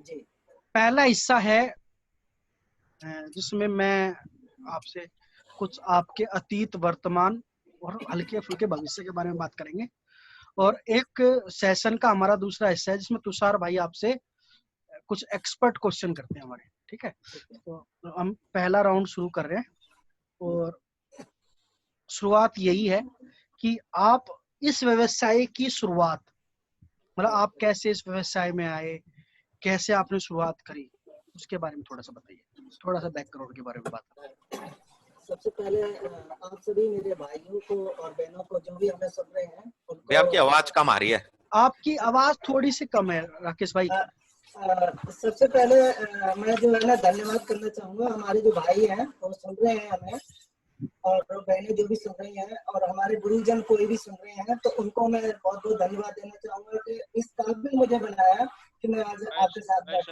जी। पहला हिस्सा है जिसमें मैं आपसे कुछ आपके अतीत, वर्तमान और हल्के फुल्के भविष्य के बारे में बात करेंगे, और एक सेशन का हमारा दूसरा हिस्सा है जिसमें तुषार भाई आपसे कुछ एक्सपर्ट क्वेश्चन करते हैं हमारे। ठीक है, तो हम पहला राउंड शुरू कर रहे हैं, और शुरुआत यही है कि आप इस व्यवसाय की शुरुआत, मतलब आप कैसे इस व्यवसाय में आए, कैसे आपने शुरुआत करी, उसके बारे में थोड़ा सा बताइए, थोड़ा सा बैकग्राउंड के बारे में बात करें। सबसे पहले आप सभी मेरे भाइयों को और बहनों को जो भी हमें सुन रहे हैं उनको, भैया आपकी आवाज कम आ रही है। आपकी आवाज थोड़ी सी कम है राकेश भाई। सबसे पहले मैं जो है ना धन्यवाद करना चाहूंगा। हमारे जो भाई हैं वो सुन रहे हैं हमें, और बहनें जो भी सुन रही हैं, और हमारे गुरुजन कोई भी सुन रहे हैं, तो उनको मैं बहुत बहुत धन्यवाद देना चाहूंगा कि इस काबिल मुझे बनाया कि मैं आज आपके साथ बैठ।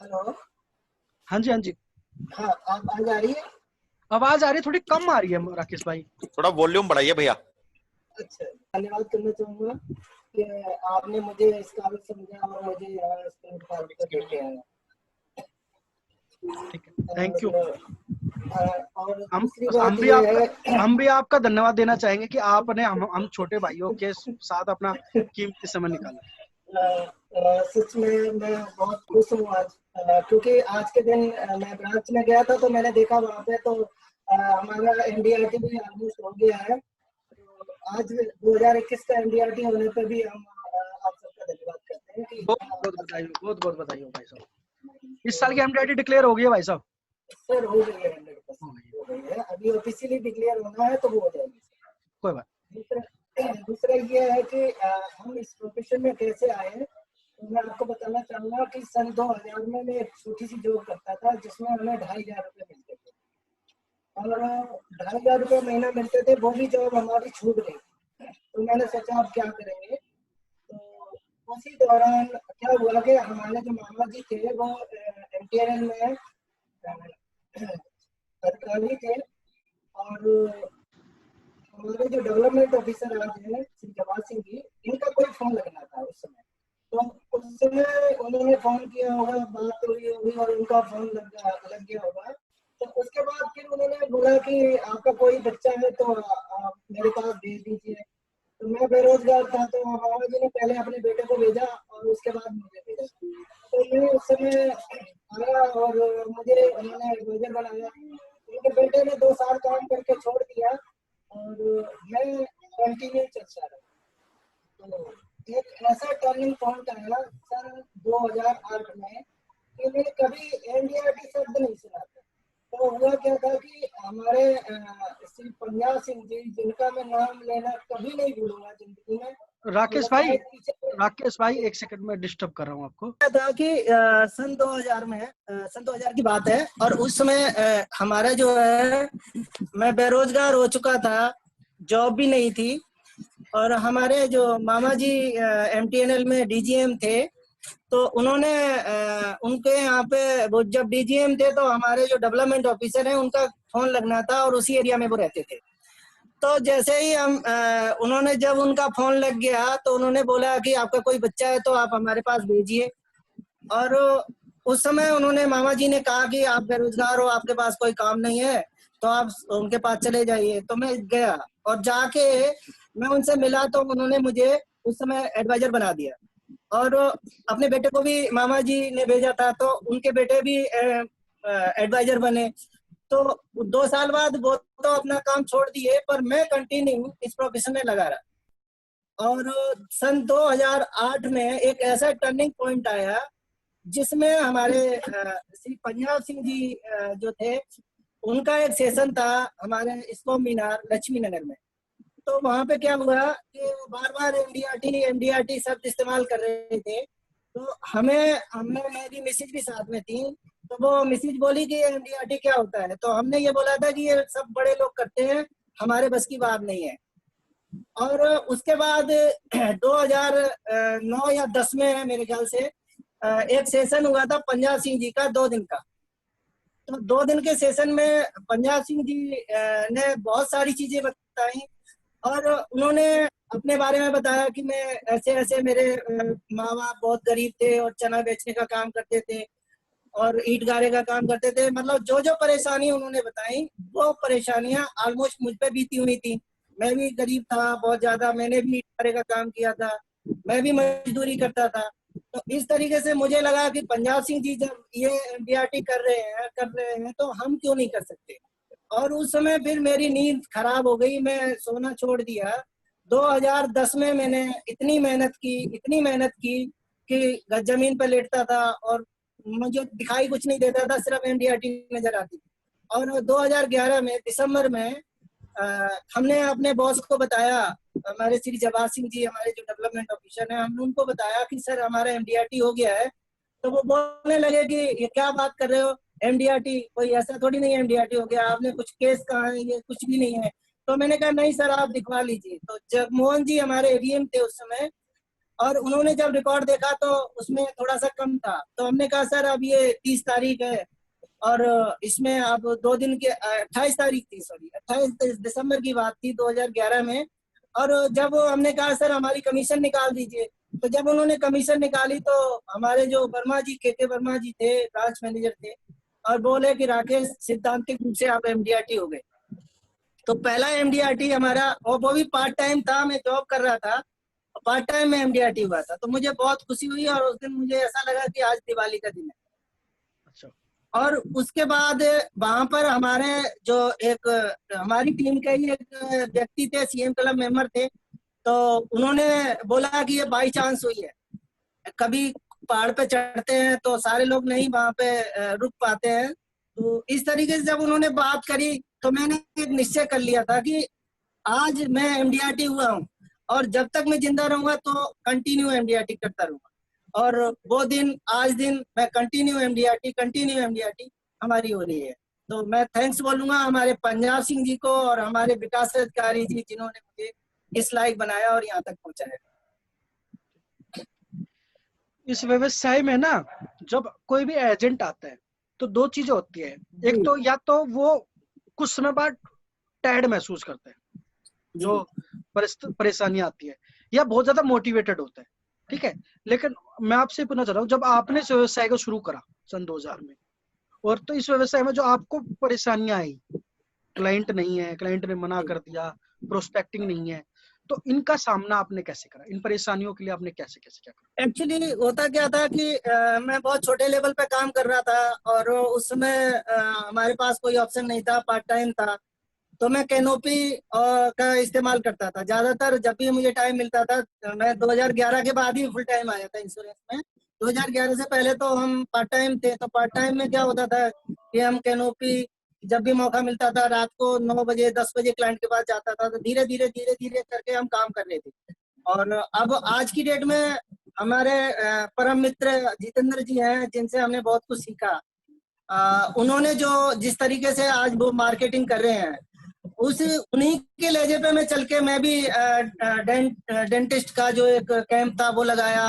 हेलो, हाँ जी, हाँ जी, हाँ आवाज आ रही है? आवाज आ रही है, थोड़ी कम आ रही है राकेश भाई, थोड़ा वॉल्यूम बढ़ाइए भैया। अच्छा, धन्यवाद करना चाहूंगा कि आपने मुझे इस काबिल समझा और मुझे यहाँ इस प्लेटफॉर्म पर लेके आया। ठीक है, थैंक यू। और दूसरी बात ये है, हम भी आपका धन्यवाद देना चाहेंगे कि आपने हम छोटे भाइयों के साथ अपना कीमती समय निकाला। सच में मैं बहुत खुश हूँ आज, क्योंकि आज के दिन मैं ब्रांच में गया था तो मैंने देखा वहाँ पे तो हमारा एनडीआरटी भी ऑलमोस्ट हो गया है। तो आज 2021 का एनडीआरटी होने पे भी हम आप सबका धन्यवाद करते हैं कि बहुत बहुत बधाई हो भाई साहब, इस साल की एनडीआरटी डिक्लेयर हो गई है भाई साहब। सर हो गई है, 100% हो गई है। अभी ऑफिशियली डिक्लेयर होना है तो वो हो जाएगी। कोई बात। दूसरा ये है कि हम इस प्रोफेशन में कैसे आए, तो मैं आपको बताना चाहूंगा कि सन 2000 में मैं एक छोटी सी जॉब करता था जिसमें हमें 2500 रुपये मिलते थे, और 2500 रुपये महीना मिलते थे। वो भी जॉब हमारी छूट गई, तो मैंने सोचा अब क्या करेंगे। तो उसी दौरान क्या हुआ कि हमारे जो मामा जी थे वो एमटीएनएल में अधिकारी थे, और हमारे जो डेवलपमेंट ऑफिसर आज हैं श्री जवाहर सिंह जी, इनका कोई फोन लगना था उस समय। तो उस समय उन्होंने फोन किया होगा, बात हुई होगी और उनका फोन लग गया होगा। तो उसके बाद फिर उन्होंने बोला कि आपका कोई बच्चा है तो आप मेरे पास भेज दीजिए। तो मैं बेरोजगार था, तो मामा जी ने पहले अपने बेटे को भेजा और उसके बाद मुझे भेजा। तो मैं उस समय आया और मुझे उन्होंने एडवाइजर बनाया। उनके बेटे ने 2 साल काम करके छोड़ दिया और मैं कंटिन्यू चलता रहा। तो एक ऐसा टर्निंग पॉइंट आया सन 2008 में कि मैंने कभी एनडीआरटी शब्द नहीं सुना था। तो हुआ क्या था कि हमारे श्री पंजाब सिंह जी, जिनका मैं नाम लेना कभी नहीं भूलूंगा जिंदगी में। राकेश भाई एक सेकंड में डिस्टर्ब कर रहा हूँ आपको। क्या था कि सन 2000 की बात है, और उस समय हमारा जो है, मैं बेरोजगार हो चुका था, जॉब भी नहीं थी, और हमारे जो मामा जी एमटीएनएल में डीजीएम थे, तो उन्होंने उनके यहाँ पे वो जब डीजीएम थे तो हमारे जो डेवलपमेंट ऑफिसर हैं उनका फोन लगना था, और उसी एरिया में वो रहते थे। तो जैसे ही हम उन्होंने जब उनका फोन लग गया तो उन्होंने बोला कि आपका कोई बच्चा है तो आप हमारे पास भेजिए। और उस समय उन्होंने मामा जी ने कहा कि आप बेरोजगार हो, आपके पास कोई काम नहीं है, तो आप उनके पास चले जाइए। तो मैं गया और जाके मैं उनसे मिला, तो उन्होंने मुझे उस समय एडवाइजर बना दिया, और अपने बेटे को भी मामा जी ने भेजा था, तो उनके बेटे भी एडवाइजर बने। तो 2 साल बाद वो तो अपना काम छोड़ दिए, पर मैं कंटिन्यू इस प्रोफेशन में लगा रहा। और सन 2008 में एक ऐसा टर्निंग पॉइंट आया जिसमें हमारे श्री पंजाब सिंह जी जो थे, उनका एक सेशन था हमारे इस्कॉम मीनार लक्ष्मी नगर में। तो वहाँ पे क्या हुआ कि बार बार एमडीआरटी शब्द इस्तेमाल कर रहे थे। तो मेरी मिसेज भी साथ में थी, तो वो मिसेज बोली कि एमडीआरटी क्या होता है। तो हमने ये बोला था कि ये सब बड़े लोग करते हैं, हमारे बस की बात नहीं है। और उसके बाद 2009 या 10 में मेरे ख्याल से एक सेशन हुआ था पंजाब सिंह जी का 2 दिन का। तो 2 दिन के सेशन में पंजाब सिंह जी ने बहुत सारी चीजें बताई, और उन्होंने अपने बारे में बताया कि मैं ऐसे ऐसे, मेरे माँ बाप बहुत गरीब थे और चना बेचने का काम करते थे और ईंट गारे का काम करते थे। मतलब जो जो परेशानी उन्होंने बताई, वो परेशानियां ऑलमोस्ट मुझ पे बीती हुई थी। मैं भी गरीब था बहुत ज्यादा, मैंने भी ईंट गारे का काम किया था, मैं भी मजदूरी करता था। तो इस तरीके से मुझे लगा कि पंजाब सिंह जी जब ये एमडीआरटी कर रहे हैं तो हम क्यों नहीं कर सकते। और उस समय फिर मेरी नींद खराब हो गई, मैं सोना छोड़ दिया। 2010 में मैंने इतनी मेहनत की कि जमीन पर लेटता था और मुझे दिखाई कुछ नहीं देता था, सिर्फ एमडीआरटी नजर आती थी। और 2011 में दिसंबर में हमने अपने बॉस को बताया, हमारे श्री जवाहर सिंह जी हमारे जो डेवलपमेंट ऑफिसर हैं, हमने उनको बताया कि सर हमारा एमडीआरटी हो गया है। तो वो बोलने लगे कि ये क्या बात कर रहे हो, एमडीआरटी कोई ऐसा थोड़ी नहीं है, एमडीआरटी हो गया, आपने कुछ केस कहा है, ये कुछ भी नहीं है। तो मैंने कहा नहीं सर आप दिखवा लीजिए। तो जगमोहन जी हमारे एडीएम थे उस समय, और उन्होंने जब रिकॉर्ड देखा तो उसमें थोड़ा सा कम था। तो हमने कहा सर अब ये 30 तारीख है और इसमें अब 2 दिन के 28 तारीख थी, सॉरी 28 दिसंबर की बात थी 2011 में। और जब हमने कहा सर हमारी कमीशन निकाल दीजिए, तो जब उन्होंने कमीशन निकाली तो हमारे जो वर्मा जी, के वर्मा जी थे, ब्रांच मैनेजर थे, और बोले कि राकेश सिद्धांतिक रूप से आप एमडीआरटी हो गए। तो पहला एमडीआरटी हमारा, और वो भी पार्ट टाइम था, मैं जॉब कर रहा था, पार्ट टाइम में एमडीआरटी हुआ था। तो मुझे बहुत खुशी हुई और उस दिन मुझे ऐसा लगा कि आज दिवाली का दिन है। अच्छा। और उसके बाद वहां पर हमारे जो एक हमारी टीम के ही एक व्यक्ति थे, सीएम क्लब मेंबर थे, तो उन्होंने बोला कि ये बाई चांस हुई है, कभी पहाड़ पे चढ़ते हैं तो सारे लोग नहीं वहां पे रुक पाते हैं। तो इस तरीके से जब उन्होंने बात करी तो मैंने एक निश्चय कर लिया था कि आज मैं एमडीआरटी हुआ हूँ और जब तक मैं जिंदा रहूंगा तो कंटिन्यू एमडीआरटी करता रहूंगा। और वो दिन आज दिन मैं कंटिन्यू एमडीआरटी हमारी हो रही है। तो मैं थैंक्स बोलूंगा हमारे पंजाब सिंह जी को और हमारे विकास अधिकारी जी, जिन्होंने मुझे इस लायक बनाया और यहाँ तक पहुंचाया। इस व्यवसाय में ना जब कोई भी एजेंट आता है तो दो चीजें होती है। एक तो या तो वो कुछ समय बाद टैड महसूस करते हैं, जो परेशानी आती है, या बहुत ज्यादा मोटिवेटेड होता है। ठीक है, लेकिन मैं आपसे पूछना चाह रहा हूँ, जब आपने इस व्यवसाय को शुरू करा सन 2000 में, और तो इस व्यवसाय में जो आपको परेशानियां आई, क्लाइंट नहीं है, क्लाइंट ने मना कर दिया, प्रोस्पेक्टिंग नहीं है, तो इनका सामना आपने कैसे करा? इन परेशानियों के लिए आपने कैसे कैसे क्या करा? एक्चुअली होता क्या था कि मैं बहुत छोटे लेवल पे काम कर रहा था और उस समय हमारे पास कोई ऑप्शन नहीं था, पार्ट टाइम था। तो मैं कैनोपी का इस्तेमाल करता था ज्यादातर, जब भी मुझे टाइम मिलता था। मैं 2011 के बाद ही फुल टाइम आया था इंश्योरेंस में। 2011 से पहले तो हम पार्ट टाइम थे। तो पार्ट टाइम में क्या होता था कि हम कैनोपी जब भी मौका मिलता था, रात को 9 बजे 10 बजे क्लाइंट के पास जाता था। तो धीरे धीरे करके हम काम कर रहे थे। और अब आज की डेट में हमारे परम मित्र जितेंद्र जी हैं, जिनसे हमने बहुत कुछ सीखा। उन्होंने जो जिस तरीके से आज वो मार्केटिंग कर रहे हैं, उस उन्हीं के लहजे पे मैं चल के मैं भी डेंटिस्ट का जो एक कैंप था वो लगाया,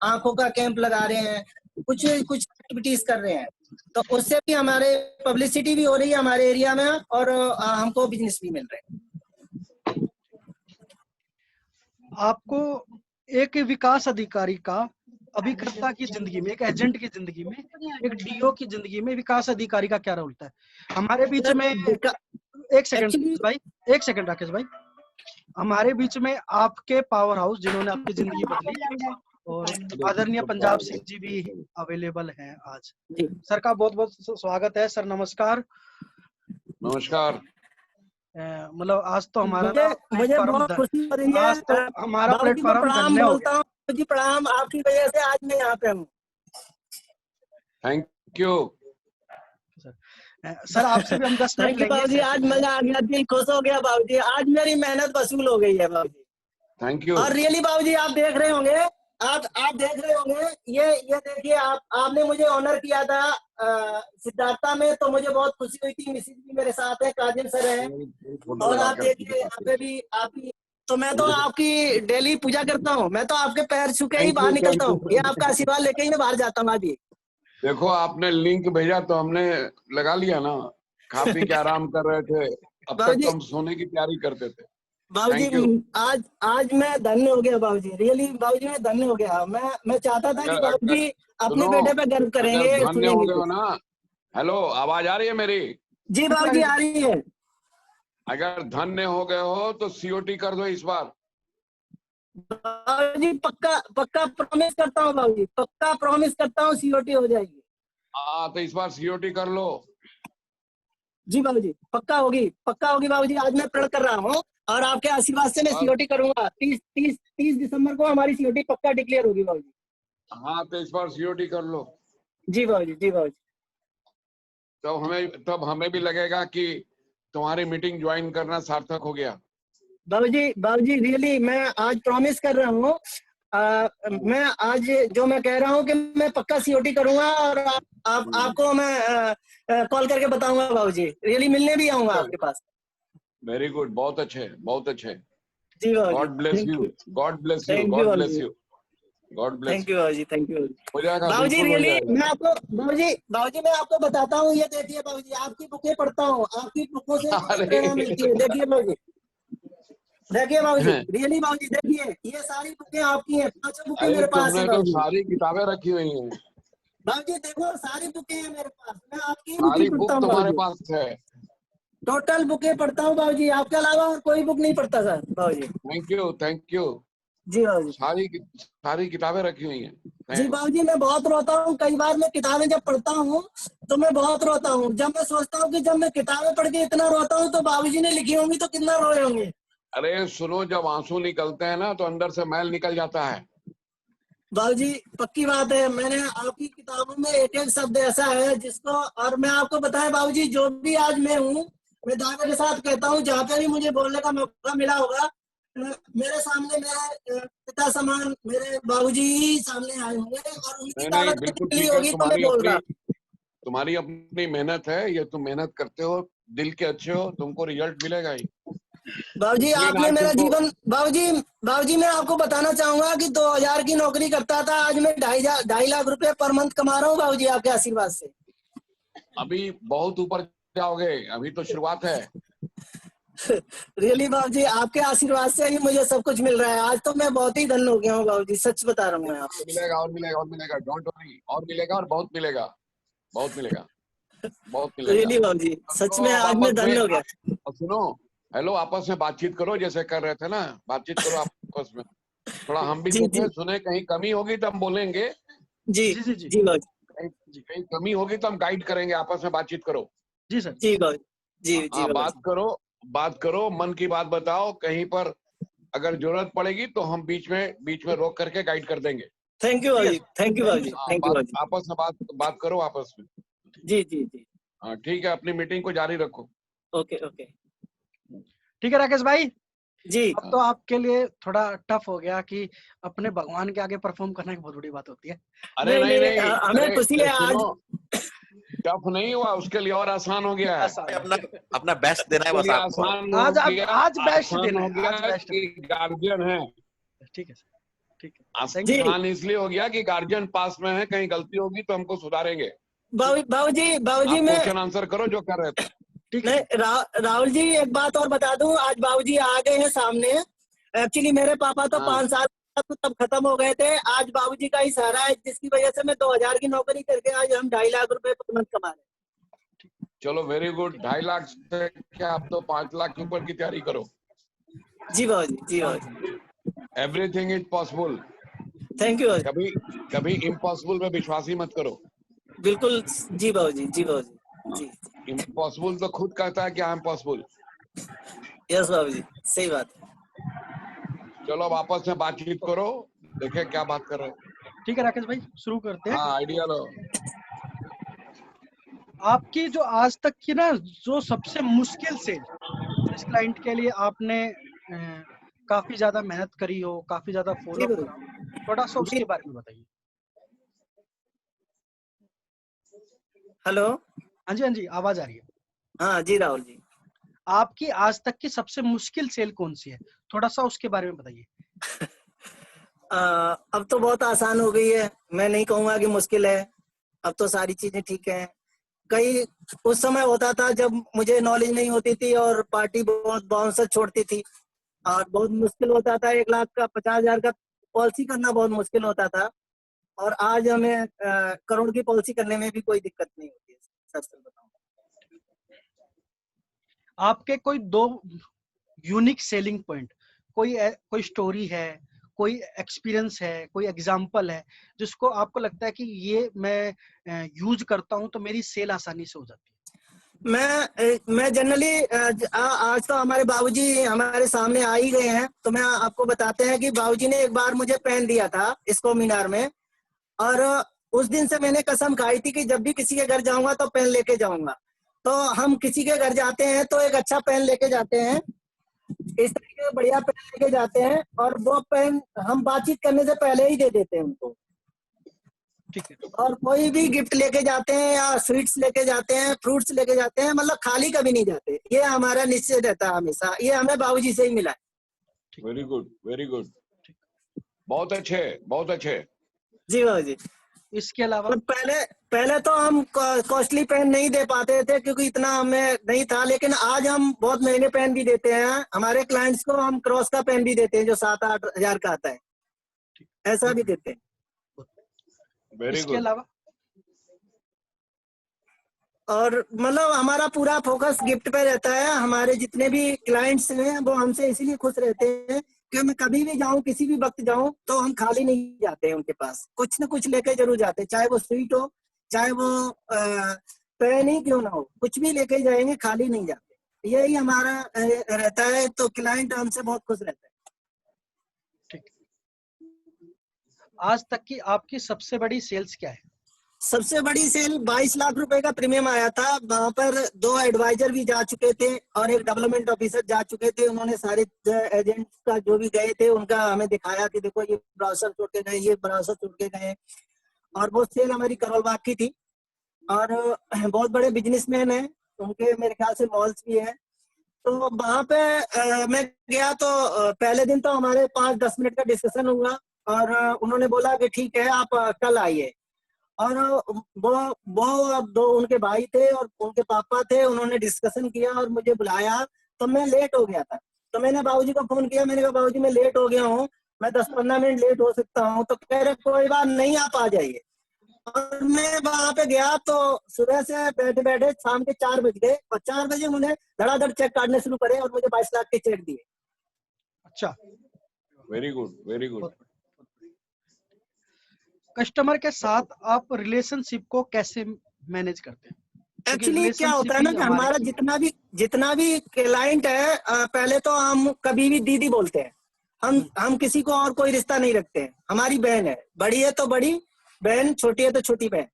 आंखों का कैंप लगा रहे हैं, कुछ कुछ एक्टिविटीज कर रहे हैं। तो उससे भी हमारे पब्लिसिटी भी हो रही है हमारे एरिया में और हमको बिजनेस भी मिल रहे हैं। आपको एक विकास अधिकारी का अभिकर्ता की जिंदगी में, एक एजेंट की जिंदगी में, एक डीओ की जिंदगी में विकास अधिकारी का क्या रोल होता है? हमारे बीच में एक सेकंड भाई, एक सेकंड राकेश भाई, हमारे बीच में आपके पावर हाउस जिन्होंने आपकी जिंदगी बदली, और आदरणीय पंजाब सिंह जी भी अवेलेबल हैं आज। सर का बहुत बहुत स्वागत है। सर नमस्कार। नमस्कार। मतलब आज तो हमारा मुझे बहुत खुशी हो रही है। आज तो हमारा प्लेटफॉर्म धन्य हो गया। जी प्रणाम, आपकी वजह से आज मैं यहाँ पे हूँ। थैंक यू सर, आपसे भी हम 10 मिनट लेंगे। बाबूजी, आज मजा आ गया, दिल खुश हो गया बाबूजी, आज मेरी मेहनत वसूल हो गई है बाबूजी। Thank you. और रियली बाबूजी आप देख रहे होंगे, आप देख रहे होंगे, ये देखिए, आपने मुझे ऑनर किया था सिद्धार्था में, तो मुझे बहुत खुशी हुई थी। मिसिज भी मेरे साथ है, काजिम सर है, और आप देखिए यहाँ पे भी आपकी, तो मैं तो आपकी डेली पूजा करता हूँ। मैं तो आपके पैर छू के ही बाहर निकलता हूँ। ये आपका आशीर्वाद लेके ही मैं बाहर जाता हूँ। आज देखो, आपने लिंक भेजा तो हमने लगा लिया ना। खा पी के आराम कर रहे थे, अब तक तो हम सोने की तैयारी करते थे। बाबूजी Thank you. आज मैं धन्य हो गया बाबूजी, रियली बाबूजी मैं धन्य हो गया। मैं चाहता था कि अगर बाबूजी अपने सुनो, बेटे पे गर्व अगर करेंगे, धन्य हो सुनेंगे गए हो कुछ। ना, हेलो, आवाज आ रही है मेरी? जी बाबूजी आ रही है। अगर धन्य हो गए हो तो सीओटी कर दो इस बार। बाबूजी पक्का पक्का प्रॉमिस करता हूँ बाबूजी, पक्का प्रॉमिस करता हूँ सीओटी हो जाएगी। हाँ, तो इस बार सीओटी कर लो। जी बाबूजी पक्का होगी बाबूजी। आज मैं प्रण कर रहा हूँ और आपके आशीर्वाद से मैं बस। सीओटी करूंगा। 30 दिसंबर को हमारी सीओटी पक्का डिक्लेयर होगी बाबूजी। हाँ, तो इस बार सीओटी कर लो। जी बाबूजी, जी बाबूजी। तब हमें भी लगेगा कि तुम्हारी मीटिंग ज्वाइन करना सार्थक हो गया। बाबूजी रियली मैं आज प्रॉमिस कर रहा हूँ। मैं आज जो मैं कह रहा हूँ कि मैं पक्का सीओटी करूंगा और आपको मैं कॉल करके बताऊंगा बाबूजी। रियली मिलने भी आऊंगा आपके पास। वेरी गुड, बहुत अच्छे, बहुत अच्छे। जी बाबूजी, God bless thank you, you, God bless you, thank you God bless बाबूजी, you, God bless thank you. You बाबूजी, थैंक यू हो जाएगा, बाबूजी। बिल्कुल हो रियली जाएगा। मैं आपको बाबूजी मैं आपको बताता हूँ, ये देखिए बाबूजी, आपकी बुकें पढ़ता हूँ, आपकी बुकों से मुझे अरे प्रेरणा मिलती है। देखिए बाबूजी, देखिए बाबूजी, रियली बाबूजी देखिए, ये सारी बुकें आपकी हैं, 5 बुकें अरे मेरे पास है तुमने तो बाबूजी। सारी किताबें रखी हुई हैं, बाबूजी देखो सारी बुकें हैं मेरे पास, मैं आपकी बुकें सारी पढ़ता बुक हूँ तुम्हारे बाबूजी। पास है। टोटल बुकें पढ़ता हूँ बाबूजी, आपके अलावा और कोई बुक नहीं पढ़ता सर बाबूजी। Thank you, thank you. जी बाबूजी, सारी किताबें रखी हुई हैं। जी बाबूजी मैं बहुत रोता हूँ। कई बार मैं किताबें जब पढ़ता हूँ तो मैं बहुत रोता हूँ। जब मैं सोचता हूँ कि जब मैं किताबें पढ़ के इतना रोता हूँ तो बाबूजी ने लिखी होंगी तो कितना रोए होंगे। अरे सुनो, जब आंसू निकलते हैं ना तो अंदर से मैल निकल जाता है। बाबूजी पक्की बात है, मैंने आपकी किताबों में एक एक शब्द ऐसा है जिसको, और मैं आपको बताया बाबूजी, जो भी आज मैं हूँ, मैं दावे के साथ कहता हूँ, जहाँ पे भी मुझे बोलने का मौका मिला होगा, मेरे सामने मेरे पिता समान मेरे बाबूजी ही सामने आए होंगे और उनकी नहीं नहीं, दावत बिल्कुल मिली ठीक है। होगी तो मैं बोल रहा। तुम्हारी अपनी मेहनत है, ये तुम मेहनत करते हो, दिल के अच्छे हो, तुमको रिजल्ट मिलेगा ही। बाबूजी इसलिए ना आपने आज मेरा तुमको, जीवन, बाबूजी मैं आपको बताना चाहूंगा कि 2000 की नौकरी करता था, आज मैं 2.5 लाख रुपए पर मंथ कमा रहा हूँ बाबूजी, आपके आशीर्वाद से। अभी बहुत ऊपर जाओगे, अभी तो शुरुआत है। रियली बाबूजी आपके आशीर्वाद से ही मुझे सब कुछ मिल रहा है। आज तो मैं बहुत ही धन्य हो गया हूँ बाबूजी, सच बता रहा हूँ मैं आपको। मिलेगा और मिलेगा और मिलेगा, डोंट वरी, और मिलेगा और बहुत मिलेगा, बहुत मिलेगा, बहुत मिलेगा। रियली बाबूजी सच तो में अब आज मैं आपस में धन्य हो गया। सुनो, हेलो, आपस में बातचीत करो जैसे कर रहे थे ना, बातचीत करो आपस में। थोड़ा हम भी जी जी देखें, सुने, कहीं कमी होगी तो हम बोलेंगे, जी जी जी जी जी बाबूजी, जी कहीं कमी होगी तो हम गाइड करेंगे। आपस में बातचीत करो। जी सर। जी बाबूजी, जी जी हाँ, बात बाबूजी, करो, बात करो, मन की बात बताओ। कहीं पर अगर जरूरत पड़ेगी तो हम बीच में रोक करके गाइड कर देंगे। थैंक यू ठीक है बाबूजी, sir, thank you thank you बाबूजी, सर। हाँ, थैंक यू बाबूजी। आपस में बात करो आपस में। जी जी जी, हाँ, ठीक है, अपनी मीटिंग को जारी रखो। Okay okay. ठीक है राकेश भाई, जी अब तो आपके लिए थोड़ा टफ हो गया कि अपने भगवान के आगे परफॉर्म करना एक बहुत बड़ी बात होती है। अरे नहीं नहीं नहीं, नहीं, हमें खुशी अरे है आज। सुनो, टफ नहीं हुआ, उसके लिए और आसान हो गया है। आसान अपना है। अपना बेस्ट देना है उसके बस लिए आपको। आज बेस्ट आसान दिन हो है, गया आज बेस्ट कि दिन गार्जियन है। है। ठीक है सर, ठीक है, थैंक जी यू सर। आसान इसलिए हो गया कि गार्जियन पास में है, कहीं गलती होगी तो हमको सुधारेंगे। बाबूजी आप मैं, क्वेश्चन आंसर करो जो कर रहे थे। ठीक है सर। नहीं राहुल जी एक बात और बता दूं, आज बाबूजी आ गए हैं सामने। एक्चुअली मेरे पापा तो हाँ, 5 साल तो तब खत्म हो गए थे। आज बाबूजी का ही सहारा है जिसकी वजह से मैं 2000 की नौकरी करके आज हम 2.5 लाख रुपए पर मंथ कमा रहे हैं। चलो, वेरी गुड। 2.5 लाख से क्या, आप तो 5 लाख के ऊपर की तैयारी करो। जी बाबूजी, जी बाबूजी, everything is possible. Thank you बाबूजी। कभी कभी इम्पॉसिबल में विश्वास ही मत करो। बिल्कुल जी बाबूजी, जी बाबूजी, जी इम्पॉसिबल तो खुद कहता है कि आई एम पॉसिबल। यस बाबूजी, सही बात है। चलो, अब आपस में बातचीत करो, देखे क्या बात कर रहे हो। ठीक है राकेश भाई, शुरू करते हैं। हाँ, आइडिया लो। आपकी जो आज तक की ना, जो सबसे मुश्किल से जिस क्लाइंट के लिए आपने काफी ज्यादा मेहनत करी हो, काफी ज्यादा फॉलो जी अप करा हो, थोड़ा सा जी, उसके बारे में बताइए। हेलो, हाँ जी, हाँ जी, आवाज आ रही है। हाँ जी राहुल जी। आपकी आज तक की सबसे मुश्किल सेल कौन सी है, थोड़ा सा उसके बारे में बताइए। अब तो बहुत आसान हो गई है, मैं नहीं कहूंगा कि मुश्किल है। अब तो सारी चीजें ठीक है। कई उस समय होता था जब मुझे नॉलेज नहीं होती थी और पार्टी बहुत बाउंसर छोड़ती थी, और बहुत मुश्किल होता था, 1 लाख का 50,000 का पॉलिसी करना बहुत मुश्किल होता था। और आज हमें करोड़ की पॉलिसी करने में भी कोई दिक्कत नहीं होती है, सच बताऊं। आपके कोई 2 यूनिक सेलिंग पॉइंट, कोई स्टोरी है, कोई एक्सपीरियंस है, कोई एग्जांपल है जिसको आपको लगता है कि ये मैं यूज करता हूं तो मेरी सेल आसानी से हो जाती है? मैं जनरली आज तो हमारे बाबूजी हमारे सामने आ ही गए हैं, तो मैं आपको बताते हैं कि बाबूजी ने एक बार मुझे पेन दिया था इसको मीनार में, और उस दिन से मैंने कसम खाई थी कि जब भी किसी के घर जाऊंगा तो पेन लेके जाऊंगा। तो हम किसी के घर जाते हैं तो एक अच्छा पेन लेके जाते हैं, इस तरीके का बढ़िया पेन लेके जाते हैं, और वो पेन हम बातचीत करने से पहले ही दे देते हैं उनको। ठीक है। और कोई भी गिफ्ट लेके जाते हैं या स्वीट्स लेके जाते हैं, फ्रूट्स लेके जाते हैं, मतलब खाली कभी नहीं जाते। ये हमारा निश्चय रहता है हमेशा, ये हमें बाबूजी से ही मिला है। वेरी गुड, वेरी गुड, बहुत अच्छे, बहुत अच्छे। जी बाबूजी। इसके अलावा तो पहले तो हम कॉस्टली पेन नहीं दे पाते थे क्योंकि इतना हमें नहीं था, लेकिन आज हम बहुत महंगे पेन भी देते हैं। हमारे क्लाइंट्स को हम क्रॉस का पेन भी देते हैं जो 7-8 हजार का आता है, ऐसा भी देते हैं। वेरी इसके गुड। अलावा और मतलब हमारा पूरा फोकस गिफ्ट पे रहता है। हमारे जितने भी क्लाइंट्स हैं वो हमसे इसीलिए खुश रहते हैं कि मैं कभी भी जाऊं, किसी भी वक्त जाऊं, तो हम खाली नहीं जाते हैं उनके पास, कुछ न कुछ लेके जरूर जाते हैं, चाहे वो स्वीट हो, चाहे वो पेन ही क्यों ना हो, कुछ भी लेके जाएंगे, खाली नहीं जाते। यही हमारा रहता है, तो क्लाइंट हमसे बहुत खुश रहता है। ठीक। आज तक की आपकी सबसे बड़ी सेल्स क्या है? सबसे बड़ी सेल 22 लाख रुपए का प्रीमियम आया था। वहां पर 2 एडवाइजर भी जा चुके थे और एक डेवलपमेंट ऑफिसर जा चुके थे। उन्होंने सारे एजेंट्स का जो भी गए थे उनका हमें दिखाया कि देखो ये ब्राउजर छोड़ के गए, ये ब्राउजर छोड़ के गए। और वो सेल हमारी करोल बाग की थी, और बहुत बड़े बिजनेसमैन हैं, उनके मेरे ख्याल से मॉल्स भी है। तो वहां पे मैं गया तो पहले दिन तो हमारे 5-10 मिनट का डिस्कशन हुआ, और उन्होंने बोला कि ठीक है आप कल आइए। और वो 2 उनके भाई थे और उनके पापा थे, उन्होंने डिस्कशन किया और मुझे बुलाया। तो मैं लेट हो गया था, तो मैंने बाबूजी को फोन किया, मैंने कहा बाबूजी मैं लेट हो गया हूँ, मैं 10-15 मिनट लेट हो सकता हूँ। तो कह रहे कोई बात नहीं, आप आ जाइए। और मैं वहां पे गया तो सुबह से बैठे बैठे शाम के 4 बज गए, और 4 बजे उन्हें धड़ाधड़ चेक काटने शुरू करे और मुझे 22 लाख के चेक दिए। अच्छा, very good, very good. Customer के साथ आप रिलेशनशिप को कैसे मैनेज करते हैं? क्योंकि एक्चुअली क्या होता रिलेशनशिप है ना ही कि हमारे हमारा जितना भी क्लाइंट है, पहले तो हम कभी भी दीदी बोलते हैं। हम किसी को और कोई रिश्ता नहीं रखते हैं। हमारी बहन है, बड़ी है तो बड़ी बहन, छोटी है तो छोटी बहन,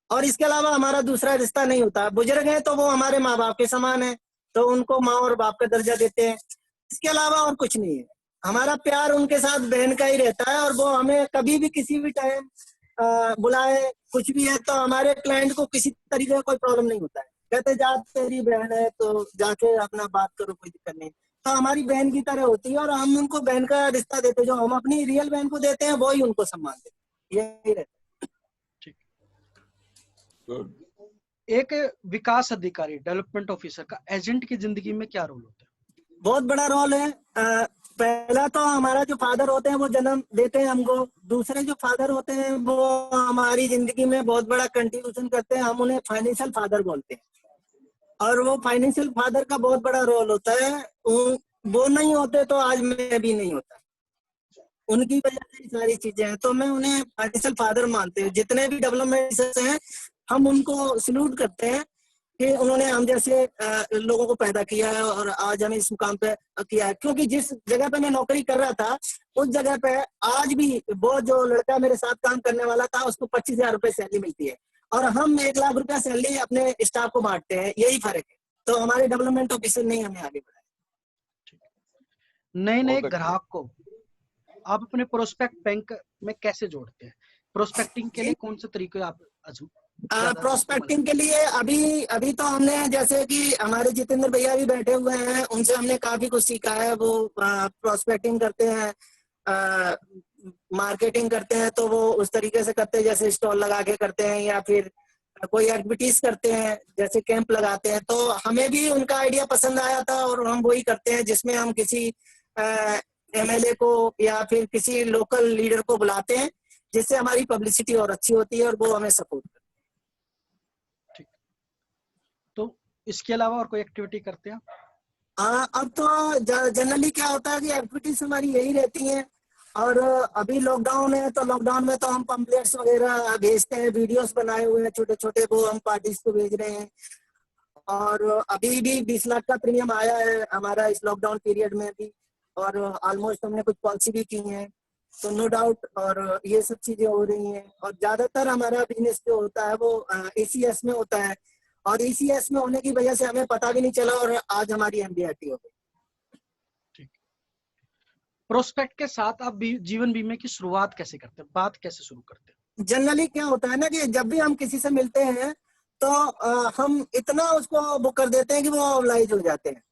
और इसके अलावा हमारा दूसरा रिश्ता नहीं होता। बुजुर्ग है तो वो हमारे माँ बाप के समान है, तो उनको माँ और बाप का दर्जा देते हैं। इसके अलावा और कुछ नहीं है। हमारा प्यार उनके साथ बहन का ही रहता है, और वो हमें कभी भी किसी भी टाइम बुलाए, कुछ भी है तो हमारे क्लाइंट को किसी तरीके का कोई प्रॉब्लम नहीं होता है। कहते जा तेरी बहन है तो जाके अपना बात करो, कोई दिक्कत नहीं। तो हमारी बहन की तरह होती है, और हम उनको बहन का रिश्ता देते हैं। जो हम अपनी रियल बहन को देते हैं वो ही उनको सम्मान देते हैं, यही रहता है। ठीक। गुड। एक विकास अधिकारी, डेवलपमेंट ऑफिसर का एजेंट की जिंदगी में क्या रोल होता है? बहुत बड़ा रोल है। पहला तो हमारा जो फादर होते हैं वो जन्म देते हैं हमको। दूसरे जो फादर होते हैं वो हमारी जिंदगी में बहुत बड़ा कंट्रीब्यूशन करते हैं, हम उन्हें फाइनेंशियल फादर बोलते हैं। और वो फाइनेंशियल फादर का बहुत बड़ा रोल होता है। वो नहीं होते तो आज मैं भी नहीं होता, उनकी वजह से सारी चीजें हैं। तो मैं उन्हें फाइनेंशियल फादर मानते हैं। जितने भी डेवलपमेंट हैं हम उनको सल्यूट करते हैं कि उन्होंने हम जैसे लोगों को पैदा किया है और आज हमें इस मुकाम पे किया है। क्योंकि जिस जगह पे मैं नौकरी कर रहा था उस जगह पे आज भी वो जो लड़का मेरे साथ काम करने वाला था उसको 25,000 रुपए सैलरी मिलती है, और हम 1 लाख रुपया सैलरी अपने स्टाफ को बांटते हैं। यही फर्क है। तो हमारे डेवलपमेंट ऑफिसर ने हमें आगे बढ़ाया। नए नए बहुत अच्छा। ग्राहक को आप अपने प्रोस्पेक्ट बैंक में कैसे जोड़ते हैं? प्रोस्पेक्टिंग के लिए कौन से तरीके आप प्रोस्पेक्टिंग के लिए अभी तो हमने, जैसे कि हमारे जितेंद्र भैया भी बैठे हुए हैं, उनसे हमने काफी कुछ सीखा है। वो प्रोस्पेक्टिंग करते हैं, मार्केटिंग करते हैं, तो वो उस तरीके से करते हैं जैसे स्टॉल लगा के करते हैं, या फिर कोई एक्टिविटीज करते हैं जैसे कैंप लगाते हैं। तो हमें भी उनका आइडिया पसंद आया था और हम वही करते हैं, जिसमें हम किसी एमएलए को या फिर किसी लोकल लीडर को बुलाते हैं, जिससे हमारी पब्लिसिटी और अच्छी होती है और वो हमें सपोर्ट करते हैं। तो इसके अलावा और कोई एक्टिविटी करते हैं? अब तो जनरली क्या होता है कि एक्टिविटीज हमारी यही रहती हैं, और अभी लॉकडाउन है तो लॉकडाउन में तो हम पम्पलेट्स वगैरह भेजते हैं, वीडियोस बनाए हुए हैं छोटे छोटे, वो हम पार्टीज को भेज रहे हैं। और अभी भी 20 लाख का प्रीमियम आया है हमारा इस लॉकडाउन पीरियड में भी, और ऑलमोस्ट हमने कुछ पॉलिसी भी की है, तो नो डाउट। और ये सब चीजें हो रही हैं, और ज्यादातर हमारा बिजनेस जो होता है वो ACS में होता है, और ACS में होने की वजह से हमें पता भी नहीं चला और आज हमारी MDRT हो गई। प्रोस्पेक्ट के साथ आप जीवन बीमे की शुरुआत कैसे करते हैं, बात कैसे शुरू करते हैं? जनरली क्या होता है ना कि जब भी हम किसी से मिलते हैं तो हम इतना उसको बुक कर देते हैं कि वो ऑब्लाइज हो जाते हैं।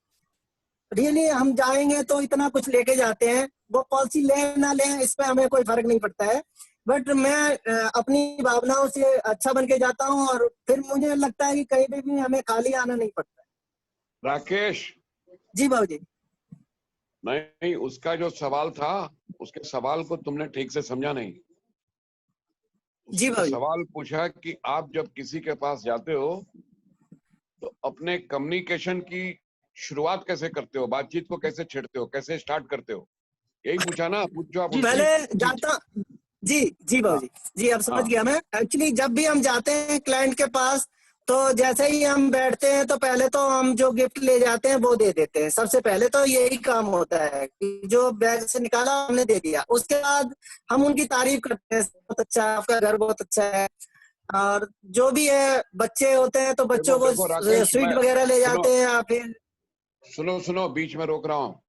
रियली हम जाएंगे तो इतना कुछ लेके जाते हैं, वो पॉलिसी ले ना ले इस पे हमें कोई फर्क नहीं पड़ता है, बट मैं अपनी भावनाओं से अच्छा बन के जाता हूँ, और फिर मुझे लगता है कि कहीं पे भी हमें खाली आना नहीं पड़ता है। राकेश, जी बाबूजी। नहीं, उसका जो सवाल था, उसके सवाल को तुमने ठीक से समझा नहीं। जी उसने भाई। सवाल पूछा कि आप जब किसी के पास जाते हो तो अपने कम्युनिकेशन की शुरुआत कैसे करते हो, बातचीत को कैसे छेड़ते हो, कैसे स्टार्ट करते हो, यही पूछा ना? पूछो आप उससे। पहले जाता जी बाबूजी, जी अब समझ गया मैं। एक्चुअली जब भी हम जाते हैं क्लाइंट के पास, तो जैसे ही हम बैठते हैं तो पहले तो हम जो गिफ्ट ले जाते हैं वो दे देते हैं। सबसे पहले तो यही काम होता है कि जो बैग से निकाला हमने दे दिया, उसके बाद हम उनकी तारीफ करते हैं, बहुत अच्छा है आपका घर, बहुत अच्छा है। और जो भी है, बच्चे होते हैं तो बच्चों को देखो राकेश, स्वीट वगैरह ले सुनो जाते हैं, या फिर सुनो, बीच में रोक रहा हूँ,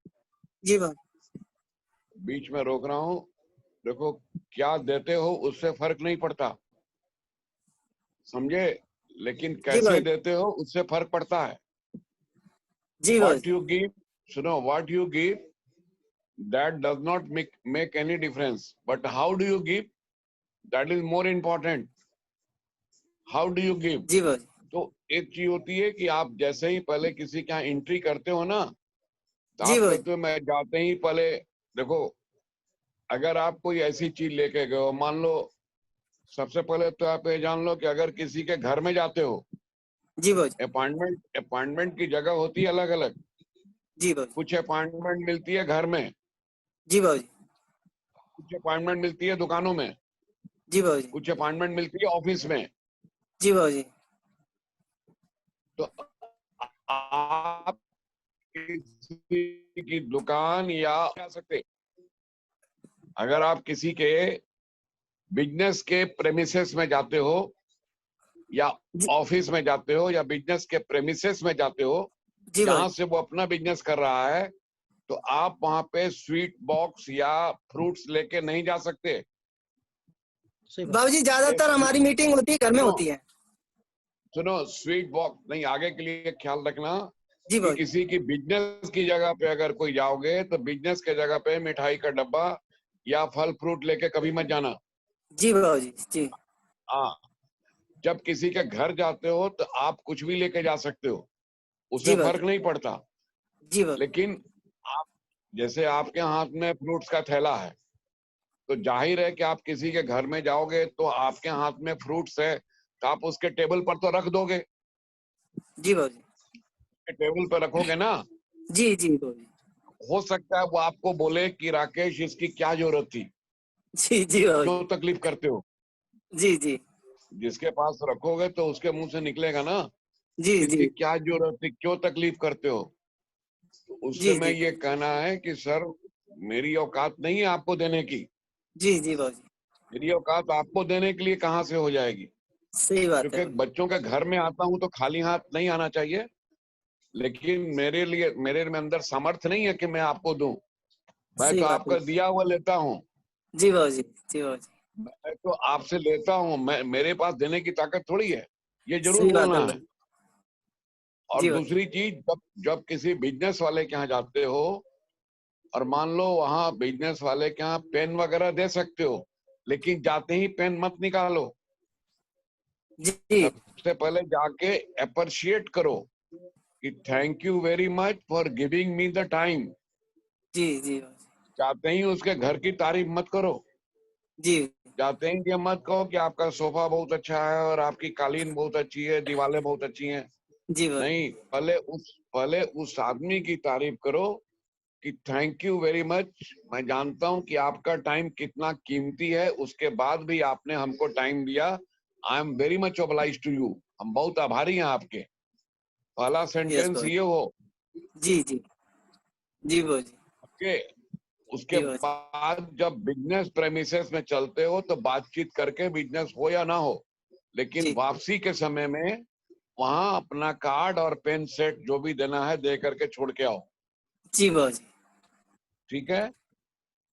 जी भाई। बीच में रोक रहा हूँ। देखो, क्या देते हो उससे फर्क नहीं पड़ता, समझे? लेकिन जी कैसे भाई। देते हो उससे फर्क पड़ता है। जी भाई। What you give, सुनो, what you give, that does not make any difference. But how do you give? That is more important. How do you give? जी भाई। तो एक चीज होती है कि आप जैसे ही पहले किसी के यहाँ एंट्री करते हो ना, तो जी आप भाई। कहते हो मैं जाते ही पहले, देखो, अगर आप कोई ऐसी चीज लेके गए हो, मान लो, सबसे पहले तो आप ये जान लो कि अगर किसी के घर में जाते हो, जी भाई। अपार्टमेंट की जगह होती है अलग अलग। जी भाई। कुछ अपार्टमेंट मिलती है घर में, जी भाई। कुछ अपार्टमेंट मिलती है दुकानों में, जी भाई। कुछ अपार्टमेंट मिलती है ऑफिस में। जी भाई। तो आप किसी की दुकान या जा सकते, अगर आप किसी के बिजनेस के प्रेमिसेस में जाते हो या ऑफिस में जाते हो या बिजनेस के प्रेमिसेस में जाते हो जी भाई। जहां से वो अपना बिजनेस कर रहा है, तो आप वहां पे स्वीट बॉक्स या फ्रूट्स लेके नहीं जा सकते। बाबूजी ज्यादातर हमारी मीटिंग होती है घर में होती है। सुनो, स्वीट बॉक्स नहीं, आगे के लिए ख्याल रखना जी कि भाई। किसी की बिजनेस की जगह पे अगर कोई जाओगे तो बिजनेस के जगह पे मिठाई का डब्बा या फल फ्रूट लेके कभी मत जाना। जी बाबूजी। जी। हाँ, जब किसी के घर जाते हो तो आप कुछ भी लेके जा सकते हो, जी उससे भाई। फर्क नहीं पड़ता। जी भाई। लेकिन आप, जैसे आपके हाथ में फ्रूट्स का थैला है, तो जाहिर है कि आप किसी के घर में जाओगे तो आपके हाथ में फ्रूट्स है, तो आप उसके टेबल पर तो रख दोगे, जी बाबूजी। टेबल पर रखोगे ना। जी जी बाबूजी। हो सकता है वो आपको बोले कि राकेश इसकी क्या जरूरत थी, जी जी बाबूजी। क्यों तकलीफ करते हो। जी जी। जिसके पास रखोगे तो उसके मुंह से निकलेगा ना जी कि जी। इसकी क्या जरूरत थी, क्यों तकलीफ करते हो। तो उस जी समय जी। ये कहना है कि सर, मेरी औकात नहीं है आपको देने की, जी जी बाबूजी। मेरी औकात आपको देने के लिए कहाँ से हो जाएगी। सही बात है क्योंकि बाबूजी। बच्चों के घर में आता हूँ तो खाली हाथ नहीं आना चाहिए, लेकिन मेरे में अंदर सामर्थ्य नहीं है कि मैं आपको दूं। मैं सही तो बात है। आपका दिया हुआ लेता हूँ, जी बाबूजी। जी बाबूजी। मैं तो आपसे लेता हूँ, मेरे पास देने की ताकत थोड़ी है, ये जरूर सही बात है बोलना है। बाबूजी। और जी बाबूजी। दूसरी चीज, जब जब किसी बिजनेस वाले के यहाँ जाते हो और मान लो वहां बिजनेस वाले के यहाँ पेन वगैरह दे सकते हो, लेकिन जाते ही पेन मत निकालो। जी सबसे पहले जाके अप्रिशिएट करो कि thank you very much for giving me the time. जी जी चाहते ही उसके घर की तारीफ मत करो, जी चाहते ही ये मत कहो कि आपका सोफा बहुत अच्छा है और आपकी कालीन बहुत अच्छी है, दीवारें बहुत अच्छी हैं। जी भाई। नहीं, पहले उस आदमी की तारीफ करो कि थैंक यू वेरी मच, मैं जानता हूं कि आपका टाइम कितना कीमती है, उसके बाद भी आपने हमको टाइम दिया। I am very much oblige to you, हम बहुत आभारी हैं आपके। पहला यस सेंटेंस भाई। ये हो। जी जी जी भाई। ओके, उसके जी भाई। बाद जब बिजनेस प्रेमिसेस में चलते हो तो बातचीत करके, बिजनेस हो या ना हो, लेकिन जी वापसी के समय में वहां अपना कार्ड और पेन सेट जो भी देना है दे करके छोड़ के आओ। जी भाई। ठीक है?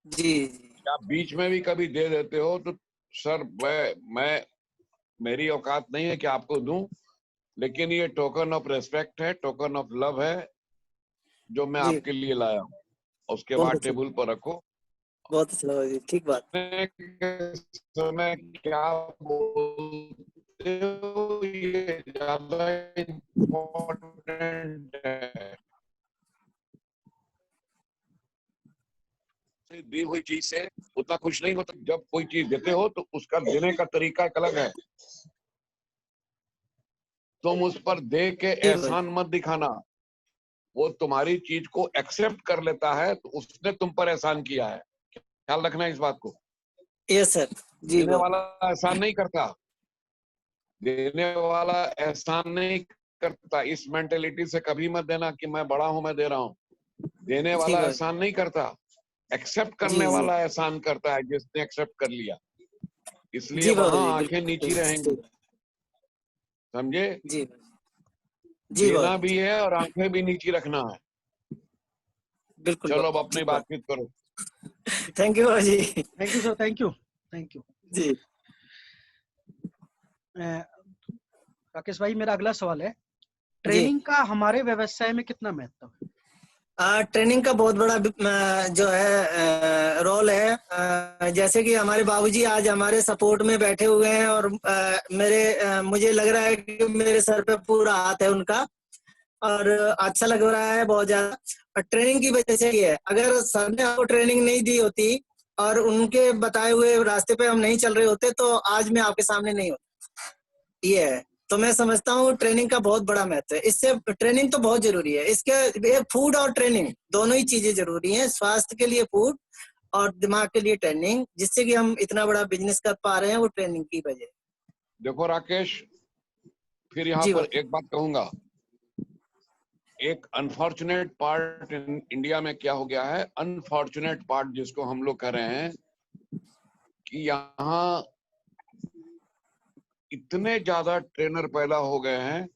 जी जी या बीच में भी कभी दे देते हो तो सर मैं मेरी औकात नहीं है कि आपको दूं, लेकिन ये टोकन ऑफ रेस्पेक्ट है, टोकन ऑफ लव है जो मैं जी। आपके लिए लाया हूँ। उसके बहुत बाद अच्छा, टेबल पर रखो। बहुत अच्छा लगा जी, ठीक बात। के समय क्या बोलते हो ये ज्यादा इम्पोर्टेंट है। दी हुई चीज से उतना खुश नहीं होता। जब कोई चीज देते हो तो उसका देने का तरीका एक अलग है। तुम उस पर दे के जी भाई। एहसान मत दिखाना। वो तुम्हारी चीज को एक्सेप्ट कर लेता है तो उसने तुम पर एहसान किया है। ख्याल रखना इस बात को। Yes sir. जी देने भाई। वाला एहसान नहीं करता, देने वाला एहसान नहीं करता। इस मेंटेलिटी से कभी मत देना कि मैं बड़ा हूं, मैं दे रहा हूं। देने जी वाला भाई। एहसान नहीं करता, एक्सेप्ट जी करने जी वाला एहसान करता है, जिसने एक्सेप्ट कर लिया। इसलिए जी वहां भाई, आंखें नीची बिल्कुल। रहेंगी। समझे? जी भाई। जी देना भाई। भी है और आंखें भी नीची रखना है। बिल्कुल चलो अब भाई, अपनी ठीक बात। बातचीत करो। थैंक यू भाई। Thank you sir, thank you, thank you. जी राकेश भाई, मेरा अगला सवाल है, जी। ट्रेनिंग का हमारे व्यवसाय में कितना महत्व है? ट्रेनिंग का बहुत बड़ा जो है रोल है। जैसे कि हमारे बाबूजी आज हमारे सपोर्ट में बैठे हुए हैं और मुझे लग रहा है कि मेरे सर पे पूरा हाथ है उनका, और अच्छा लग रहा है बहुत ज्यादा। और ट्रेनिंग की वजह से ही है। अगर सर ने हमको ट्रेनिंग नहीं दी होती और उनके बताए हुए रास्ते पे हम नहीं चल रहे होते तो आज मैं आपके सामने नहीं होता। ये है। तो मैं समझता हूँ ट्रेनिंग का बहुत बड़ा महत्व है। इससे ट्रेनिंग तो बहुत जरूरी है। इसके फूड और ट्रेनिंग दोनों ही चीजें जरूरी हैं। स्वास्थ्य के लिए फूड और दिमाग के लिए ट्रेनिंग, जिससे कि हम इतना बड़ा बिजनेस कर पा रहे हैं, वो ट्रेनिंग की वजह। देखो राकेश, फिर यहाँ जी पर भाई। एक बात कहूंगा। एक अनफॉर्चुनेट पार्ट इंडिया में क्या हो गया है, अनफॉर्चुनेट पार्ट जिसको हम लोग कह रहे हैं, कि यहाँ इतने ज्यादा ट्रेनर पैदा हो गए हैं,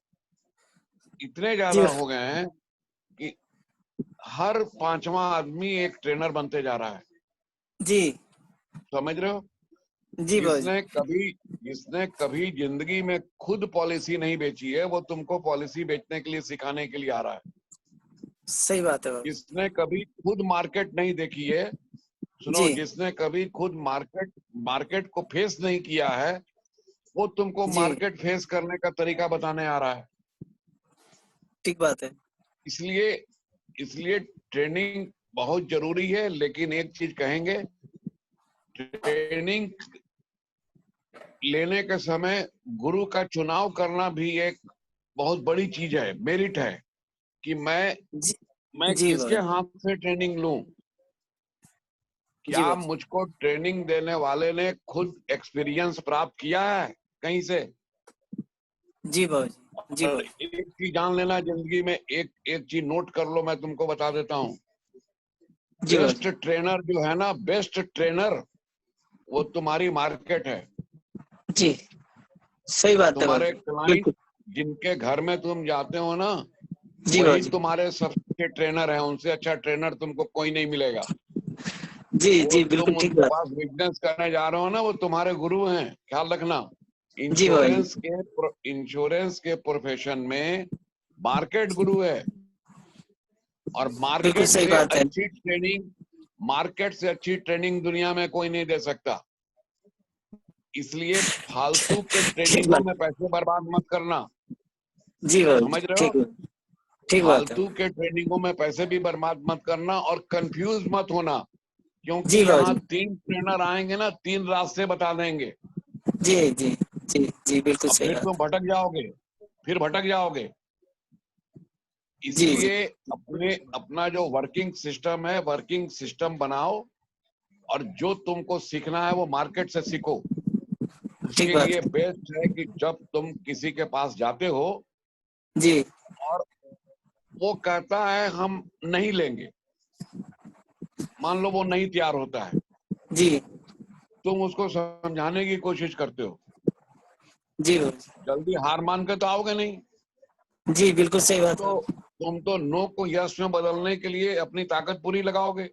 इतने जी ज्यादा हो गए हैं कि हर पांचवा आदमी एक ट्रेनर बनते जा रहा है। जी समझ रहे हो? जी भाई। जिसने कभी जिंदगी में खुद पॉलिसी नहीं बेची है, वो तुमको पॉलिसी बेचने के लिए, सिखाने के लिए आ रहा है। सही बात है भाई। जिसने कभी खुद मार्केट नहीं देखी है, सुनो, जी जिसने कभी खुद मार्केट को फेस नहीं किया है, वो तुमको जी मार्केट फेस करने का तरीका बताने आ रहा है। ठीक बात है। इसलिए इसलिए ट्रेनिंग बहुत जरूरी है। लेकिन एक चीज कहेंगे, ट्रेनिंग लेने के समय गुरु का चुनाव करना भी एक बहुत बड़ी चीज है, मेरिट है, कि मैं जी जी किसके भाई। हाथ से ट्रेनिंग लूं। जी क्या भाई। मुझको ट्रेनिंग देने वाले ने खुद एक्सपीरियंस प्राप्त किया है कहीं से? जी भाई। जी और भाई। एक चीज जान लेना जिंदगी में, एक चीज नोट कर लो, मैं तुमको बता देता हूँ। जी भाई। बेस्ट ट्रेनर जो है ना, बेस्ट ट्रेनर, वो तुम्हारी मार्केट है। जी सही बात है तुम्हारे भाई। क्लाइंट बिल्कुल। जिनके घर में तुम जाते हो ना, जी वही भाई। तुम्हारे सबसे ट्रेनर है। उनसे अच्छा ट्रेनर तुमको कोई नहीं मिलेगा। जी वो जी बिल्कुल तुम ठीक उनके बात। पास बिजनेस करने जा रहे हो ना, वो तुम्हारे गुरु हैं, ख्याल रखना। जी भाई। इंश्योरेंस के प्रोफेशन में मार्केट गुरु है। और बिल्कुल सही बात है। मार्केट से अच्छी ट्रेनिंग दुनिया में कोई नहीं दे सकता। इसलिए फालतू के ठीक ट्रेनिंगों बात। में पैसे बर्बाद मत करना। जी भाई। समझ रहे हो? ठीक है। ठीक बात है। फालतू के ट्रेनिंगों में पैसे भी बर्बाद मत करना और कंफ्यूज मत होना, क्योंकि जी यहाँ बाबूजी। 3 ट्रेनर आएंगे ना, 3 रास्ते बता देंगे जी जी जी जी बिल्कुल और सही फिर बात। तुम भटक जाओगे, फिर भटक जाओगे। जी जी इसलिए अपना जो वर्किंग सिस्टम है, वर्किंग सिस्टम बनाओ, और जो तुमको सीखना है वो मार्केट से सीखो। ठीक उसके बात लिए है। बेस्ट है कि जब तुम किसी के पास जाते हो जी और वो कहता है हम नहीं लेंगे, मान लो वो नहीं तैयार होता है, जी तुम उसको समझाने की कोशिश करते हो, जी बाबूजी। जल्दी हार मान के तो आओगे नहीं। जी बिल्कुल सही बात है। तुम तो नो को यस में बदलने के लिए अपनी ताकत पूरी लगाओगे,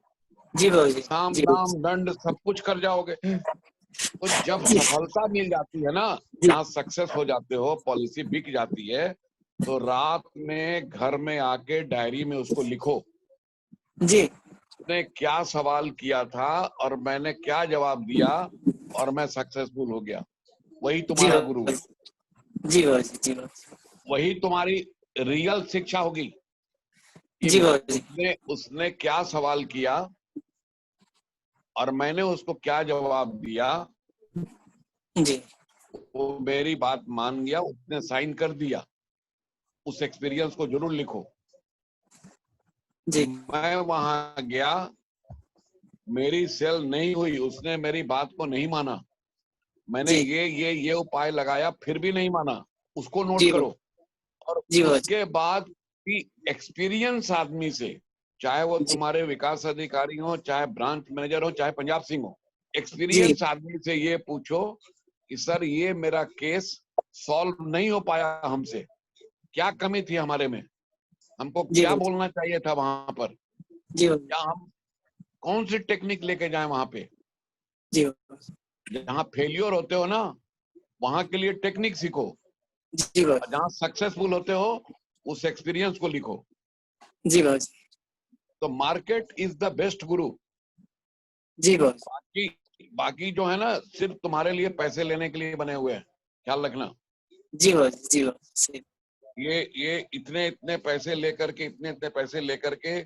जी बाबूजी। साम जी दाम दंड सब कुछ कर जाओगे। तो जब जी सफलता मिल जाती है ना, जी जहाँ सक्सेस हो जाते हो, पॉलिसी बिक जाती है, तो रात में घर में आके डायरी में उसको लिखो, जी उसने क्या सवाल किया था और मैंने क्या जवाब दिया और मैं सक्सेसफुल हो गया। वही जी तुम्हारा गुरु है, जी बाबूजी। जी बाबूजी। वही तुम्हारी रियल शिक्षा होगी कि जी बाबूजी। उसने क्या सवाल किया और मैंने उसको क्या जवाब दिया। जी वो मेरी बात मान गया, उसने साइन कर दिया। उस एक्सपीरियंस को जरूर लिखो। जी मैं वहां गया, मेरी सेल नहीं हुई, उसने मेरी बात को नहीं माना, मैंने जी ये उपाय लगाया फिर भी नहीं माना, उसको नोट जी करो। और जी बाबूजी। उसके बाद भी एक्सपीरियंस आदमी से, चाहे वो जी तुम्हारे विकास अधिकारी हो, चाहे ब्रांच मैनेजर हो, चाहे पंजाब सिंह हो, जी एक्सपीरियंस आदमी से ये पूछो कि सर ये मेरा केस सॉल्व नहीं हो पाया, हमसे क्या कमी थी हमारे में, हमको जी क्या बाबूजी। बोलना चाहिए था वहां पर, जी बाबूजी। या हम कौन सी टेक्निक लेके जाए वहां पे। जी बाबूजी। जहाँ फेलियर होते हो ना, वहां के लिए टेक्निक सीखो, जी और बाबूजी। जहाँ सक्सेसफुल होते हो उस एक्सपीरियंस को लिखो। जी बाबूजी। तो मार्केट इज द बेस्ट गुरु। जी बाबूजी। बाकी बाकी जो है ना, सिर्फ तुम्हारे लिए पैसे लेने के लिए बने हुए हैं, ख्याल रखना। जी बाबूजी। जी बाबूजी। सही। ये इतने इतने पैसे लेकर के, इतने इतने पैसे लेकर के,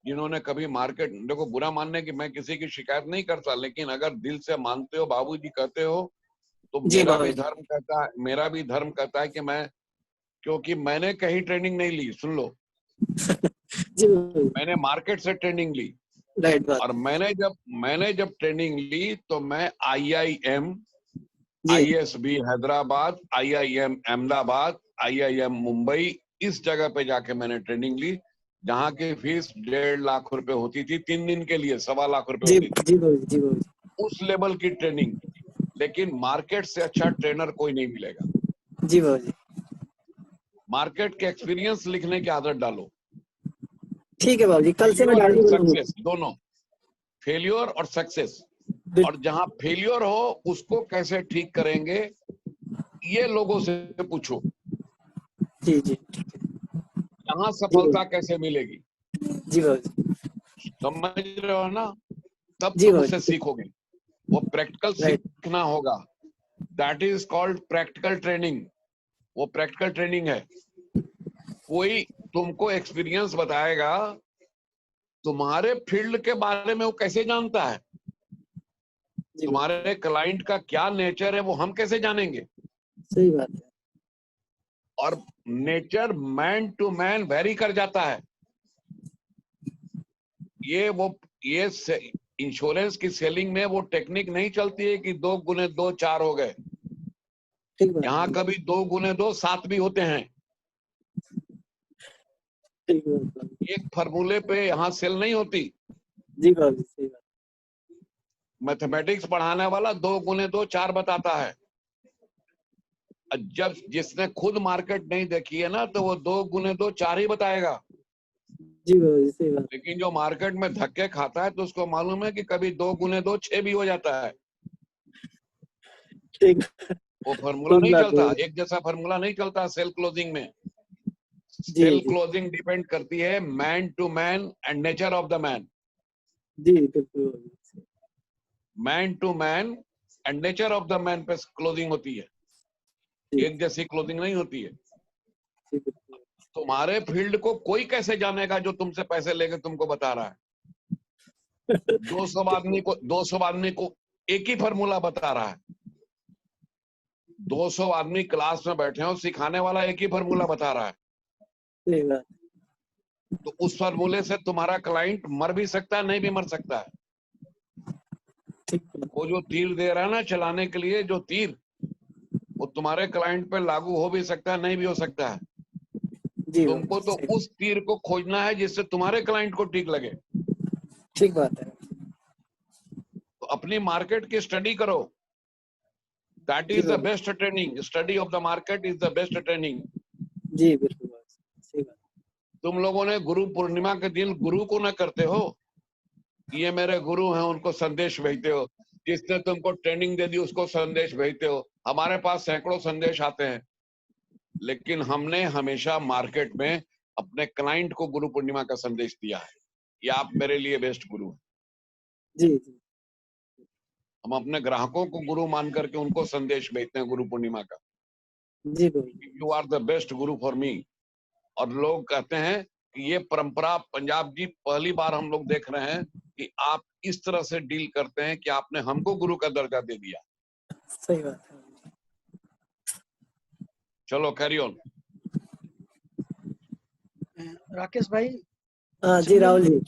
जिन्होंने कभी मार्केट, देखो बुरा मानने की मैं किसी की शिकायत नहीं करता, लेकिन अगर दिल से मानते हो, बाबूजी कहते हो, तो जी बाबूजी। मेरा भी धर्म कहता है कि मैं, क्योंकि मैंने कहीं ट्रेनिंग नहीं ली, सुन लो, जी बाबूजी। मैंने मार्केट से ट्रेनिंग ली। राइट बात। और मैंने जब ट्रेनिंग ली तो मैं IIM, जी ISB Hyderabad, IIM Ahmedabad, IIM Mumbai, इस जगह पे जाके मैंने ट्रेनिंग ली, जहाँ की फीस 1.5 लाख रुपए होती थी, 3 दिन के लिए 1.25 लाख रुपए जी होती थी, जी बाबूजी। जी बाबूजी। उस लेवल की ट्रेनिंग। लेकिन मार्केट से अच्छा ट्रेनर कोई नहीं मिलेगा। जी बाबूजी। मार्केट के एक्सपीरियंस लिखने की आदत डालो, ठीक है बाबूजी, कल से मैं फेल्योर डायरी एंड बनाऊंगा। सक्सेस दोनों, फेल्योर और सक्सेस, बिल- और जहां फेल्योर हो उसको कैसे ठीक करेंगे, ये लोगों से पूछो। जी जी यहाँ जी सफलता कैसे मिलेगी, जी बाबूजी। समझ रहे हो ना, तब जी तुम उससे बाबूजी। सीखोगे। वो प्रैक्टिकल राइट। सीखना होगा, that is called practical training. वो प्रैक्टिकल ट्रेनिंग है। कोई तुमको एक्सपीरियंस बताएगा, तुम्हारे फील्ड के बारे में वो कैसे जानता है, जी बाबूजी। तुम्हारे क्लाइंट का क्या नेचर है वो हम कैसे जानेंगे। सही बात है। और nature man to man vary कर जाता है। ये इंश्योरेंस की सेलिंग में वो टेक्निक नहीं चलती है कि 2 गुने 2 4 हो गए। ठीक बात यहाँ है। कभी 2 गुने 2 7 भी होते हैं। ठीक बात है। एक फार्मूले पे यहाँ सेल नहीं होती। जी बाबूजी। सही बात। मैथमेटिक्स पढ़ाने वाला 2 गुने 2 4 बताता है। जब जिसने खुद मार्केट नहीं देखी है ना, तो वो 2 गुने 2 4 ही बताएगा। जी बाबूजी। सही बात। लेकिन जो मार्केट में धक्के खाता है तो उसको मालूम है कि कभी 2 गुने 2 6 भी हो जाता है। ठीक। वो फार्मूला ठीक नहीं बात चलता, है। एक जैसा फार्मूला नहीं चलता सेल क्लोजिंग में। जी सेल जी क्लोजिंग डिपेंड करती है man to man and nature of the man. जी बिल्कुल बाबूजी। Man to man and nature of the man पे क्लोजिंग होती है, जी एक जैसी क्लोजिंग नहीं होती है। जी बिल्कुल। तुम्हारे फील्ड को कोई कैसे जानेगा जो तुमसे पैसे लेके तुमको बता रहा है? 200 आदमी को एक ही फॉर्मूला बता रहा है। 200 आदमी क्लास में बैठे हो, सिखाने वाला एक ही फॉर्मूला बता रहा है। सही बात। तो उस फॉर्मूले से तुम्हारा क्लाइंट मर भी सकता है, नहीं भी मर सकता है। ठीक है। वो जो तीर दे रहा है ना चलाने के लिए, जो तीर, वो तुम्हारे क्लाइंट पे लागू हो भी सकता है, नहीं भी हो सकता है। जी तुमको तो सही। उस तीर को खोजना है जिससे तुम्हारे क्लाइंट को ठीक लगे। ठीक बात है। तो अपनी मार्केट की स्टडी करो। दैट जी इज द बाबू। Best training. Study of the market is the best training. जी बिल्कुल बाबू, सही बात। तुम लोगों ने गुरु पूर्णिमा के दिन गुरु को न करते हो, ये मेरे गुरु हैं उनको संदेश भेजते हो। जिसने तुमको ट्रेनिंग दे दी उसको संदेश भेजते हो। हमारे पास सैकड़ों संदेश आते हैं, लेकिन हमने हमेशा मार्केट में अपने क्लाइंट को गुरु पूर्णिमा का संदेश दिया है। ये आप मेरे लिए बेस्ट गुरु हैं। जी जी हम अपने ग्राहकों को गुरु मान करके उनको संदेश भेजते हैं गुरु पूर्णिमा का। जी बाबू। You are the best Guru for me. और लोग कहते हैं कि ये परंपरा पंजाब जी पहली बार हम लोग देख रहे हैं कि आप इस तरह से डील करते हैं कि आपने हमको गुरु का दर्जा दे दिया। सही बात है। चलो कैरी ऑन। राकेश भाई, हाँ जी राहुल जी।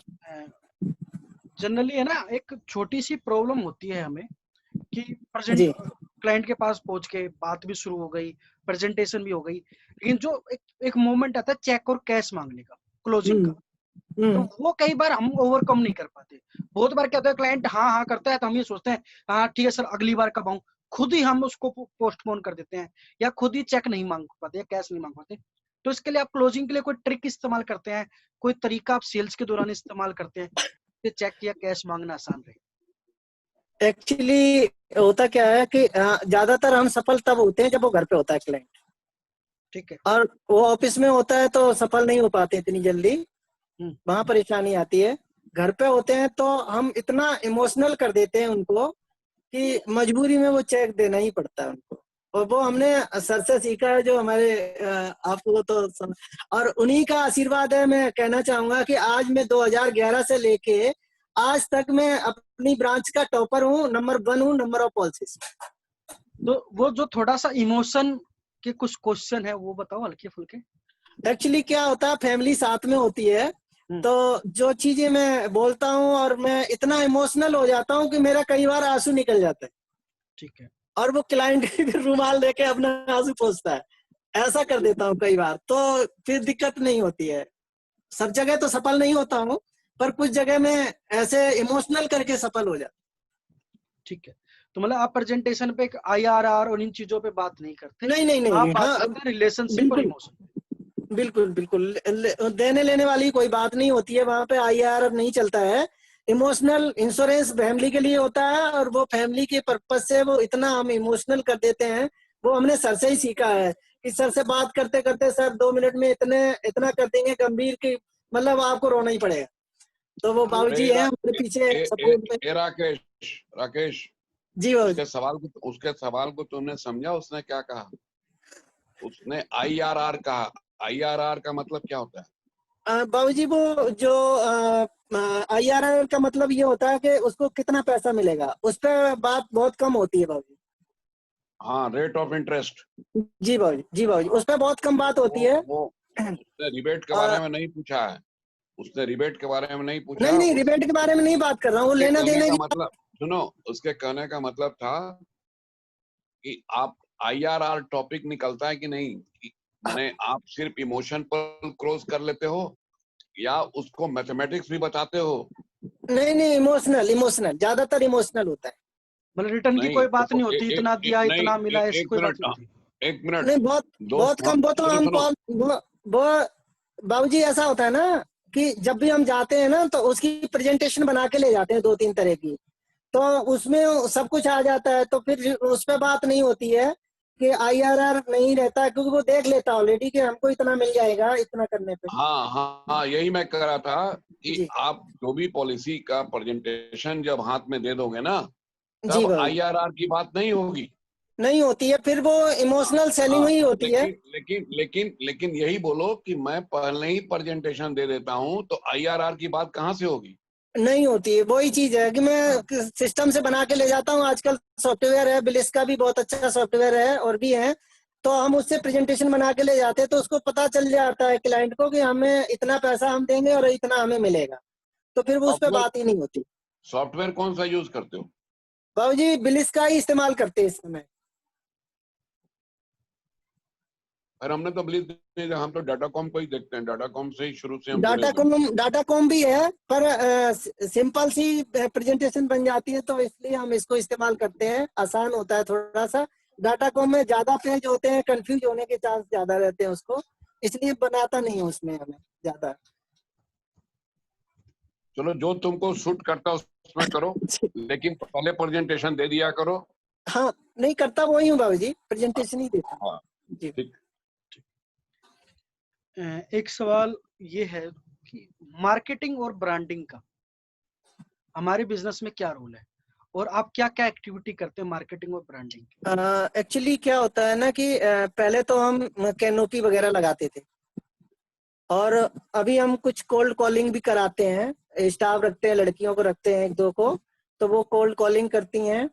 जनरली है ना, एक छोटी सी प्रॉब्लम होती है हमें कि जी प्रेजेंट क्लाइंट के पास पहुंच के बात भी शुरू हो गई, प्रेजेंटेशन भी हो गई, लेकिन जो एक मोमेंट आता है चेक और कैश मांगने का, क्लोजिंग का, तो वो कई बार हम ओवरकम नहीं कर पाते। बहुत बार क्या होता है, क्लाइंट हाँ हाँ करता है तो हम ये सोचते हैं हाँ ठीक है सर अगली बार कब आऊं, खुद ही हम उसको पोस्टपोन कर देते हैं, या खुद ही चेक नहीं मांग पाते या कैश नहीं मांग पाते। तो इसके लिए आप क्लोजिंग के लिए कोई ट्रिक इस्तेमाल करते हैं, कोई तरीका आप सेल्स के दौरान इस्तेमाल करते हैं कि चेक या कैश मांगना आसान रहे? एक्चुअली होता क्या है कि ज्यादातर हम सफल तब होते हैं जब वो घर पे होता है क्लाइंट, ठीक है। और वो ऑफिस में होता है तो सफल नहीं हो पाते इतनी जल्दी, वहां परेशानी आती है। घर पे होते हैं तो हम इतना इमोशनल कर देते हैं उनको कि मजबूरी में वो चेक देना ही पड़ता है उनको। और वो हमने सर से सीखा है, जो हमारे आपको तो और उन्हीं का आशीर्वाद है। मैं कहना चाहूंगा कि आज मैं 2011 से लेके आज तक मैं अपनी ब्रांच का टॉपर हूँ, नंबर 1 हूँ नंबर ऑफ पॉलिसीज। तो वो जो थोड़ा सा इमोशन के कुछ क्वेश्चन है वो बताओ हल्के फुल्के। एक्चुअली क्या होता है, फैमिली साथ में होती है तो जो चीजें मैं बोलता हूँ और मैं इतना इमोशनल हो जाता हूँ कि मेरा कई बार आंसू निकल जाता है। ठीक है। और वो क्लाइंट फिर रुमाल लेके अपना आंसू पोंछता है। ऐसा कर देता हूँ कई बार, तो फिर दिक्कत नहीं होती है। सब जगह तो सफल नहीं होता हूँ, पर कुछ जगह में ऐसे इमोशनल करके सफल हो जाता। ठीक है, तो मतलब आप प्रेजेंटेशन पे IRR और इन चीजों पे बात नहीं करते, नहीं नहीं नहीं, आप बात हाँ करते हैं रिलेशनशिप और बिल्कुल इमोशन। बिल्कुल बिल्कुल। देने लेने वाली कोई बात नहीं होती है वहां पे, IRR नहीं चलता है। इमोशनल इंश्योरेंस फैमिली के लिए होता है, और वो फैमिली के पर्पज से वो इतना हम इमोशनल कर देते हैं। वो हमने सर से ही सीखा है कि सर से बात करते करते सर 2 मिनट में इतना कर देंगे गंभीर की मतलब आपको रोना ही पड़ेगा। तो वो बाबूजी है हमारे पीछे सपोर्ट में। राकेश जी बाबूजी। उसके सवाल को तुमने समझा? उसने क्या कहा? उसने IRR कहा। IRR का मतलब क्या होता है? बाबूजी वो जो IRR का मतलब ये होता है कि उसको कितना पैसा मिलेगा, उस पर बात बहुत कम होती है बाबूजी। हाँ, रेट ऑफ इंटरेस्ट। जी बाबूजी, जी बाबूजी, उस पर बहुत कम बात होती है। उसने रिबेट के बारे में नहीं पूछा है। उसने रिबेट के बारे में नहीं पूछा। नहीं नहीं, रिबेट के बारे में नहीं बात कर रहा हूँ, वो लेना देना की मतलब सुनो, उसके कहने का मतलब था कि आप IRR टॉपिक निकलता है कि नहीं, माने आप सिर्फ इमोशन पर क्रॉस कर लेते हो या उसको मैथमेटिक्स भी बताते हो? नहीं नहीं, इमोशनल ज्यादातर इमोशनल होता है। मतलब रिटर्न की कोई बात नहीं होती, इतना दिया इतना मिला ऐसी कोई बात नहीं होती। एक मिनट नहीं, बहुत कम। वो तो हम बाबूजी ऐसा होता है ना कि जब भी हम जाते हैं ना तो उसकी प्रेजेंटेशन बना के ले जाते हैं 2-3 तरह की, तो उसमें सब कुछ आ जाता है। तो फिर उस पर बात नहीं होती है कि IRR नहीं रहता है, क्योंकि वो देख लेता ऑलरेडी कि हमको इतना मिल जाएगा इतना करने पे। हाँ हाँ हाँ, यही मैं कह रहा था कि आप जो भी पॉलिसी का प्रेजेंटेशन जब हाथ में दे दोगे ना, तब IRR की बात नहीं होगी। नहीं होती है, फिर वो इमोशनल सेलिंग हाँ, ही होती है। लेकिन यही बोलो कि मैं पहले ही प्रेजेंटेशन दे देता हूँ तो आईआरआर की बात कहाँ से होगी? नहीं होती है, वही चीज है कि हाँ, मैं सिस्टम से बना के ले जाता हूँ। आजकल सॉफ्टवेयर है, बिलिस का भी बहुत अच्छा सॉफ्टवेयर है और भी है, तो हम उससे प्रेजेंटेशन बना के ले जाते हैं, तो उसको पता चल जाता है क्लाइंट को कि हमें इतना पैसा हम देंगे और इतना हमें मिलेगा, तो फिर वो उस पर सॉफ्टवेयर बात ही नहीं होती। सॉफ्टवेयर कौन सा यूज करते हो? बाबूजी बिलिस का ही इस्तेमाल करते हैं इस समय। अरे हमने तो बिलीव नहीं, हम तो डाटाकॉम को ही देखते हैं, डाटाकॉम से ही शुरू से हम जुड़े हुए हैं। डाटा कॉम भी है, पर सिंपल सी प्रेजेंटेशन बन जाती है, तो इसलिए हम इसको इस्तेमाल करते हैं, आसान होता है थोड़ा सा। डाटा कॉम में ज्यादा पेज होते हैं, कंफ्यूज होने के चांस ज्यादा रहते हैं उसको, इसलिए बनाता नहीं है उसमें हमें ज्यादा। चलो, जो तुमको सूट करता उसमें करो, लेकिन पहले प्रेजेंटेशन दे दिया करो। हाँ, नहीं करता वही हूँ बाबूजी, प्रेजेंटेशन ही देता। हाँ, जी। ठीक। एक सवाल ये है कि मार्केटिंग और ब्रांडिंग का हमारे बिजनेस में क्या रोल है, और आप क्या क्या एक्टिविटी करते हैं मार्केटिंग और ब्रांडिंग की? एक्चुअली क्या होता है ना कि पहले तो हम कैनोपी वगैरह लगाते थे, और अभी हम कुछ कोल्ड कॉलिंग भी कराते हैं, स्टाफ रखते हैं, लड़कियों को रखते हैं एक दो को, तो वो कोल्ड कॉलिंग करती हैं,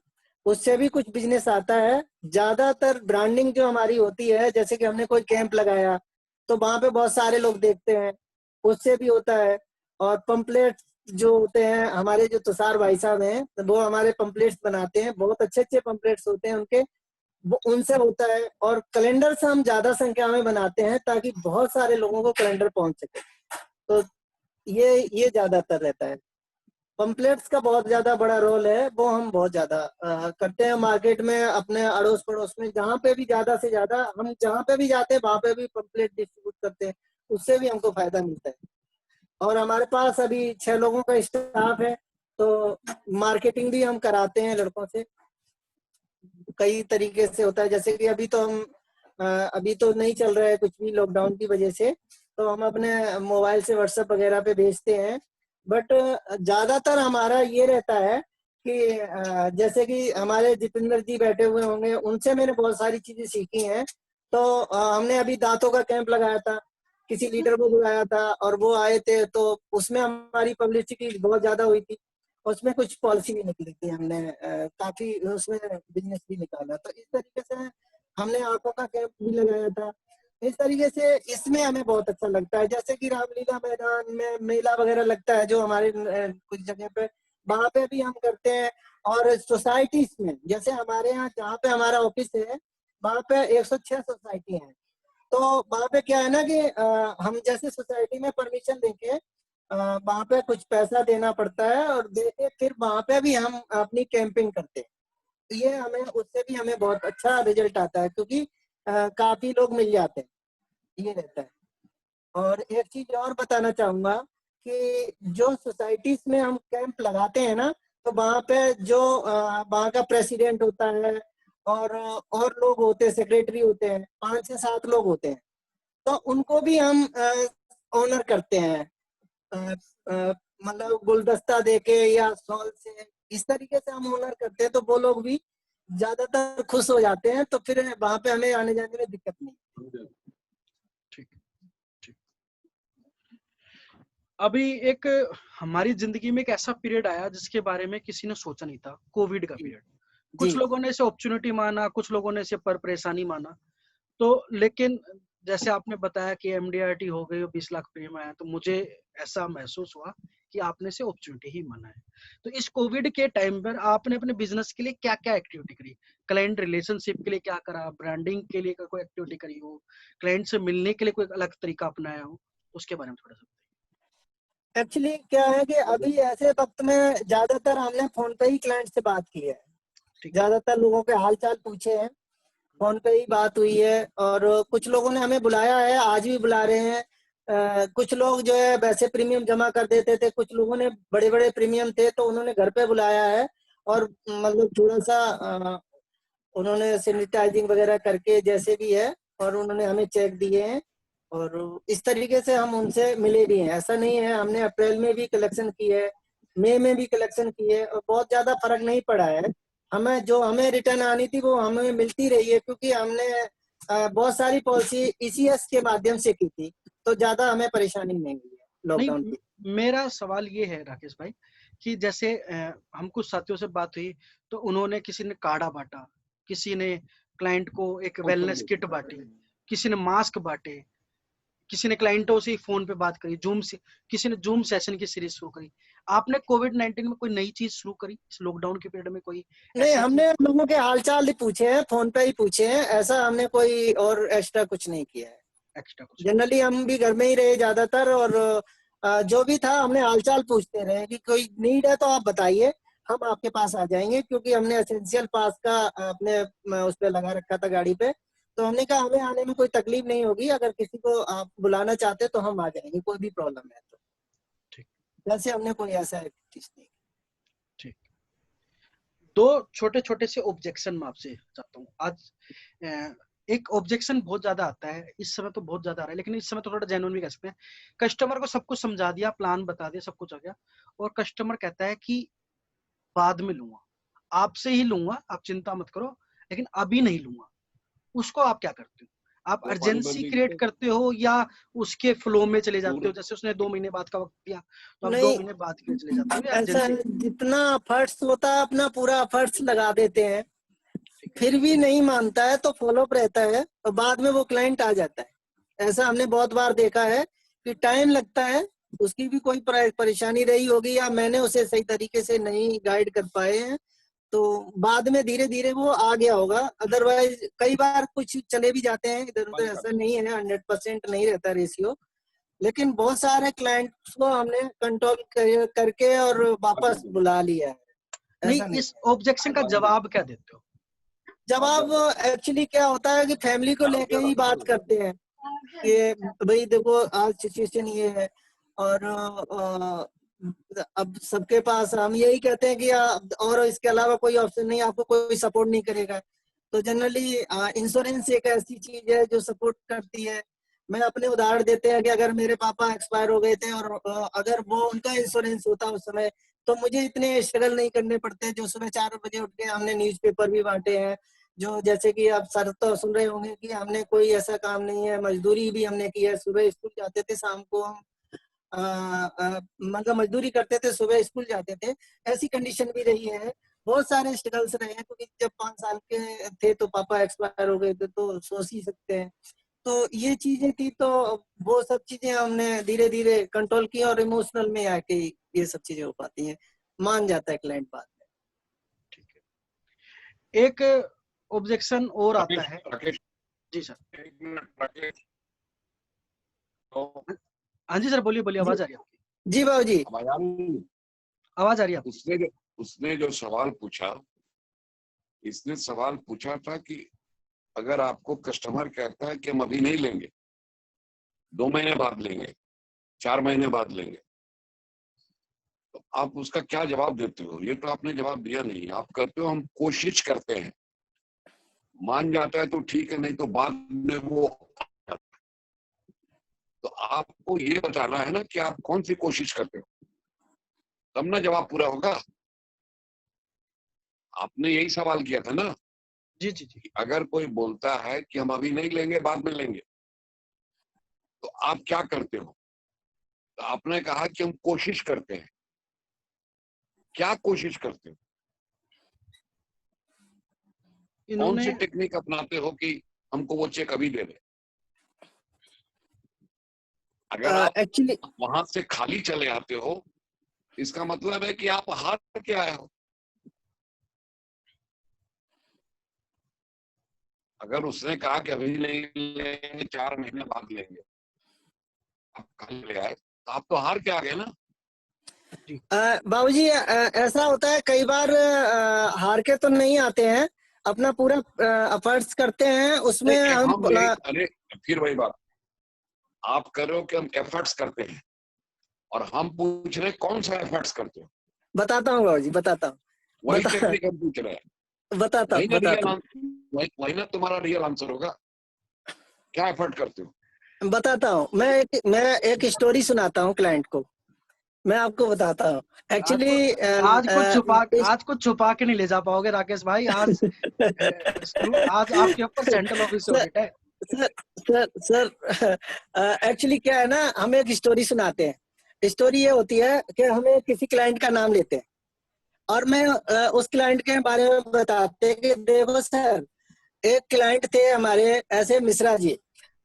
उससे भी कुछ बिजनेस आता है। ज्यादातर ब्रांडिंग जो हमारी होती है, जैसे कि हमने कोई कैंप लगाया तो वहां पे बहुत सारे लोग देखते हैं, उससे भी होता है। और पंपलेट जो होते हैं, हमारे जो तुषार भाई साहब हैं, तो वो हमारे पंपलेट्स बनाते हैं, बहुत अच्छे अच्छे पंपलेट्स होते हैं उनके, वो उनसे होता है। और कैलेंडर से हम ज्यादा संख्या में बनाते हैं ताकि बहुत सारे लोगों को कैलेंडर पहुंच सके, तो ये ज्यादातर रहता है। पंपलेट्स का बहुत ज्यादा बड़ा रोल है, वो हम बहुत ज्यादा करते हैं मार्केट में, अपने अड़ोस पड़ोस में, जहाँ पे भी ज्यादा से ज्यादा हम जहाँ पे भी जाते हैं वहां पे भी पंपलेट डिस्ट्रीब्यूट करते हैं, उससे भी हमको फायदा मिलता है। और हमारे पास अभी 6 लोगों का स्टाफ है, तो मार्केटिंग भी हम कराते हैं लड़कों से, कई तरीके से होता है। जैसे कि अभी तो हम अभी तो नहीं चल रहा है कुछ भी लॉकडाउन की वजह से, तो हम अपने मोबाइल से व्हाट्सएप वगैरह पे भेजते हैं, बट ज्यादातर हमारा ये रहता है कि जैसे कि हमारे जितेंद्र जी बैठे हुए होंगे, उनसे मैंने बहुत सारी चीजें सीखी हैं। तो हमने अभी दांतों का कैंप लगाया था, किसी लीडर को बुलाया था और वो आए थे, तो उसमें हमारी पब्लिसिटी बहुत ज्यादा हुई थी, उसमें कुछ पॉलिसी भी निकली थी, हमने काफी उसमें बिजनेस भी निकाला। तो इस तरीके से हमने आंखों का कैंप भी लगाया था। इस तरीके से इसमें हमें बहुत अच्छा लगता है। जैसे कि रामलीला मैदान में मेला वगैरह लगता है जो हमारे कुछ जगह पे, वहां पे भी हम करते हैं। और सोसाइटीज में, जैसे हमारे यहाँ जहाँ पे हमारा ऑफिस है, वहां पे 106 सोसाइटी है, तो वहां पे क्या है ना कि हम जैसे सोसाइटी में परमिशन लेके वहां पे कुछ पैसा देना पड़ता है, और देके फिर वहां पे भी हम अपनी कैंपिंग करते हैं। तो ये हमें उससे भी हमें बहुत अच्छा रिजल्ट आता है, क्योंकि काफी लोग मिल जाते हैं, ये रहता है। और एक चीज और बताना चाहूंगा कि जो सोसाइटीज में हम कैंप लगाते हैं ना, तो वहां पे जो वहां का प्रेसिडेंट होता है, और लोग होते हैं, सेक्रेटरी होते हैं, 5 से 7 लोग होते हैं, तो उनको भी हम ऑनर करते हैं, अ, मतलब गुलदस्ता देके या शॉल से, इस तरीके से हम ऑनर करते हैं, तो वो लोग भी ज्यादातर खुश हो जाते हैं, तो फिर वहां पे हमें आने जाने में दिक्कत नहीं। ठीक ठीक। अभी एक हमारी जिंदगी में एक ऐसा पीरियड आया जिसके बारे में किसी ने सोचा नहीं था, कोविड का पीरियड। कुछ जी। लोगों ने इसे अपॉर्चुनिटी माना, कुछ लोगों ने इसे पर परेशानी माना। तो लेकिन जैसे आपने बताया कि एमडीआरटी हो गई और 20 लाख प्रीमियम आया, तो मुझे ऐसा महसूस हुआ कि आपने इसे अपॉर्चुनिटी ही माना है। तो इस कोविड के टाइम पर आपने अपने बिजनेस के लिए क्या क्या एक्टिविटी करी? क्लाइंट रिलेशनशिप के लिए क्या करा, ब्रांडिंग के लिए कोई एक्टिविटी करी हो, क्लाइंट से मिलने के लिए कोई अलग तरीका अपनाया हो, उसके बारे में थोड़ा सा? एक्चुअली क्या है कि अभी ऐसे वक्त में ज्यादातर हमने फोन पे ही क्लाइंट से बात की है, ठीक है। ज्यादातर लोगों के हाल चाल पूछे हैं, फोन पे ही बात हुई है। और कुछ लोगों ने हमें बुलाया है, आज भी बुला रहे हैं। कुछ लोग जो है वैसे प्रीमियम जमा कर देते थे, कुछ लोगों ने बड़े बड़े प्रीमियम थे तो उन्होंने घर पे बुलाया है, और मतलब थोड़ा सा उन्होंने सैनिटाइजिंग वगैरह करके जैसे भी है, और उन्होंने हमें चेक दिए हैं, और इस तरीके से हम उनसे मिले भी हैं। ऐसा नहीं है, हमने अप्रैल में भी कलेक्शन की है, मई में भी कलेक्शन की है, और बहुत ज्यादा फर्क नहीं पड़ा है। हमें रिटर्न आनी थी वो हमें मिलती रही है, क्योंकि हमने बहुत सारी पॉलिसी ईसीएस के माध्यम से की थी, तो ज्यादा हमें परेशानी नहीं हुई है लॉकडाउन नहीं, की। मेरा सवाल ये है राकेश भाई कि जैसे हम कुछ साथियों से बात हुई तो उन्होंने, किसी ने काढ़ा बांटा, किसी ने क्लाइंट को एक वेलनेस किट बांटी, किसी ने मास्क बांटे, किसी ने क्लाइंटों से फोन पे बात करी, जूम से, किसी ने जूम सेशन की सीरीज शुरू करी। आपने कोविड-19 में कोई नई चीज शुरू करी इस लॉकडाउन के पीरियड में? कोई नहीं, ऐसी हमने लोगों के हालचाल ही पूछे हैं, फोन पे ही पूछे हैं, ऐसा हमने कोई और एक्स्ट्रा कुछ नहीं किया है। एक्स्ट्रा कुछ? जनरली हम भी घर में ही रहे ज्यादातर, और जो भी था हमने हालचाल पूछते रहे कि कोई नीड है तो आप बताइए, हम आपके पास आ जाएंगे, क्योंकि हमने एसेंशियल पास का अपने उस पे लगा रखा था गाड़ी पे, तो हमने कहा हमें आने में कोई तकलीफ नहीं होगी, अगर किसी को आप बुलाना चाहते तो हम आ जाएंगे, कोई भी प्रॉब्लम है तो। ठीक। वैसे हमने कोई ऐसा एक्टिविटीज नहीं। ठीक। दो छोटे छोटे से ऑब्जेक्शन मैं आपसे चाहता हूँ आज। एक ऑब्जेक्शन बहुत ज्यादा आता है इस समय, तो बहुत ज्यादा आ रहा है, लेकिन इस समय तो थोड़ा जेन्युइन भी कह सकते हैं। कस्टमर को सब कुछ समझा दिया, प्लान बता दिया, सब कुछ आ गया, और कस्टमर कहता है कि बाद में लूंगा, आपसे ही लूंगा, आप चिंता मत करो, लेकिन अभी नहीं लूंगा। उसको आप क्या करते हो? आप वो अर्जेंसी पानी क्रिएट करते हो या उसके फ्लो में चले जाते पूरे हो? जैसे उसने 2 महीने बाद का वक्त दिया तो आप 2 नहीं, महीने बाद के लिए चले जाते हो, या ऐसा अर्जेंसी? है, जितना एफर्ट्स होता है अपना पूरा एफर्ट्स लगा देते हैं, ठीक है। फिर भी नहीं मानता है तो फॉलोअप रहता है, और बाद में वो क्लाइंट आ जाता है। ऐसा हमने बहुत बार देखा है कि टाइम लगता है, उसकी भी कोई परेशानी रही होगी, या मैंने उसे सही तरीके से नहीं गाइड कर पाए हैं, तो बाद में धीरे धीरे वो आ गया होगा। अदरवाइज कई बार कुछ चले भी जाते हैं इधर उधर, ऐसा नहीं है 100% नहीं रहता रेशियो, लेकिन बहुत सारे क्लाइंट्स को हमने कंट्रोल करके और वापस बुला लिया है। नहीं, ऐसा नहीं। इस ऑब्जेक्शन का जवाब क्या देते हो? जवाब एक्चुअली क्या होता है कि फैमिली को लेके ही बात करते हैं कि भाई देखो आज सिचुएशन ये है, और अब सबके पास हम यही कहते हैं कि और इसके अलावा कोई ऑप्शन नहीं, आपको कोई सपोर्ट नहीं करेगा। तो जनरली इंश्योरेंस एक ऐसी चीज है जो सपोर्ट करती है। मैं अपने उदाहरण देते हैं कि अगर मेरे पापा एक्सपायर हो गए थे और अगर वो उनका इंश्योरेंस होता उस समय, तो मुझे इतने स्ट्रगल नहीं करने पड़ते। जो सुबह 4 बजे उठ के हमने न्यूज़पेपर भी बांटे हैं, जो जैसे कि आप सर तो सुन रहे होंगे कि हमने कोई ऐसा काम नहीं है, मजदूरी भी हमने की है। सुबह स्कूल जाते थे, शाम को हम मतलब मजदूरी करते थे, सुबह स्कूल जाते थे। ऐसी कंडीशन भी रही है, बहुत सारे स्ट्रगल्स रहे हैं, क्योंकि जब 5 साल के थे तो पापा एक्सपायर हो गए थे, तो सोच ही सकते हैं। तो ये चीजें थी, तो वो सब चीजें हमने धीरे धीरे कंट्रोल की, और इमोशनल में आके ये सब चीजें हो पाती हैं, मान जाता है क्लाइंट बाद में। ठीक है। एक ऑब्जेक्शन और आता है। राकेश, जी सर। एक मिनट राकेश, तो हाँ जी सर, बोलिए बोलिए, आवाज आ रही है आपकी? जी बाबू जी। आवाज आ रही है? आवाज आ रही है आपकी? उसने जो सवाल पूछा, इसने सवाल पूछा था कि अगर आपको कस्टमर कहता है कि हम अभी नहीं लेंगे, 2 महीने बाद लेंगे, 4 महीने बाद लेंगे, तो आप उसका क्या जवाब देते हो? ये तो आपने जवाब दिया नहीं। आप कहते हो हम कोशिश करते हैं, मान जाता है तो ठीक है, नहीं तो बाद में वो। तो आपको ये बताना है ना कि आप कौन सी कोशिश करते हो, तब ना जवाब पूरा होगा। आपने यही सवाल किया था ना। जी जी जी। अगर कोई बोलता है कि हम अभी नहीं लेंगे, बाद में लेंगे, तो आप क्या करते हो? तो आपने कहा कि हम कोशिश करते हैं। क्या कोशिश करते हो? कौन इन्होंने सी टेक्निक अपनाते हो कि हमको वो चेक अभी दे दे? अगर आप एक्चुअली वहां से खाली चले आते हो, इसका मतलब है कि आप हार के आए हो। अगर उसने कहा कि अभी नहीं लेंगे, 4 महीने बाद लेंगे, आप खाली ले आए, तो आप तो हार के आ गए ना। बाबूजी, ऐसा होता है कई बार, हार के तो नहीं आते हैं, अपना पूरा एफर्ट्स करते हैं उसमें नहीं, हम। हम यही, अरे फिर वही बात, आप कर रहे हो कि हम एफर्ट्स करते हैं, और हम पूछ रहे कौन सा एफर्ट्स करते हो। बताता हूँ बाबूजी, बताता हूँ। वही बता टेक्निक हम पूछ रहे हैं। बताता वही हूँ ना बताता रियल हूँ आंसर, वही ना तुम्हारा रियल आंसर होगा। क्या एफर्ट करते हो? बताता हूँ। मैं एक स्टोरी सुनाता हूँ क्लाइंट को। मैं आपको बताता हूँ एक्चुअली। आज कुछ छुपा के नहीं ले जा पाओगे राकेश भाई। आज आज आपके ऊपर सेंट्रल ऑफिस से ऑडिट है। सर एक्चुअली क्या है ना, हम एक स्टोरी सुनाते हैं। स्टोरी ये होती है कि हमें किसी क्लाइंट का नाम लेते हैं और मैं उस क्लाइंट के बारे में बताते हैं कि देखो सर, एक क्लाइंट थे हमारे ऐसे मिश्रा जी,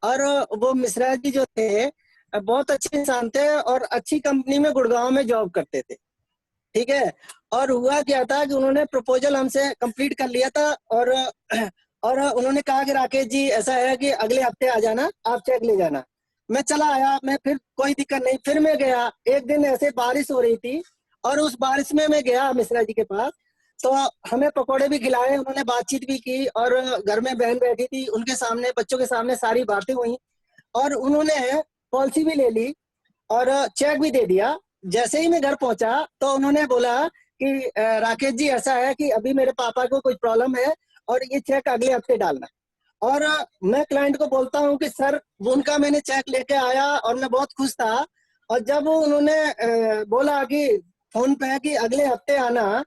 और वो मिश्रा जी जो थे बहुत अच्छे इंसान थे और अच्छी कंपनी में गुड़गांव में जॉब करते थे। ठीक है, और हुआ क्या था कि उन्होंने प्रपोजल हमसे कंप्लीट कर लिया था और उन्होंने कहा कि राकेश जी ऐसा है कि अगले हफ्ते आ जाना, आप चेक ले जाना। मैं चला आया, मैं फिर कोई दिक्कत नहीं, फिर मैं गया। एक दिन ऐसे बारिश हो रही थी और उस बारिश में मैं गया मिश्रा जी के पास, तो हमें पकौड़े भी खिलाए, उन्होंने बातचीत भी की और घर में बहन बैठी थी, उनके सामने, बच्चों के सामने सारी बातें हुई और उन्होंने पॉलिसी भी ले ली और चेक भी दे दिया। जैसे ही मैं घर पहुंचा तो उन्होंने बोला कि राकेश जी ऐसा है कि अभी मेरे पापा को कुछ प्रॉब्लम है और ये चेक अगले हफ्ते डालना। और मैं क्लाइंट को बोलता हूँ कि सर वो उनका मैंने चेक लेके आया और मैं बहुत खुश था। और जब उन्होंने बोला कि फोन पे कि अगले हफ्ते आना,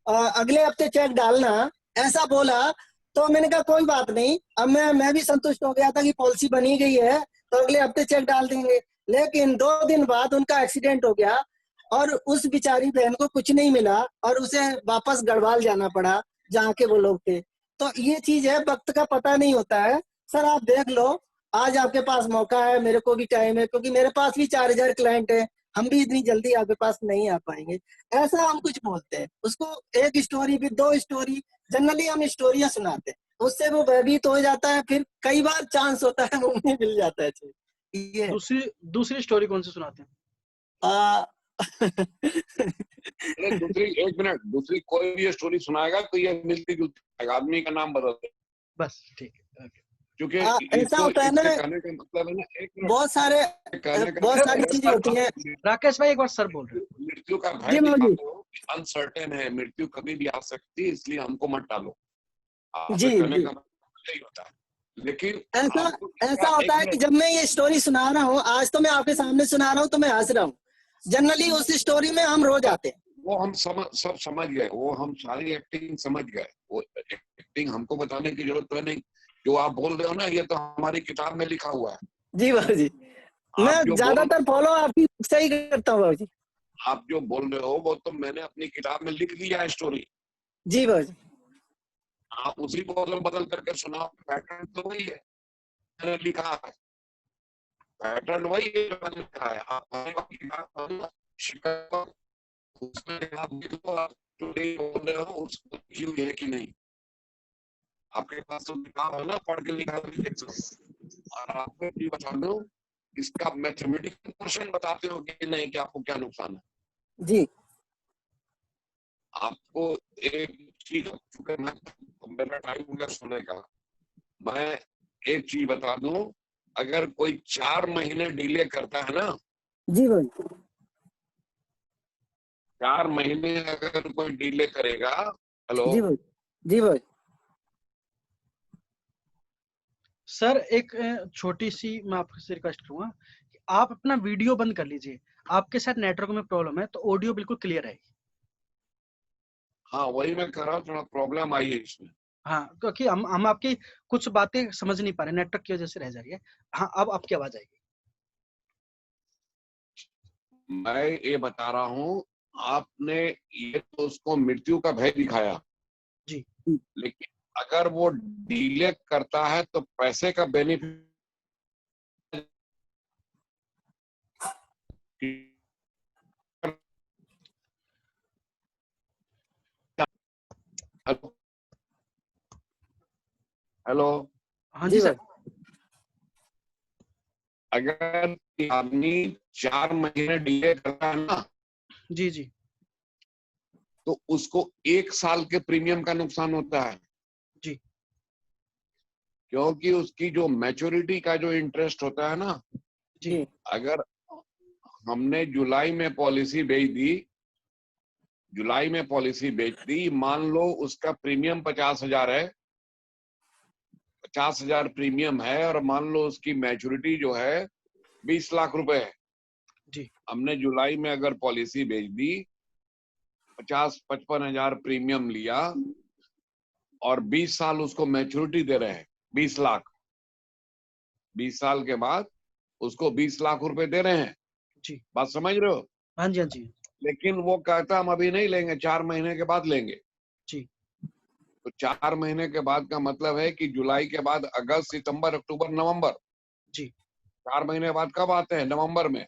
अगले हफ्ते चेक डालना, ऐसा बोला, तो मैंने कहा कोई बात नहीं। अब मैं भी संतुष्ट हो गया था कि पॉलिसी बनी गई है तो अगले हफ्ते चेक डाल देंगे। लेकिन 2 दिन बाद उनका एक्सीडेंट हो गया और उस बिचारी बहन को कुछ नहीं मिला और उसे वापस गढ़वाल जाना पड़ा जहाँ के वो लोग थे। तो ये चीज है, वक्त का पता नहीं होता है। सर आप देख लो, आज आपके पास मौका है, मेरे को भी टाइम है, क्योंकि मेरे पास भी 4000 क्लाइंट है, हम भी इतनी जल्दी आपके पास नहीं आ पाएंगे। ऐसा हम कुछ बोलते हैं उसको, एक स्टोरी भी, 2 स्टोरी, जनरली हम स्टोरियां सुनाते हैं, उससे वो भयभीत हो जाता है। फिर कई बार चांस होता है मुंह में मिल जाता है। ये दूसरी स्टोरी कौन सी सुनाते हैं? अरे दूसरी, एक मिनट, दूसरी कोई भी स्टोरी सुनाएगा तो ये मिलती जुलती आदमी का नाम बदल दे बस, ठीक है। क्योंकि ऐसा होता है ना, कहने का मतलब है ना, एक मिनट, बहुत सारी चीजें होती हैं। राकेश भाई एक बार सर बोल रहे हैं। मृत्यु का भय दिखाते हो, अनसर्टेन है, मृत्यु कभी भी आ सकती है, इसलिए हमको मत टालो। जी कहने जी, का मतलब यही होता है। लेकिन ऐसा होता है कि जब मैं ये स्टोरी सुना रहा हूँ, आज तो मैं आपके सामने सुना रहा हूँ तो मैं हंस रहा हूँ, जनरली उस स्टोरी में हम रो जाते हैं। वो हम सब समझ गए, वो हम सारी एक्टिंग समझ गए, वो एक्टिंग हमको बताने की जरूरत है नहीं। जो आप बोल रहे हो ना, ये तो हमारी किताब में लिखा हुआ है। जी बाबू जी, मैं ज्यादातर फॉलो आपकी से ही करता हूँ बाबू जी। आप जो बोल रहे हो वो तो मैंने अपनी किताब में लिख दिया है स्टोरी। जी बाबू जी, आप उसी को बदल बदल करके सुनाओ, पैटर्न तो वही है, मैंने लिखा है, पैटर्न वही है जो मैंने लिखा है। आप शिकायत उसमें आप लिख लो, आप स्टोरी बोल रहे हो उसको लिखी हुई है कि नहीं, आपके पास तो किताब है ना, पढ़ के लिखा हुआ देख सकते। और आपको ये बता दो, इसका मैथमेटिकल क्वेश्चन बताते हो कि नहीं कि आपको क्या नुकसान है। जी आपको एक चीज, मेरा टाइम हो गया सोने का, मैं एक चीज बता दूं, अगर कोई 4 महीने डिले करता है ना, जी बाबू, 4 महीने अगर कोई डिले करेगा, हेलो जी बाबू, जी बाबू, सर एक छोटी सी मैं आपसे रिक्वेस्ट करूंगा कि आप अपना वीडियो बंद कर लीजिए। आपके साथ नेटवर्क में प्रॉब्लम है तो ऑडियो बिल्कुल क्लियर आएगी। हाँ वही मैं कह रहा हूँ, थोड़ा प्रॉब्लम आई है इसमें। हाँ, क्योंकि हम आपकी कुछ बातें समझ नहीं पा रहे, नेटवर्क की वजह से रह जा रही है। हाँ, अब आपकी आवाज आएगी। मैं ये बता रहा हूँ, आपने ये तो उसको मृत्यु का भय दिखाया जी, लेकिन अगर वो डिले करता है तो पैसे का बेनिफिट, हेलो, हाँ जी सर। अगर आदमी 4 महीने डिले करता है ना, जी जी, तो उसको 1 साल के प्रीमियम का नुकसान होता है। जी क्योंकि उसकी जो मैच्योरिटी का जो इंटरेस्ट होता है ना, जी, अगर हमने जुलाई में पॉलिसी बेच दी, मान लो उसका प्रीमियम 50,000 है, 50,000 प्रीमियम है, और मान लो उसकी मैच्योरिटी जो है 20 लाख रुपए है, जी। हमने जुलाई में अगर पॉलिसी भेज दी, 50-55 हजार प्रीमियम लिया और 20 साल उसको मैच्योरिटी दे रहे हैं, 20 लाख, 20 साल के बाद उसको 20 लाख रुपए दे रहे हैं। जी। बात समझ रहे हो? हाँ जी, हाँ जी। लेकिन वो कहता हम अभी नहीं लेंगे, 4 महीने के बाद लेंगे। जी। तो 4 महीने के बाद का मतलब है कि जुलाई के बाद अगस्त, सितंबर, अक्टूबर, नवंबर। जी। 4 महीने बाद कब आते हैं? नवंबर में।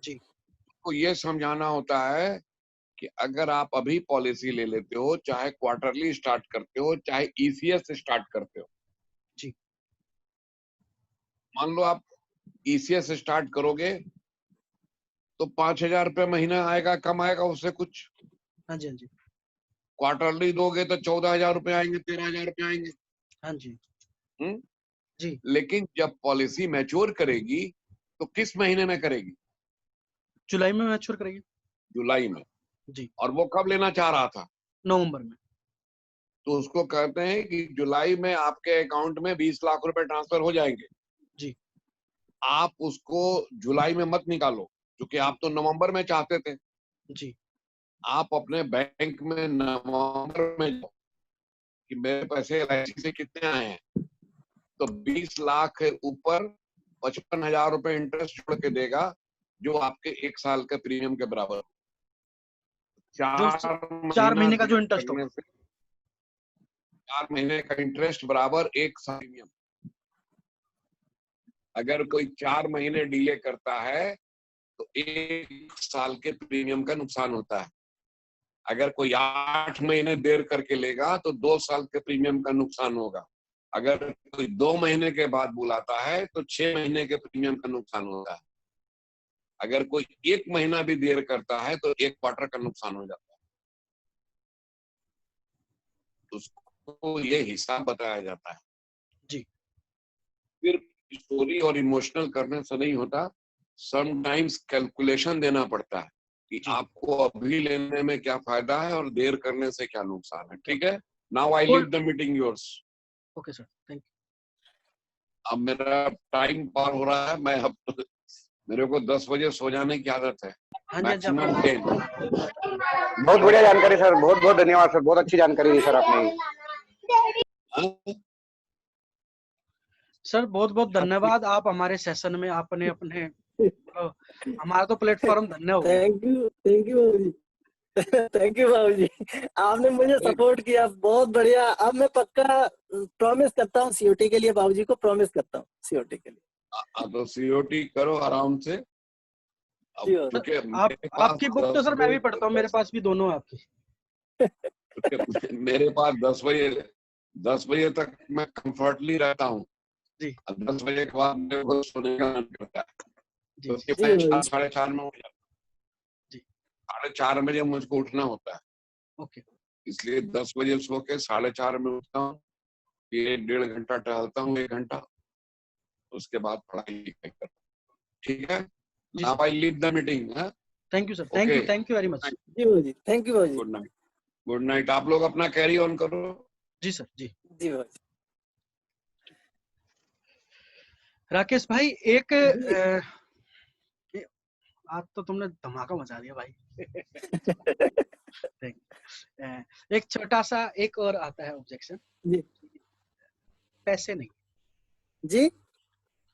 जी। तो ये समझाना होता है कि अगर आप अभी पॉलिसी ले लेते हो, चाहे क्वार्टरली स्टार्ट करते हो, चाहे ईसीएस से स्टार्ट करते हो। जी। मान लो आप ईसीएस से स्टार्ट करोगे तो 5,000 रुपये महीना आएगा, कम आएगा उससे कुछ। हाँ जी, हाँ जी। क्वार्टरली दोगे तो 14,000 रुपये आएंगे, 13,000 रुपये आएंगे। हाँ जी। हम्म? जी। लेकिन जब पॉलिसी मैच्योर करेगी तो किस महीने में करेगी? जुलाई में मैच्योर करेगी। जुलाई में। जी। और वो कब लेना चाह रहा था? नवंबर में। तो उसको कहते हैं कि जुलाई में आपके अकाउंट में 20 लाख रुपए ट्रांसफर हो जाएंगे। जी। आप उसको जुलाई में मत निकालो, क्योंकि आप तो नवंबर में चाहते थे। जी। आप अपने बैंक में नवंबर में जाओ कि मेरे पैसे एलआईसी से कितने आए हैं, तो 20 लाख के ऊपर 55,000 रुपए इंटरेस्ट जोड़ के देगा, जो आपके 1 साल के प्रीमियम के बराबर हो। जो 4 महीने का जो देर इंटरेस्ट करने होगा। से 4 महीने का इंटरेस्ट बराबर 1 साल प्रीमियम। अगर कोई 4 महीने डिले करता है तो 1 साल के प्रीमियम का नुकसान होता है। अगर कोई 8 महीने देर करके लेगा तो 2 साल के प्रीमियम का नुकसान होगा। अगर कोई 2 महीने के बाद बुलाता है तो 6 महीने के प्रीमियम का नुकसान होता है। अगर कोई 1 महीना भी देर करता है तो 1 क्वार्टर का नुकसान हो जाता है। उसको ये हिसाब बताया जाता है। जी। सिर्फ स्टोरी और इमोशनल करने से नहीं होता, समटाइम्स कैलकुलेशन देना पड़ता है कि जी। आपको अभी लेने में क्या फायदा है और देर करने से क्या नुकसान है। ठीक है, now I leave the meeting yours. Okay sir, thank अब मेरा टाइम पार हो रहा है, मैं अब मेरे को 10 बजे सो जाने की आदत है, यू। हाँ जी, मैक्सिमम हाँ 10। जी। बहुत बढ़िया जानकारी सर, बहुत बहुत धन्यवाद सर, बहुत अच्छी जानकारी दी सर आपने। सर बहुत बहुत धन्यवाद, आप हमारे सेशन में आपने अपने हमारा तो प्लेटफॉर्म धन्य हो गया। थैंक यू बाबूजी। थैंक यू बाबूजी, आपने मुझे सपोर्ट किया, बहुत बढ़िया। अब मैं पक्का प्रॉमिस करता हूँ सीओटी के लिए, बाबूजी को प्रॉमिस करता हूँ सीओटी के लिए। तो सीओटी करो आराम से। क्योंकि आपकी बुक तो सर मैं भी पढ़ता हूँ, मेरे पास भी दोनों है आपकी। मेरे पास 10 बजे तक मैं कंफर्टली रहता हूँ जी। 10 बजे के बाद मेरे को सोने का मन करता है, जी। तो मैं 4:30 में उठ जाता हूँ। जी। 4:30 बजे मुझको उठना होता है। ओके। इसलिए 10 बजे सो के 4:30 में उठता हूँ, फिर 1.5 घंटा टहलता हूँ, 1 घंटा, उसके बाद पढ़ाई लिखाई करता हूँ। ठीक है, आप I leave the meeting. Thank you sir, thank you very much. जी बाबूजी, थैंक यू बाबूजी। Good night, good night. आप लोग अपना कैरी ऑन करो। जी सर। जी जी बाबूजी। राकेश भाई, एक आज तो तुमने धमाका मचा दिया भाई। एक छोटा सा एक और आता है ऑब्जेक्शन। जी पैसे नहीं। जी,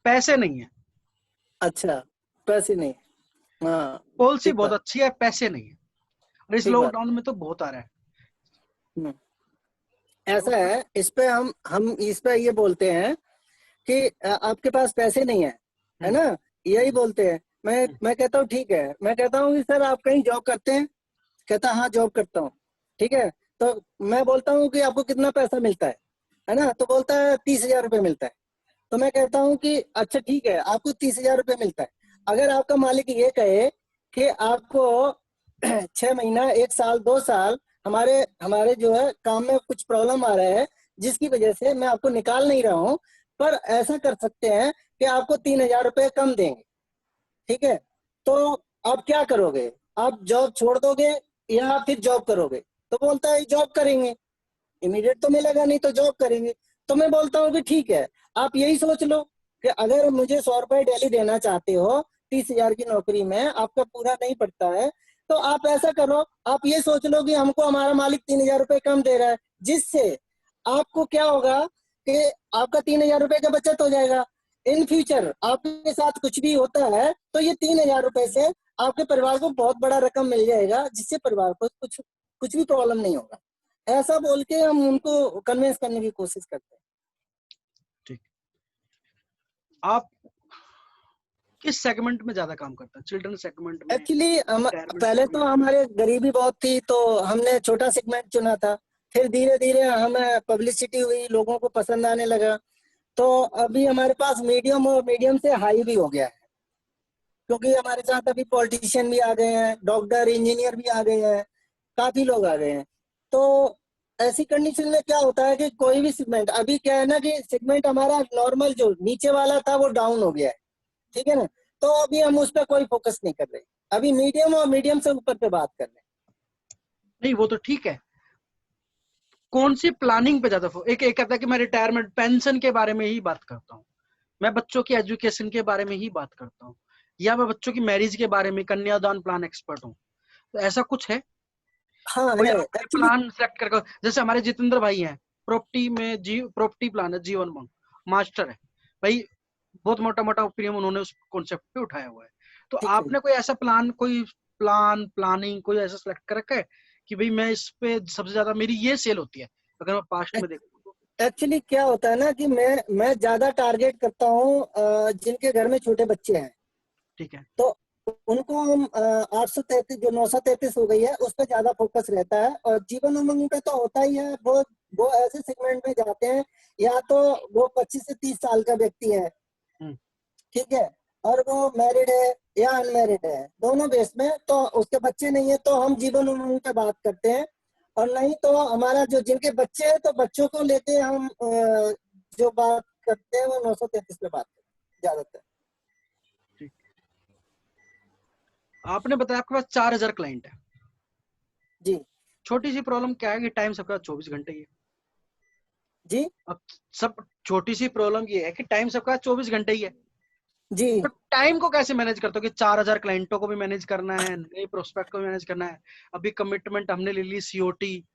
पैसे नहीं है। अच्छा, पैसे नहीं। हाँ, पॉलिसी ठीक बहुत बात, अच्छी है, पैसे नहीं है, और इस ठीक बात। लॉकडाउन में तो बहुत आ रहा है। ऐसा है, इस पे हम इस पे ये बोलते हैं कि आपके पास पैसे नहीं है ना, यही बोलते हैं। मैं कहता हूँ ठीक है, मैं कहता हूँ कि सर आप कहीं जॉब करते हैं? कहता हाँ जॉब करता हूँ। ठीक है, तो मैं बोलता हूँ कि आपको कितना पैसा मिलता है ना, तो बोलता है 30,000 रुपये मिलता है। तो मैं कहता हूँ कि अच्छा ठीक है, आपको 30,000 रुपये मिलता है। अगर आपका मालिक ये कहे कि आपको 6 महीना, 1 साल, 2 साल हमारे जो है काम में कुछ प्रॉब्लम आ रहा है, जिसकी वजह से मैं आपको निकाल नहीं रहा हूँ, पर ऐसा कर सकते हैं कि आपको 3,000 रुपये कम देंगे। ठीक है, तो आप क्या करोगे? आप जॉब छोड़ दोगे या आप फिर जॉब करोगे? तो बोलता है जॉब करेंगे, इमीडिएट तो मिलेगा नहीं तो जॉब करेंगे। तो मैं बोलता हूँ कि ठीक है, आप यही सोच लो कि अगर मुझे 100 रुपए डेली देना चाहते हो 30,000 की नौकरी में आपका पूरा नहीं पड़ता है, तो आप ऐसा करो, आप ये सोच लो कि हमको हमारा मालिक 3,000 रुपए कम दे रहा है, जिससे आपको क्या होगा कि आपका 3,000 रुपए का बचत हो जाएगा। इन फ्यूचर आपके साथ कुछ भी होता है तो ये 3,000 रुपए से आपके परिवार को बहुत बड़ा रकम मिल जाएगा, जिससे परिवार को कुछ भी प्रॉब्लम नहीं होगा। ऐसा बोल के हम उनको कन्विंस करने की कोशिश करते हैं। ठीक। आप किस सेगमेंट में ज्यादा काम करते हैं? चिल्ड्रन सेगमेंट में? एक्चुअली retirement पहले तो segment? हमारे गरीबी बहुत थी, तो हमने छोटा सेगमेंट चुना था। फिर धीरे धीरे हमें पब्लिसिटी हुई, लोगों को पसंद आने लगा, तो अभी हमारे पास मीडियम और मीडियम से हाई भी हो गया है, क्योंकि हमारे साथ अभी पॉलिटिशियन भी आ गए हैं, डॉक्टर इंजीनियर भी आ गए हैं, काफी लोग आ गए हैं। तो ऐसी कंडीशन में क्या होता है कि कोई भी सेगमेंट, अभी क्या है ना कि सेगमेंट हमारा नॉर्मल जो नीचे वाला था वो डाउन हो गया है, ठीक है ना, तो अभी हम उस पर कोई फोकस नहीं कर रहे, अभी मीडियम और मीडियम से ऊपर पे बात कर रहे हैं। नहीं वो तो ठीक है, कौन सी प्लानिंग पे ज्यादा एक कहता है कि मैं रिटायरमेंट पेंशन के बारे में ही बात करता हूँ, मैं बच्चों की एजुकेशन के बारे में ही बात करता हूँ, या मैं बच्चों की मैरिज के बारे में कन्यादान प्लान एक्सपर्ट हूँ, तो ऐसा कुछ है? हाँ कोई है आपने एक्चुअली। प्लान सेलेक्ट कर, जैसे हमारे जितेंद्र भाई हैं, प्रॉपर्टी प्लान है, जीवन मास्टर है भाई, बहुत मोटा मोटा ओपिनियन उन्होंने उस कॉन्सेप्ट पे उठाया हुआ है। तो ठीक है। आपने कोई ऐसा प्लानिंग कोई ऐसा सेलेक्ट कर रखा है कि भाई मैं इस पे सबसे ज्यादा मेरी ये सेल होती है, अगर मैं पास्ट में देखूं तो? एक्चुअली क्या होता है ना कि मैं ज्यादा टारगेट करता हूँ जिनके घर में छोटे बच्चे हैं, ठीक है। तो उनको हम 833 जो 933 हो गई है उस पर ज्यादा फोकस रहता है, और जीवन उमंग पे तो होता ही है। वो ऐसे सेगमेंट में जाते हैं, या तो वो 25 से 30 साल का व्यक्ति है, ठीक है, और वो मैरिड है या अनमैरिड है, दोनों बेस में, तो उसके बच्चे नहीं है तो हम जीवन उमंग पे बात करते हैं, और नहीं तो हमारा जो जिनके बच्चे हैं तो बच्चों को लेके हम जो बात करते हैं वो 933 पे बात करते हैं ज्यादातर। आपने बताया आपके पास 4,000 क्लाइंट है जी छोटी सी प्रॉब्लम क्या है कि टाइम सबका 24 घंटे ही है जी अब सब छोटी सी प्रॉब्लम ये है कि टाइम सबका 24 घंटे ही है, जी। तो टाइम को कैसे मैनेज करते हो कि 4,000 क्लाइंटों को भी मैनेज करना है, नए प्रोस्पेक्ट को भी मैनेज करना है, अभी कमिटमेंट हमने ले ली सीओटी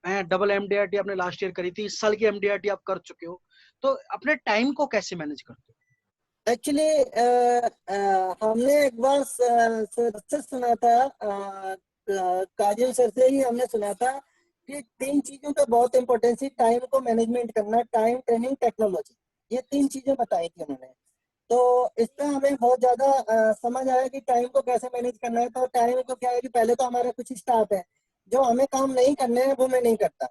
है, डबल एमडीआरटी आपने लास्ट ईयर करी थी, इस साल की एमडीआरटी आप कर चुके हो, तो अपने टाइम को कैसे मैनेज करते हो? एक्चुअली हमने एक बार सर से सुना था, काजल सर से ही हमने सुना था कि 3 चीजों पे बहुत इंपॉर्टेंस है टाइम को मैनेजमेंट करना, टाइम, ट्रेनिंग, टेक्नोलॉजी, ये 3 चीजें बताई थी उन्होंने। तो इसमें हमें बहुत ज्यादा समझ आया कि टाइम को कैसे मैनेज करना है। तो टाइम को क्या है कि पहले तो हमारा कुछ स्टाफ है, जो हमें काम नहीं करने हैं वो मैं नहीं करता,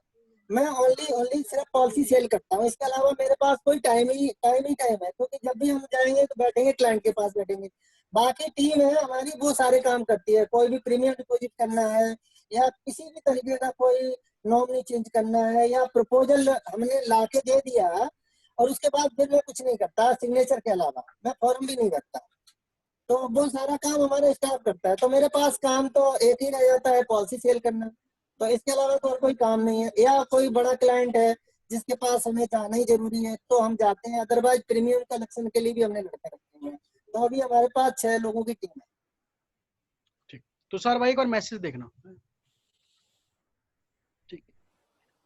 मैं ओनली सिर्फ पॉलिसी सेल करता हूँ। इसके अलावा मेरे पास कोई टाइम है, क्योंकि जब भी हम जाएंगे तो बैठेंगे क्लाइंट के पास बैठेंगे। बाकी टीम है हमारी, वो सारे काम करती है, कोई भी प्रीमियम डिपॉजिट करना है या किसी भी तरीके का कोई नॉमिनी चेंज करना है, या प्रपोजल हमने लाके दे दिया और उसके बाद फिर मैं कुछ नहीं करता, सिग्नेचर के अलावा मैं फॉर्म भी नहीं भरता, तो वो सारा काम हमारा स्टाफ करता है। तो मेरे पास काम तो एक ही रह जाता है, पॉलिसी सेल करना, तो इसके अलावा तो और कोई काम नहीं है। या कोई बड़ा क्लाइंट है जिसके पास हमें जाना ही जरूरी है तो हम जाते हैं, अदरवाइज प्रीमियम कलेक्शन के लिए भी हमने लड़के रखे हैं। तो अभी हमारे पास 6 लोगों की टीम है। ठीक, तुषार भाई का और मैसेज देखना। ठीक,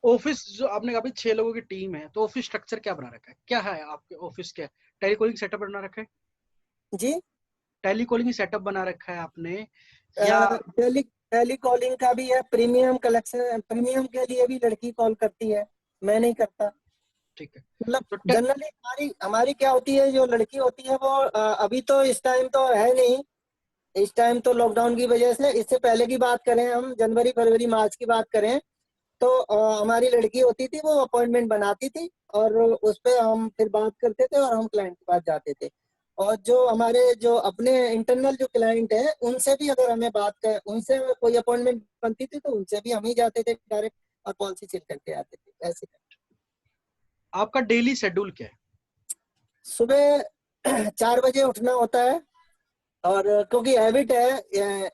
ऑफिस जो आपने कहा 6 लोगों की टीम है, तो ऑफिस स्ट्रक्चर क्या बना रखा है, क्या है आपके ऑफिस? क्या टेलीकॉलिंग सेटअप बना रखा है? जी, टेलीकॉलिंग सेटअप बना रखा है आपने या? टेली कॉलिंग का भी है, प्रीमियम कलेक्शन, प्रीमियम के लिए भी लड़की कॉल करती है, मैं नहीं करता। ठीक है, मतलब तो जनरली हमारी हमारी क्या होती है, जो लड़की होती है वो अभी तो इस टाइम तो है नहीं, इस टाइम तो लॉकडाउन की वजह से, इससे पहले की बात करें, हम जनवरी फरवरी मार्च की बात करें, तो हमारी लड़की होती थी, वो अपॉइंटमेंट बनाती थी और उस पर हम फिर बात करते थे और हम क्लाइंट के पास जाते थे। और जो हमारे जो अपने इंटरनल जो क्लाइंट है उनसे भी अगर हमें बात कर, उनसे कोई अपॉइंटमेंट बनती थी तो उनसे भी हम ही जाते थे डायरेक्ट और पॉलिसी सेल करके आते थे ऐसे। आपका डेली शेड्यूल क्या है? सुबह 4 बजे उठना होता है, और क्योंकि हैबिट है,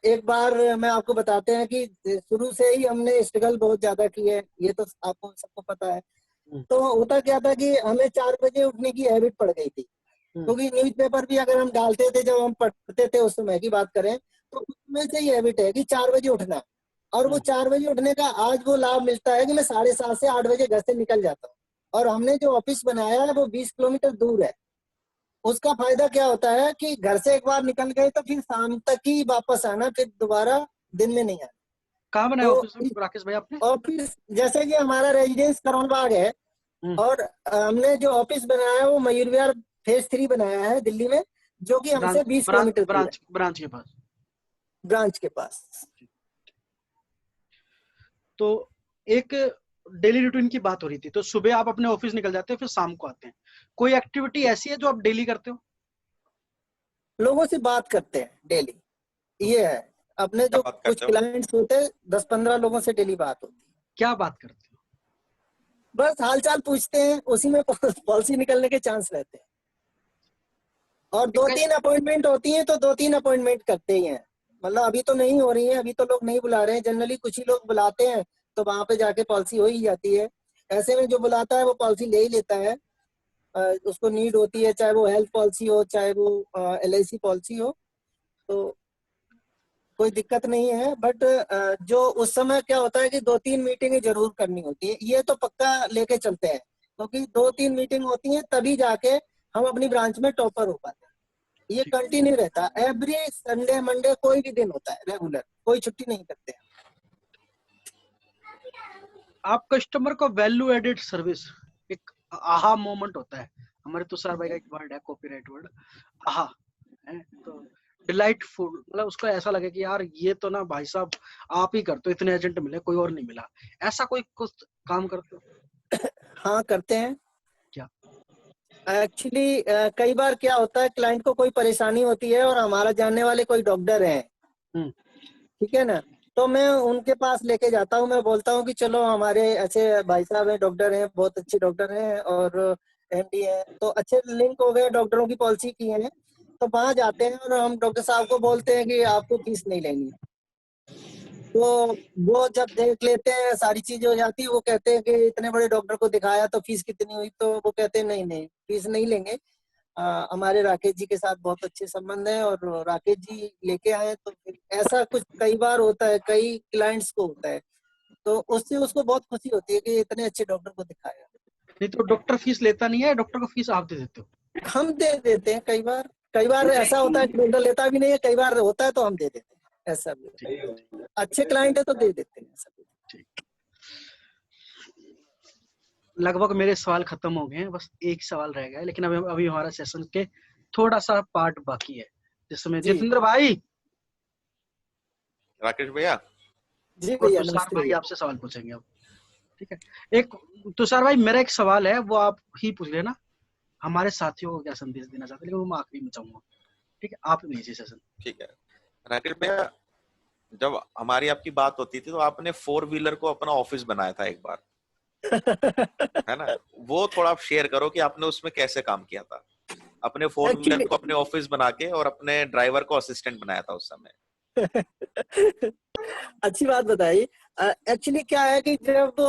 एक बार मैं आपको बताते हैं कि शुरू से ही हमने स्ट्रगल बहुत ज्यादा की है, ये तो आपको सबको पता है। तो होता क्या था कि हमें 4 बजे उठने की हैबिट पड़ गई थी, क्योंकि न्यूज़पेपर भी अगर हम डालते थे, जब हम पढ़ते थे उस समय की बात करें, तो उसमें से ये हैबिट है कि 4 बजे उठना है। और वो 4 बजे उठने का आज वो लाभ मिलता है कि मैं 7:30 से 8 बजे घर से निकल जाता हूँ। और हमने जो ऑफिस बनाया है वो 20 किलोमीटर दूर है। उसका फायदा क्या होता है कि घर से एक बार निकल गए तो फिर शाम तक ही वापस आना, फिर दोबारा दिन में नहीं आना। कहाँ बनाया तो ऑफिस राकेश भाई आपने? ऑफिस जैसे कि हमारा रेजिडेंस करोल बाग है, और हमने जो ऑफिस बनाया है वो मयूर विहार फेज 3 बनाया है दिल्ली में, जो कि हमसे 20 किलोमीटर दूर है, ब्रांच के पास। ब्रांच के पास। तो एक डेली रूटीन की बात हो रही थी, तो सुबह आप अपने ऑफिस निकल जाते हैं, फिर शाम को आते हैं। कोई एक्टिविटी ऐसी है जो आप डेली करते हो? लोगों से बात करते हैं डेली, ये है। अपने क्या जो बात कुछ करते हो? क्लाइंट्स होते हैं 10-15 लोगों से डेली बात होती है। क्या बात करते हो? बस हालचाल पूछते हैं, उसी में पॉलिसी निकलने के चांस रहते हैं। और 2-3 अपॉइंटमेंट होती हैं तो 2-3 अपॉइंटमेंट करते ही हैं। मतलब अभी तो नहीं हो रही है, अभी तो लोग नहीं बुला रहे हैं। जनरली कुछ ही लोग बुलाते हैं, तो वहां पे जाके पॉलिसी हो ही जाती है। ऐसे में जो बुलाता है वो पॉलिसी ले ही लेता है। उसको नीड होती है, चाहे वो हेल्थ पॉलिसी हो, चाहे वो LIC पॉलिसी हो, तो कोई दिक्कत नहीं है। बट जो उस समय क्या होता है कि 2-3 मीटिंगें जरूर करनी होती है, ये तो पक्का लेके चलते हैं, क्योंकि 2-3 मीटिंग होती है तभी जाके हम अपनी ब्रांच में टॉपर हो पाते हैं। ये कंटिन्यू रहता है, एवरी संडे मंडे कोई भी दिन होता है रेगुलर, कोई छुट्टी नहीं करते हैं। आप कस्टमर को वैल्यू एडेड सर्विस, एक आहा मोमेंट होता है, हमारे तुषार भाई का एक वर्ड है, कॉपीराइट वर्ड, आहा है। तो डिलाइटफुल, मतलब उसको ऐसा लगे कि यार ये तो ना भाई साहब आप ही करते हो, इतने एजेंट मिले, कोई और नहीं मिला। ऐसा कोई कुछ काम करते हो? हाँ करते हैं। क्या? एक्चुअली कई बार क्या होता है, क्लाइंट को कोई परेशानी होती है और हमारा जानने वाले कोई डॉक्टर हैं, ठीक है ना, तो मैं उनके पास लेके जाता हूँ। मैं बोलता हूँ कि चलो हमारे ऐसे भाई साहब हैं, डॉक्टर हैं, बहुत अच्छे डॉक्टर हैं और MD है, तो अच्छे लिंक हो गए, डॉक्टरों की पॉलिसी की है। तो वहां जाते हैं और हम डॉक्टर साहब को बोलते हैं कि आपको फीस नहीं लेनी। तो वो जब देख लेते हैं, सारी चीजें हो जाती है, वो कहते हैं कि इतने बड़े डॉक्टर को दिखाया तो फीस कितनी हुई, तो वो कहते हैं नहीं नहीं फीस नहीं लेंगे। हमारे राकेश जी के साथ बहुत अच्छे संबंध है और राकेश जी लेके आए। तो फिर ऐसा कुछ कई बार होता है, कई क्लाइंट्स को होता है, तो उससे उसको बहुत खुशी होती है कि इतने अच्छे डॉक्टर को दिखाया। नहीं तो डॉक्टर फीस लेता नहीं है, डॉक्टर को फीस आप दे देते हो? हम दे देते हैं कई बार। कई बार ऐसा होता है कि डॉक्टर लेता भी नहीं है, कई बार होता है तो हम दे देते हैं, ऐसा भी है। अच्छे क्लाइंट है तो दे देते हैं ऐसा भी। लगभग मेरे सवाल खत्म हो गए हैं, बस एक सवाल रह गया है, लेकिन अभी हमारा सेशन के थोड़ा सा पार्ट बाकी है, जिसमें जी जितेंद्र भाई राकेश भैया, जी और भैया, तुषार नमस्ते भाई भैया। आपसे सवाल पूछेंगे अब। ठीक है, एक तुषार भाई मेरा एक सवाल है, वो आप ही पूछ लेना, हमारे साथियों को क्या संदेश देना चाहते हैं, लेकिन वो मैं आखिरी में चाहूंगा। ठीक है, आप लीजिए सेशन। ठीक है। राकेश भैया, जब हमारी आपकी बात होती थी तो आपने 4 व्हीलर को अपना ऑफिस बनाया था एक बार, है ना? वो थोड़ा आप शेयर करो कि आपने उसमें कैसे काम किया था, अपने 4 व्हीलर एक्चुअली को अपने ऑफिस बना के और अपने ड्राइवर को असिस्टेंट बनाया था उस समय। अच्छी बात बताई। एक्चुअली क्या है कि जब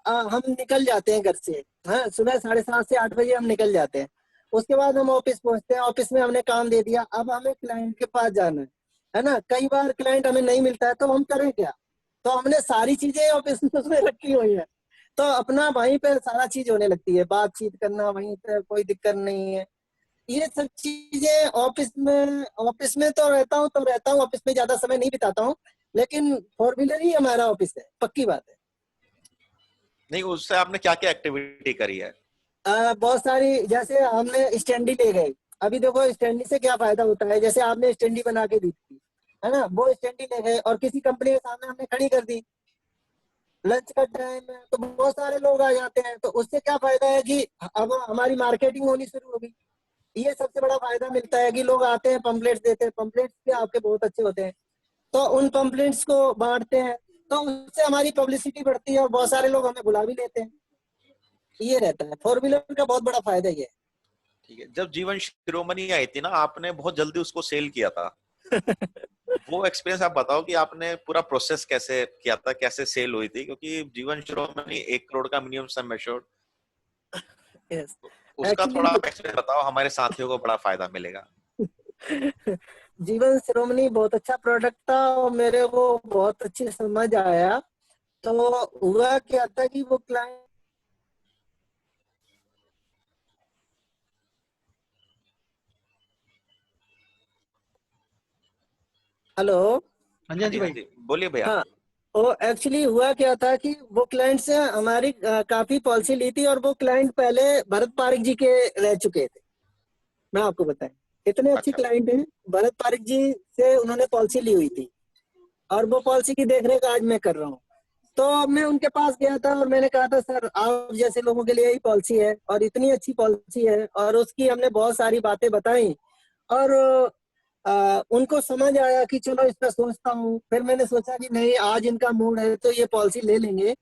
हम निकल जाते हैं घर से, हाँ, सुबह 7:30 से 8 बजे हम निकल जाते हैं। उसके बाद हम ऑफिस पहुंचते हैं, ऑफिस में हमने काम दे दिया, अब हमें क्लाइंट के पास जाना है ना। कई बार क्लाइंट हमें नहीं मिलता है, तो हम करें क्या? तो हमने सारी चीजें ऑफिस में रखी हुई है, तो अपना वहीं पे सारा चीज होने लगती है, बातचीत करना वहीं पे, कोई दिक्कत नहीं है। ये सब चीजें ऑफिस में तो रहता हूँ, ऑफिस में ज्यादा समय नहीं बिताता हूँ, लेकिन 4 व्हीलर ही हमारा ऑफिस है, पक्की बात है। नहीं, उससे आपने क्या क्या एक्टिविटी करी है? बहुत सारी, जैसे हमने स्टैंडी ले गए। अभी देखो स्टैंडी से क्या फायदा होता है, जैसे आपने स्टैंडी बना के दी थी, है ना, वो स्टैंडी ले गए और किसी कंपनी के सामने हमने खड़ी कर दी। लंच का टाइम है तो बहुत सारे लोग आ जाते हैं, तो उससे क्या फायदा है कि अब हमारी मार्केटिंग होनी शुरू होगी। ये सबसे बड़ा फायदा मिलता है कि लोग आते हैं, पंपलेट्स देते हैं, पंपलेट्स भी आपके बहुत अच्छे होते हैं, तो उन पंपलेट्स को बांटते हैं, तो उससे हमारी पब्लिसिटी बढ़ती है और बहुत सारे लोग हमें बुला भी लेते हैं। ये रहता है 4 व्हीलर का बहुत बड़ा फायदा ये ठीक है। जब जीवन शिरोमणि आई थी ना, आपने बहुत जल्दी उसको सेल किया था। है। वो एक्सपीरियंस आप बताओ कि आपने पूरा प्रोसेस कैसे किया था, कैसे सेल हुई थी, क्योंकि जीवन शिरोमणि 1 करोड़ का मिनिमम सम एश्योर्ड, Yes. उसका थोड़ा एक्चुअली एक्सप्लेन बताओ, हमारे साथियों को बड़ा फायदा मिलेगा। जीवन शिरोमणि बहुत अच्छा प्रोडक्ट था और मेरे को बहुत अच्छी समझ आया। तो हुआ क्या था कि वो क्लाइंट, हेलो, हाँ जी, हाँ हाँ जी जी, हाँ भाई। जी, बोलिए भैया। हाँ, वो एक्चुअली हुआ क्या था कि वो क्लाइंट से हमारी काफी पॉलिसी ली थी और वो क्लाइंट पहले भरत पारिक जी के रह चुके थे। मैं आपको बताएं, इतने अच्छे अच्छा, क्लाइंट हैं। भरत पारिक जी से उन्होंने पॉलिसी ली हुई थी और वो पॉलिसी की देखरेख आज मैं कर रहा हूँ। तो मैं उनके पास गया था और मैंने कहा था, सर आप जैसे लोगों के लिए यही पॉलिसी है और इतनी अच्छी पॉलिसी है, और उसकी हमने बहुत सारी बातें बताई और उनको समझ आया कि चलो इस पर सोचता हूँ। फिर मैंने सोचा कि नहीं, आज इनका मूड है तो ये पॉलिसी ले लेंगे।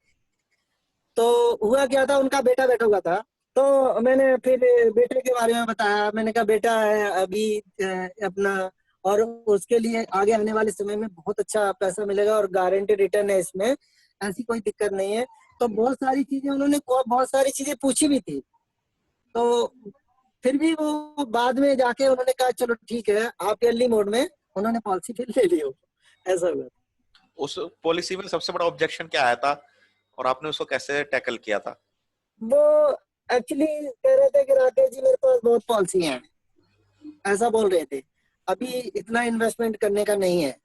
तो हुआ क्या था, उनका बेटा बैठा हुआ था। तो मैंने फिर बेटे के बारे में बताया। मैंने कहा बेटा है अभी अपना, और उसके लिए आगे आने वाले समय में बहुत अच्छा पैसा मिलेगा और गारंटी रिटर्न है इसमें, ऐसी कोई दिक्कत नहीं है। तो बहुत सारी चीजें उन्होंने बहुत सारी चीजें पूछी भी थी। तो फिर भी वो बाद में जाके उन्होंने कहा चलो ठीक है, आप अर्ली मोड में उन्होंने पॉलिसी फिर ले ली हो। ऐसा हुआ। उस पॉलिसी में सबसे बड़ा ऑब्जेक्शन क्या आया था और आपने उसको कैसे टैकल किया था? वो एक्चुअली कह रहे थे कि राकेश जी मेरे पास बहुत पॉलिसी हैं, ऐसा बोल रहे थे। अभी इतना इन्वेस्टमेंट करने का नहीं है।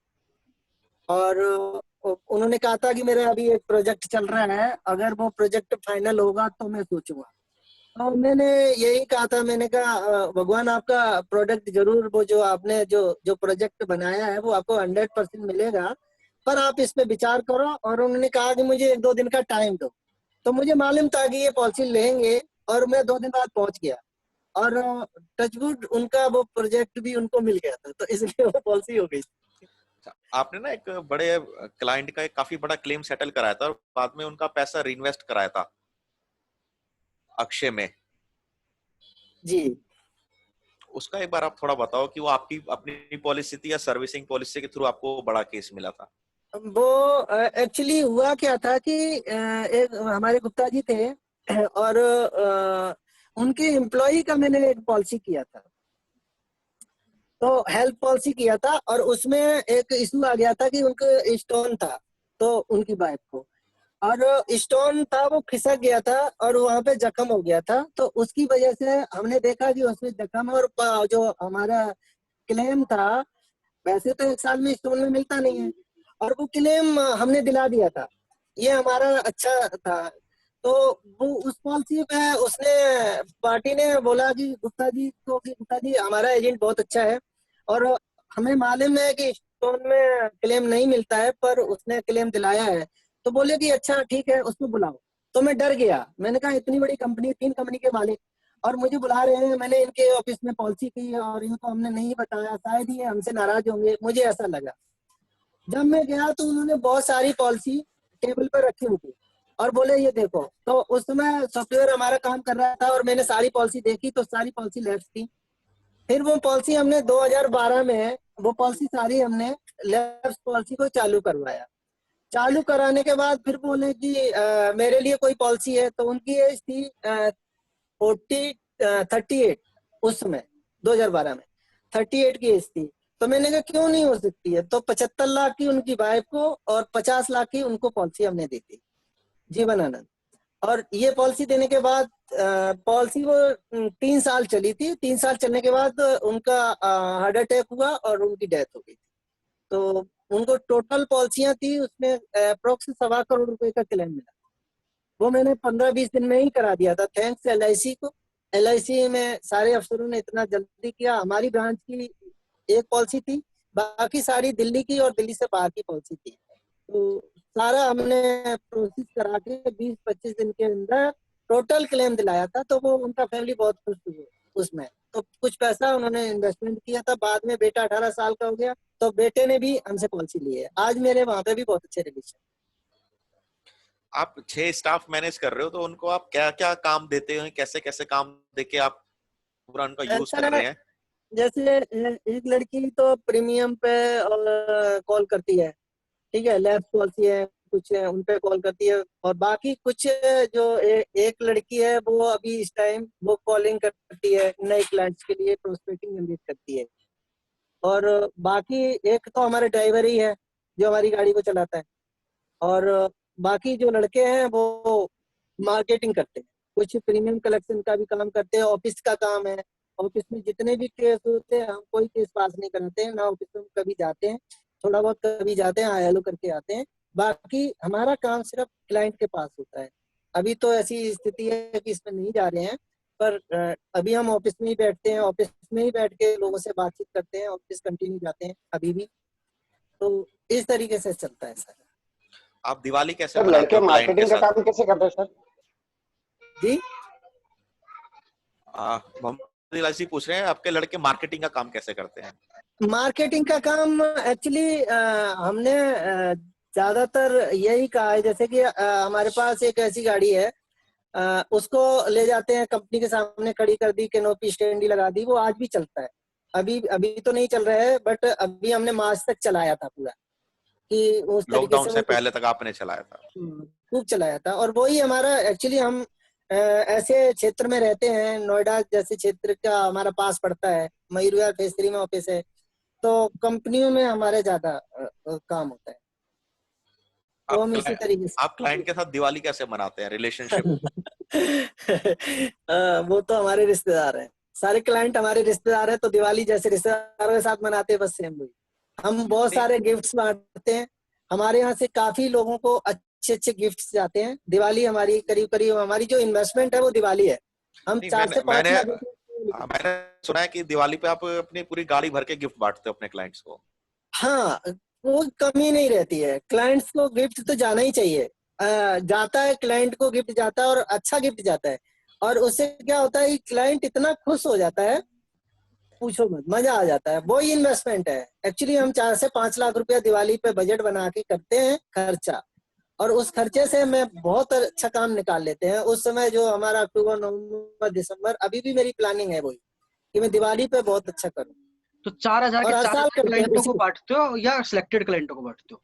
और उन्होंने कहा था कि मेरा अभी एक प्रोजेक्ट चल रहा है, अगर वो प्रोजेक्ट फाइनल होगा तो मैं सोचूंगा। तो मैंने यही कहा था, मैंने कहा भगवान आपका प्रोडक्ट जरूर, वो जो आपने जो जो प्रोजेक्ट बनाया है वो आपको 100% मिलेगा, पर आप इस पे विचार करो। और उन्होंने कहा कि मुझे 1-2 दिन का टाइम दो। तो मुझे मालूम था कि ये पॉलिसी लेंगे और मैं 2 दिन बाद पहुंच गया। और टचवुड उनका वो प्रोजेक्ट भी उनको मिल गया था, तो इसलिए वो पॉलिसी हो गई। अच्छा, आपने ना एक बड़े क्लाइंट का एक काफी बड़ा क्लेम सेटल कराया था और बाद में उनका पैसा रीइन्वेस्ट कराया था अक्षय में। जी, उसका एक बार आप थोड़ा बताओ कि वो आपकी अपनी पॉलिसी थी या सर्विसिंग पॉलिसी के थ्रू आपको बड़ा केस मिला था? वो एक्चुअली हुआ क्या था कि एक हमारे गुप्ता जी थे और उनके एम्प्लॉय का मैंने एक पॉलिसी किया था। तो हेल्थ पॉलिसी किया था और उसमें एक इशू आ गया था कि उनको स्टोन था, तो उनकी वाइफ को, और स्टोन था वो खिसक गया था और वहां पे जख्म हो गया था। तो उसकी वजह से हमने देखा कि उसमें जख्म, और जो हमारा क्लेम था, वैसे तो 1 साल में स्टोन में मिलता नहीं है, और वो क्लेम हमने दिला दिया था। ये हमारा अच्छा था। तो वो उस पॉलिसी में उसने, पार्टी ने बोला कि गुप्ता जी को कि गुप्ता जी हमारा एजेंट बहुत अच्छा है और हमें मालूम है कि स्टोन में क्लेम नहीं मिलता है, पर उसने क्लेम दिलाया है। तो बोले कि अच्छा ठीक है, उसको बुलाओ। तो मैं डर गया। मैंने कहा इतनी बड़ी कंपनी, 3 कंपनी के मालिक, और मुझे बुला रहे हैं। मैंने इनके ऑफिस में पॉलिसी की है और इनको हमने नहीं बताया, शायद ये हमसे नाराज होंगे, मुझे ऐसा लगा। जब मैं गया तो उन्होंने बहुत सारी पॉलिसी टेबल पर रखी हुई थी और बोले ये देखो। तो उस समय सॉफ्टवेयर हमारा काम कर रहा था और मैंने सारी पॉलिसी देखी तो सारी पॉलिसी लैप्स थी। फिर वो पॉलिसी हमने 2012 में, वो पॉलिसी सारी हमने लैप्स पॉलिसी को चालू करवाया। चालू कराने के बाद फिर बोले कि मेरे लिए कोई पॉलिसी है। तो उनकी एज थी 38 उस समय, 2012 में 38 की एज थी। तो मैंने कहा क्यों नहीं हो सकती है। तो 75 लाख की उनकी वाइफ को और 50 लाख की उनको पॉलिसी हमने दी थी, जीवन आनंद। और ये पॉलिसी देने के बाद पॉलिसी वो 3 साल चली थी। 3 साल चलने के बाद उनका हार्ट अटैक हुआ और उनकी डेथ हो गई थी। तो उनको टोटल पॉलिसियां थी, उसमें अप्रोक्स 1.25 करोड़ का क्लेम मिला। वो मैंने 15-20 दिन में ही करा दिया था, थैंक्स LIC को। LIC में सारे अफसरों ने इतना जल्दी किया। हमारी ब्रांच की एक पॉलिसी थी, बाकी सारी दिल्ली की और दिल्ली से बाहर की पॉलिसी थी। तो सारा हमने प्रोसेस करा के 20-25 दिन के अंदर टोटल क्लेम दिलाया था। तो वो उनका फैमिली बहुत खुश हुई उसमें। तो कुछ पैसा उन्होंने इन्वेस्टमेंट किया था। बाद में बेटा 18 साल का हो गया तो बेटे ने भी हमसे पॉलिसी ली है। आज मेरे वहां पे भी बहुत अच्छे रिलेशन। आप 6 स्टाफ मैनेज कर रहे हो, तो उनको आप क्या क्या काम देते हो, कैसे कैसे काम देके आप पूरा उनका यूज ऐसा कर है, रहे हैं? जैसे एक लड़की तो प्रीमियम पे कॉल करती है, ठीक है, लैब पॉलिसी है, कुछ है उन पे कॉल करती है, और बाकी कुछ जो एक लड़की है वो अभी इस टाइम वो कॉलिंग करती है, नए क्लाइंट्स के लिए प्रोस्पेक्टिंग जनरेट करती है। और बाकी एक तो हमारे ड्राइवर ही है जो हमारी गाड़ी को चलाता है, और बाकी जो लड़के हैं वो मार्केटिंग करते हैं, कुछ प्रीमियम कलेक्शन का भी काम करते हैं, ऑफिस का काम है। ऑफिस में जितने भी केस होते हैं हम कोई केस पास नहीं कराते हैं ना, ऑफिस में कभी जाते हैं, थोड़ा बहुत कभी जाते हैं, हेलो करके आते हैं। बाकी हमारा काम सिर्फ क्लाइंट के पास होता है। अभी तो ऐसी स्थिति है कि इसमें नहीं जा रहे हैं, पर अभी हम ऑफिस में ही बैठते हैं, ऑफिस में ही बैठ के लोगों से बातचीत करते हैं, ऑफिस कंटिन्यू जाते हैं अभी भी। तो इस तरीके से चलता है सर। आप दिवाली कैसे सर मनाते लड़के हो क्लाइंट के मार्केटिंग का साथ? काम कैसे करते हैं सर? जी मोहम्मद इलाही जी पूछ रहे हैं आपके लड़के मार्केटिंग का काम कैसे करते हैं? मार्केटिंग का काम एक्चुअली हमने ज्यादातर यही कहा है, जैसे कि हमारे पास एक ऐसी गाड़ी है, उसको ले जाते हैं कंपनी के सामने खड़ी कर दी, कैनोपी स्टैंड ही लगा दी, वो आज भी चलता है। अभी अभी तो नहीं चल रहा है, बट अभी हमने मार्च तक चलाया था पूरा, कि उस तरीके लॉकडाउन से से वो पहले तक आपने चलाया था? खूब चलाया था। और वही हमारा एक्चुअली हम ऐसे क्षेत्र में रहते हैं, नोएडा जैसे क्षेत्र का हमारा पास पड़ता है, मयूर विहार फेज 3 में ऑफिस है, तो कंपनियों में हमारे ज्यादा काम होता है, तो हम इसी तरीके से आप क्लाइंट के साथ दिवाली कैसे मनाते हैं, रिलेशनशिप? वो तो हमारे रिश्तेदार हैं, सारे क्लाइंट हमारे रिश्तेदार हैं, तो दिवाली जैसे रिश्तेदारों के साथ मनाते हैं बस सेम वही। हम बहुत सारे गिफ्ट्स बांटते हैं, हमारे यहाँ से काफी लोगों को अच्छे अच्छे गिफ्ट्स जाते हैं। दिवाली हमारी करीब करीब हमारी जो इन्वेस्टमेंट है वो दिवाली है, हम नहीं, 4 मैंने से 5 मैंने लाख मैंने सुना है कि दिवाली पे आप अपनी पूरी गाड़ी भर के गिफ्ट बांटते हो अपने क्लाइंट्स को। हाँ, वो कमी नहीं रहती है, क्लाइंट्स को गिफ्ट तो जाना ही चाहिए। जाता है, क्लाइंट को गिफ्ट जाता है और अच्छा गिफ्ट जाता है, और उससे क्या होता है कि क्लाइंट इतना खुश हो जाता है, पूछो मत, मजा आ जाता है। वो ही इन्वेस्टमेंट है एक्चुअली। हम 4 से 5 लाख रुपया दिवाली पे बजट बना के करते हैं खर्चा, और उस खर्चे से मैं बहुत अच्छा काम निकाल लेते हैं। उस समय जो हमारा अक्टूबर नवंबर दिसंबर, अभी भी मेरी प्लानिंग है वही कि मैं दिवाली पे बहुत अच्छा करूँ, तो 4,000 के और हर 4 साल करते हैं क्लाइंटों को उसी। बांटते हो या सिलेक्टेड क्लाइंटों को बांटते हो?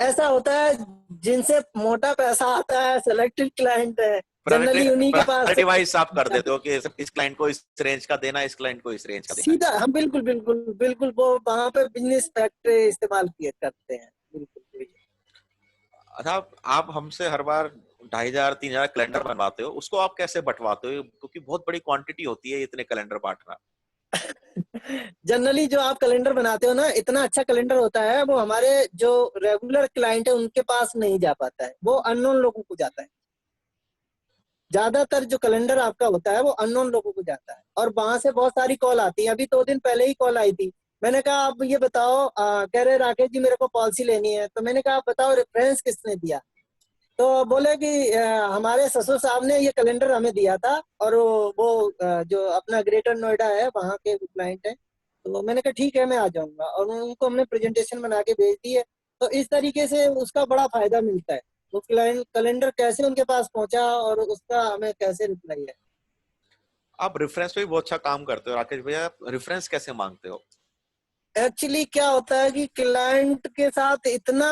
ऐसा होता है, जिनसे मोटा पैसा आता है, सेलेक्टेड क्लाइंट है, जनरली उन्हीं के पास प्रायोरिटी वाइज आप कर देते हो कि इस क्लाइंट को इस रेंज का देना, इस क्लाइंट को इस रेंज का देना। सीधा हम बिल्कुल बिल्कुल बिल्कुल वो वहां पे बिजनेस फैक्टर इस्तेमाल किए करते हैं, बिल्कुल बिल्कुल। अच्छा, आप हमसे हर बार 2,500-3,000 कैलेंडर बनवाते हो, उसको आप कैसे बंटवाते हो? क्योंकि बहुत बड़ी क्वांटिटी होती है इतने कैलेंडर बांटना। जनरली जो आप कैलेंडर बनाते हो ना, इतना अच्छा कैलेंडर होता है, वो हमारे जो रेगुलर क्लाइंट है उनके पास नहीं जा पाता है, वो अननोन लोगों को जाता है। ज्यादातर जो कैलेंडर आपका होता है वो अननोन लोगों को जाता है, और वहां से बहुत सारी कॉल आती है। अभी 2 दिन पहले ही कॉल आई थी, मैंने कहा आप ये बताओ, कह रहे राकेश जी मेरे को पॉलिसी लेनी है, तो मैंने कहा आप बताओ रेफरेंस किसने दिया, तो बोले कि हमारे ससुर साहब ने ये कैलेंडर हमें दिया था, और वो जो अपना ग्रेटर नोएडा है वहाँ के क्लाइंट है। तो मैंने कहा ठीक है मैं आ जाऊंगा, और उनको हमने प्रेजेंटेशन बना के भेज दी है। तो इस तरीके से उसका बड़ा फायदा मिलता है, वो क्लाइंट कैलेंडर कैसे उनके पास पहुंचा और उसका हमें कैसे रिप्लाई है। आप रेफरेंस पे भी बहुत अच्छा काम करते हो राकेश भैया, आप रेफरेंस कैसे मांगते हो? एक्चुअली क्या होता है कि क्लाइंट के साथ इतना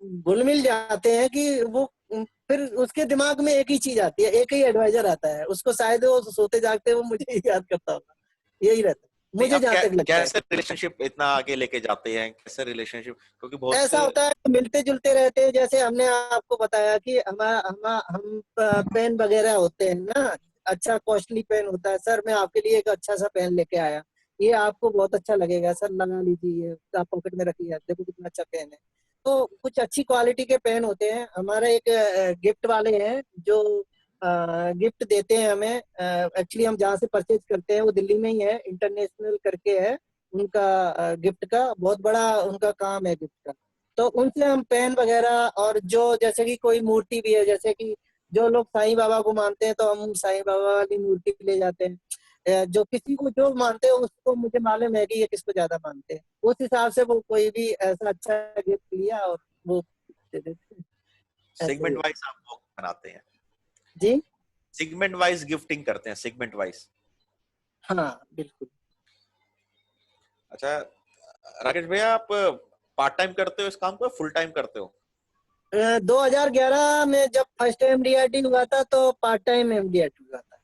घुल मिल जाते हैं कि वो फिर उसके दिमाग में एक ही चीज आती है, एक ही एडवाइजर आता है, उसको शायद वो सोते जागते वो मुझे ही याद करता होगा, यही रहता है नहीं, मुझे आप जहां तक लगता है। कैसे रिलेशनशिप इतना आगे लेके जाते हैं, कैसे रिलेशनशिप? क्योंकि बहुत ऐसा से होता है मिलते जुलते रहते हैं, जैसे हमने आपको बताया कि हम पेन वगैरह होते हैं ना, अच्छा कॉस्टली पेन होता है, सर मैं आपके लिए एक अच्छा सा पेन लेके आया, ये आपको बहुत अच्छा लगेगा सर, लगा लीजिए, आप पॉकेट में रखिए, देखो कितना अच्छा पेन है। तो कुछ अच्छी क्वालिटी के पेन होते हैं। हमारा एक गिफ्ट वाले हैं जो गिफ्ट देते हैं हमें, एक्चुअली हम जहाँ से परचेज करते हैं वो दिल्ली में ही है, इंटरनेशनल करके है उनका, गिफ्ट का बहुत बड़ा उनका काम है गिफ्ट का। तो उनसे हम पेन वगैरह, और जो जैसे कि कोई मूर्ति भी है, जैसे कि जो लोग साईं बाबा को मानते हैं तो हम साईं बाबा वाली मूर्ति ले जाते हैं। जो किसी को जो मानते हैं उसको मुझे मालूम है कि ये किसको ज्यादा मानते हैं, उस हिसाब से वो कोई भी ऐसा अच्छा गिफ्ट लिया और वो दे देते हैं, ऐसे ही सेगमेंट है। वाइज आप वो बनाते हैं, जी सेगमेंट वाइज गिफ्टिंग करते हैं, सेगमेंट वाइज। हाँ बिल्कुल। अच्छा राकेश भैया, आप पार्ट टाइम करते हो इस काम को, फुल टाइम करते हो? 2011 में जब फर्स्ट MDRT हुआ था तो पार्ट टाइम MDRT हुआ था,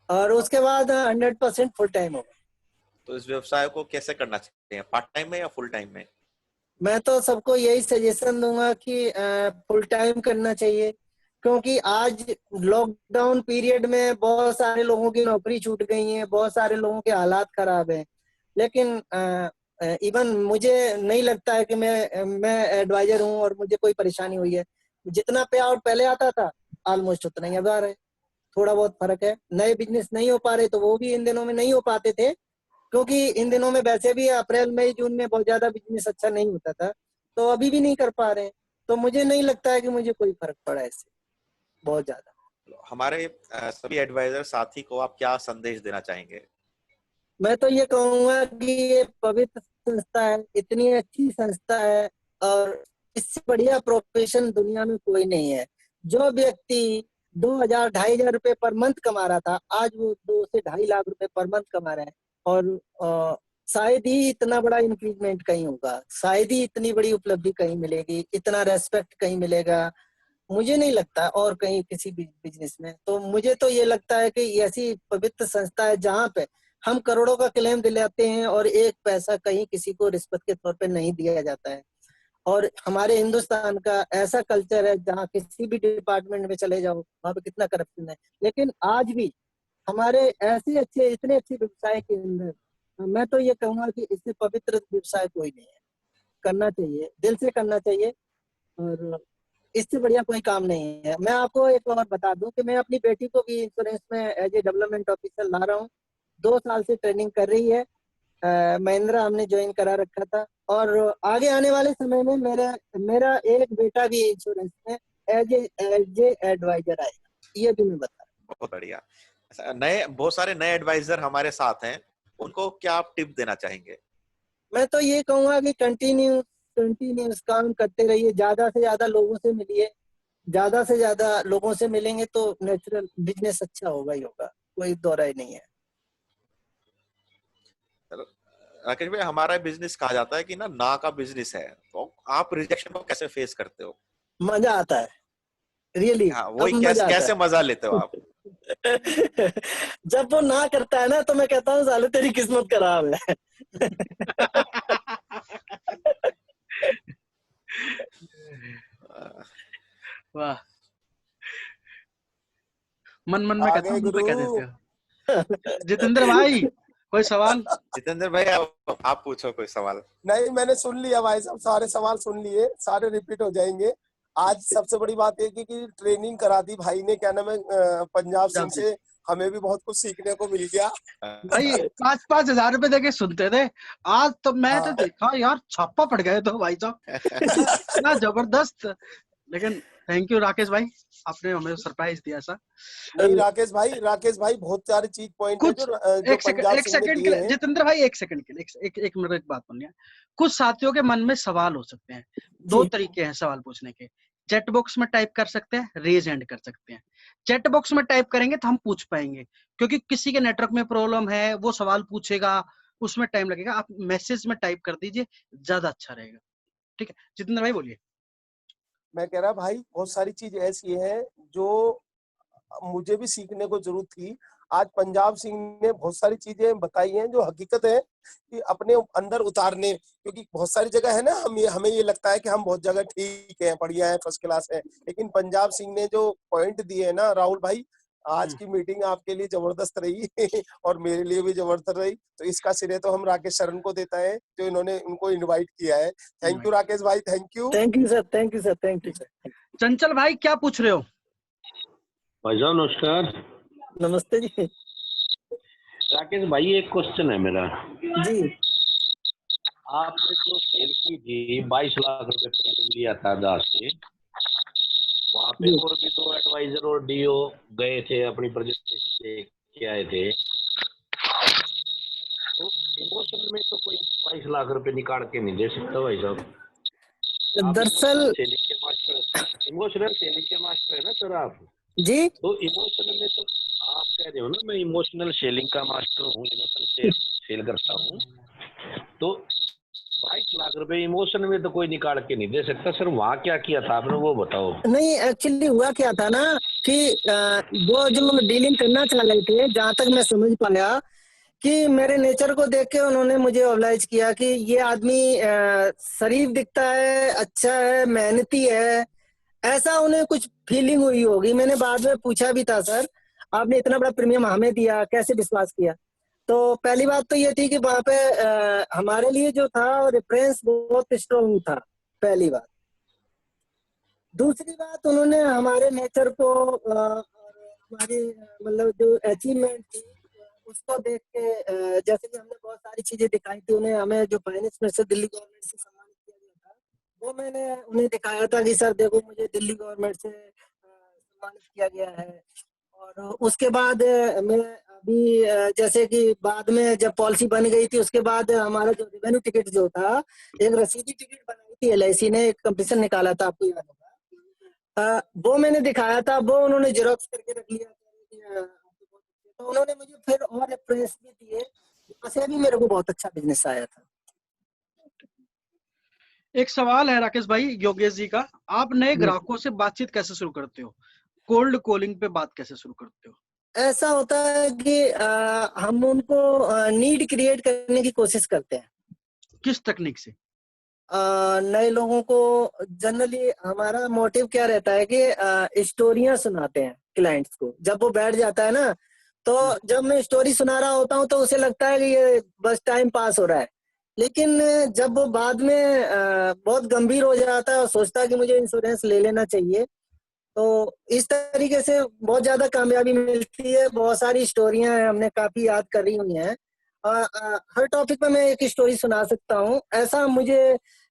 और उसके बाद 100% फुल टाइम हो गया। तो इस व्यवसाय को कैसे करना चाहिए, पार्ट टाइम में या फुल टाइम में? मैं तो सबको यही सजेशन दूंगा कि फुल टाइम करना चाहिए, क्योंकि आज लॉकडाउन पीरियड में बहुत सारे लोगों की नौकरी छूट गई है, बहुत सारे लोगों के हालात खराब हैं। लेकिन इवन मुझे नहीं लगता है कि मैं एडवाइजर हूं और मुझे कोई परेशानी हुई है। जितना पे आउट पहले आता था ऑलमोस्ट उतना ही अब आ रहा है, थोड़ा बहुत फर्क है। नए बिजनेस नहीं हो पा रहे तो वो भी इन दिनों में नहीं हो पाते थे, क्योंकि इन दिनों में वैसे भी अप्रैल मई जून में बहुत ज्यादा बिजनेस अच्छा नहीं होता था, तो अभी भी नहीं कर पा रहे हैं। तो मुझे नहीं लगता है कि मुझे कोई फर्क पड़ा इससे बहुत ज्यादा। हमारे सभी एडवाइजर साथी को आप क्या संदेश देना चाहेंगे? मैं तो ये कहूंगा कि ये पवित्र संस्था है, इतनी अच्छी संस्था है, और इससे बढ़िया प्रोफेशन दुनिया में कोई नहीं है। जो व्यक्ति 2000 2,500 रुपए पर मंथ कमा रहा था, आज वो 2 से 2.5 लाख रुपए पर मंथ कमा रहा है। और शायद ही इतना बड़ा इंक्रीजमेंट कहीं होगा, शायद ही इतनी बड़ी उपलब्धि कहीं मिलेगी, इतना रेस्पेक्ट कहीं मिलेगा, मुझे नहीं लगता और कहीं किसी भी बिजनेस में। तो मुझे तो ये लगता है कि ऐसी पवित्र संस्था है जहाँ पे हम करोड़ों का क्लेम दिलाते हैं और एक पैसा कहीं किसी को रिश्वत के तौर पे नहीं दिया जाता है। और हमारे हिंदुस्तान का ऐसा कल्चर है जहाँ किसी भी डिपार्टमेंट में चले जाओ वहाँ पे कितना करप्शन है, लेकिन आज भी हमारे ऐसे अच्छे इतने अच्छे व्यवसाय के अंदर मैं तो ये कहूंगा कि इससे पवित्र व्यवसाय कोई नहीं है। करना चाहिए, दिल से करना चाहिए, और इससे बढ़िया कोई काम नहीं है। मैं आपको एक और बता दूं कि मैं अपनी बेटी को भी इंश्योरेंस में एज ए डेवलपमेंट ऑफिसर ला रहा हूँ। 2 साल से ट्रेनिंग कर रही है। महिंद्रा हमने ज्वाइन करा रखा था, और आगे आने वाले समय में मेरा मेरा एक बेटा भी इंश्योरेंस में एज ए एडवाइजर आएगा, ये भी मैं बता रहा हूँ। बहुत बढ़िया। बहुत सारे नए एडवाइजर हमारे साथ हैं, उनको क्या आप टिप देना चाहेंगे? मैं तो ये कहूंगा कि कंटिन्यूस काम करते रहिए, ज्यादा से ज्यादा लोगों से मिलिए। ज्यादा से ज्यादा लोगों से मिलेंगे तो नेचुरल बिजनेस अच्छा होगा ही होगा, कोई दो राय नहीं है। राकेश भाई, हमारा बिजनेस कहा जाता है कि ना का बिजनेस है, तो आप रिजेक्शन को कैसे फेस करते हो? मजा आता है, रियली। हाँ, अब वही मजा आता कैसे मजा लेते हो आप? है। जब वो ना करता है ना तो मैं कहता हूँ साले तेरी किस्मत खराब है। वाह, मन मन में कहता हूँ, मुंह पे कह देते हो। जितेंद्र भाई, कोई सवाल? जितेंद्र भाई, आप पूछो कोई सवाल। नहीं, मैंने सुन लिया भाई साहब, सारे सवाल सुन लिए, सारे रिपीट हो जाएंगे। आज सबसे बड़ी बात है कि ट्रेनिंग करा दी भाई ने, क्या नाम है, पंजाब सिंह से। हमें भी बहुत कुछ सीखने को मिल गया भाई 5-5 हजार रुपए देके सुनते थे, आज तो मैं तो हाँ। देखा यार छापा पड़ गए तो भाई साहब, इतना जबरदस्त। लेकिन थैंक यू राकेश भाई, आपने हमें सरप्राइज दिया ऐसा। नहीं राकेश भाई बहुत सारी चीज पॉइंट है कुछ जो एक सेकंड के लिए जितेंद्र भाई, एक सेकंड के लिए एक मिनट एक बात बोलनी है। कुछ साथियों के मन में सवाल हो सकते हैं, 2 तरीके हैं सवाल पूछने के। चैट बॉक्स में टाइप कर सकते हैं, रेज हैंड कर सकते हैं। चैट बॉक्स में टाइप करेंगे तो हम पूछ पाएंगे, क्योंकि किसी के नेटवर्क में प्रॉब्लम है, वो सवाल पूछेगा, उसमें टाइम लगेगा। आप मैसेज में टाइप कर दीजिए, ज्यादा अच्छा रहेगा। ठीक है जितेंद्र भाई, बोलिए। मैं कह रहा भाई बहुत सारी चीज ऐसी है जो मुझे भी सीखने को जरूरत थी। आज पंजाब सिंह ने बहुत सारी चीजें बताई हैं जो हकीकत है कि अपने अंदर उतारने, क्योंकि बहुत सारी जगह है ना हमें ये लगता है कि हम बहुत जगह ठीक है, बढ़िया है, फर्स्ट क्लास है, लेकिन पंजाब सिंह ने जो पॉइंट दिए है ना राहुल भाई, आज की मीटिंग आपके लिए जबरदस्त रही और मेरे लिए भी जबरदस्त रही। तो इसका श्रेय तो हम राकेश शरण को देता है जो इन्होंने उनको इनवाइट किया है। थैंक यू राकेश भाई, thank you. Thank you sir, thank you sir, thank you sir. चंचल भाई क्या पूछ रहे हो? भाई साहब नमस्कार। नमस्ते जी। राकेश भाई एक क्वेश्चन है मेरा जी। आपने जो सेल की थी 22 लाख रुपए प्रीमियम लिया था दास से, वहाँ पे और भी 2 एडवाइजर और डीओ गए थे, अपनी प्रेजेंटेशन लेके आए थे, तो इमोशनल में तो कोई 22 लाख रुपए निकाल के नहीं दे सकता भाई साहब। दरअसल सेलिंग के मास्टर, इमोशनल सेलिंग के मास्टर है ना सर आप जी। तो इमोशनल में तो आप कह रहे हो ना, मैं इमोशनल सेलिंग का मास्टर हूँ, इमोशनल सेल करता हूँ, तो ₹22 लाख इमोशन में तो कोई निकाल के नहीं दे सकता सर। वहाँ क्या किया था आपने वो बताओ। नहीं, एक्चुअली हुआ क्या था ना कि वो जो डीलिंग करना चाह रहे थे, जहाँ तक मैं समझ पाया कि मेरे नेचर को देख के उन्होंने मुझे ऑब्लाइज किया कि ये आदमी शरीफ दिखता है, अच्छा है, मेहनती है, ऐसा उन्हें कुछ फीलिंग हुई होगी। मैंने बाद में पूछा भी था, सर आपने इतना बड़ा प्रीमियम हमें दिया, कैसे विश्वास किया? तो पहली बात तो ये थी कि वहां पे हमारे लिए जो था रेफरेंस बहुत स्ट्रॉन्ग था, पहली बात। दूसरी बात, उन्होंने हमारे नेचर को और हमारी मतलब जो अचीवमेंट थी उसको देख के, जैसे कि हमने बहुत सारी चीजें दिखाई थी उन्हें, हमें जो फाइनेंस मिनिस्टर दिल्ली गवर्नमेंट से सम्मानित किया गया था, वो मैंने उन्हें दिखाया था कि सर देखो मुझे दिल्ली गवर्नमेंट से सम्मानित किया गया है। और उसके बाद मैं अभी जैसे कि बाद में जब पॉलिसी बन गई थी उसके बाद हमारा जो रेवेन्यू टिकट जो था, एक रसीदी टिकट बनाई थी LIC ने, एक कंपटीशन निकाला था, आपको याद होगा। वो मैंने दिखाया था, वो उन्होंने जेरोक्स करके रख लिया था। तो उन्होंने मुझे फिर और रेफरेंस भी दिए, वहां से भी मेरे को बहुत अच्छा बिजनेस आया था। एक सवाल है राकेश भाई योगेश जी का, आप नए ग्राहकों से बातचीत कैसे शुरू करते हो? कोल्ड कॉलिंग पे बात कैसे शुरू करते हो? ऐसा होता है कि हम उनको नीड क्रिएट करने की कोशिश करते हैं। किस तकनीक से? नए लोगों को जनरली हमारा मोटिव क्या रहता है कि स्टोरियां सुनाते हैं क्लाइंट्स को। जब वो बैठ जाता है ना, तो जब मैं स्टोरी सुना रहा होता हूँ तो उसे लगता है कि ये बस टाइम पास हो रहा है, लेकिन जब वो बाद में बहुत गंभीर हो जाता है और सोचता है कि मुझे इंश्योरेंस ले लेना चाहिए, तो इस तरीके से बहुत ज्यादा कामयाबी मिलती है। बहुत सारी स्टोरियां हैं, हमने काफी याद करी हुई हैं। हर टॉपिक पे मैं एक स्टोरी सुना सकता हूँ। ऐसा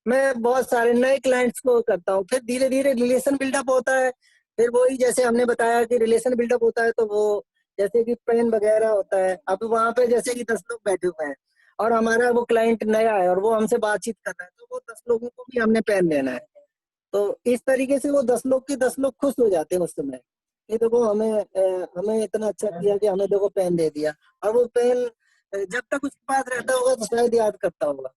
मैं बहुत सारे नए क्लाइंट्स को करता हूँ, फिर धीरे धीरे रिलेशन बिल्डअप होता है। फिर वही जैसे हमने बताया कि रिलेशन बिल्डअप होता है, तो वो जैसे कि पेन वगैरह होता है। अब वहां पे जैसे कि 10 लोग बैठे हुए हैं और हमारा वो क्लाइंट नया है और वो हमसे बातचीत कर रहा है, तो वो 10 लोगों को भी हमने पेन देना है। तो इस तरीके से वो 10 लोग के 10 लोग खुश हो जाते हैं उस समय, ये देखो हमें इतना अच्छा किया कि हमें देखो पेन दे दिया। और वो पेन जब तक उसके पास रहता होगा तो शायद याद करता होगा।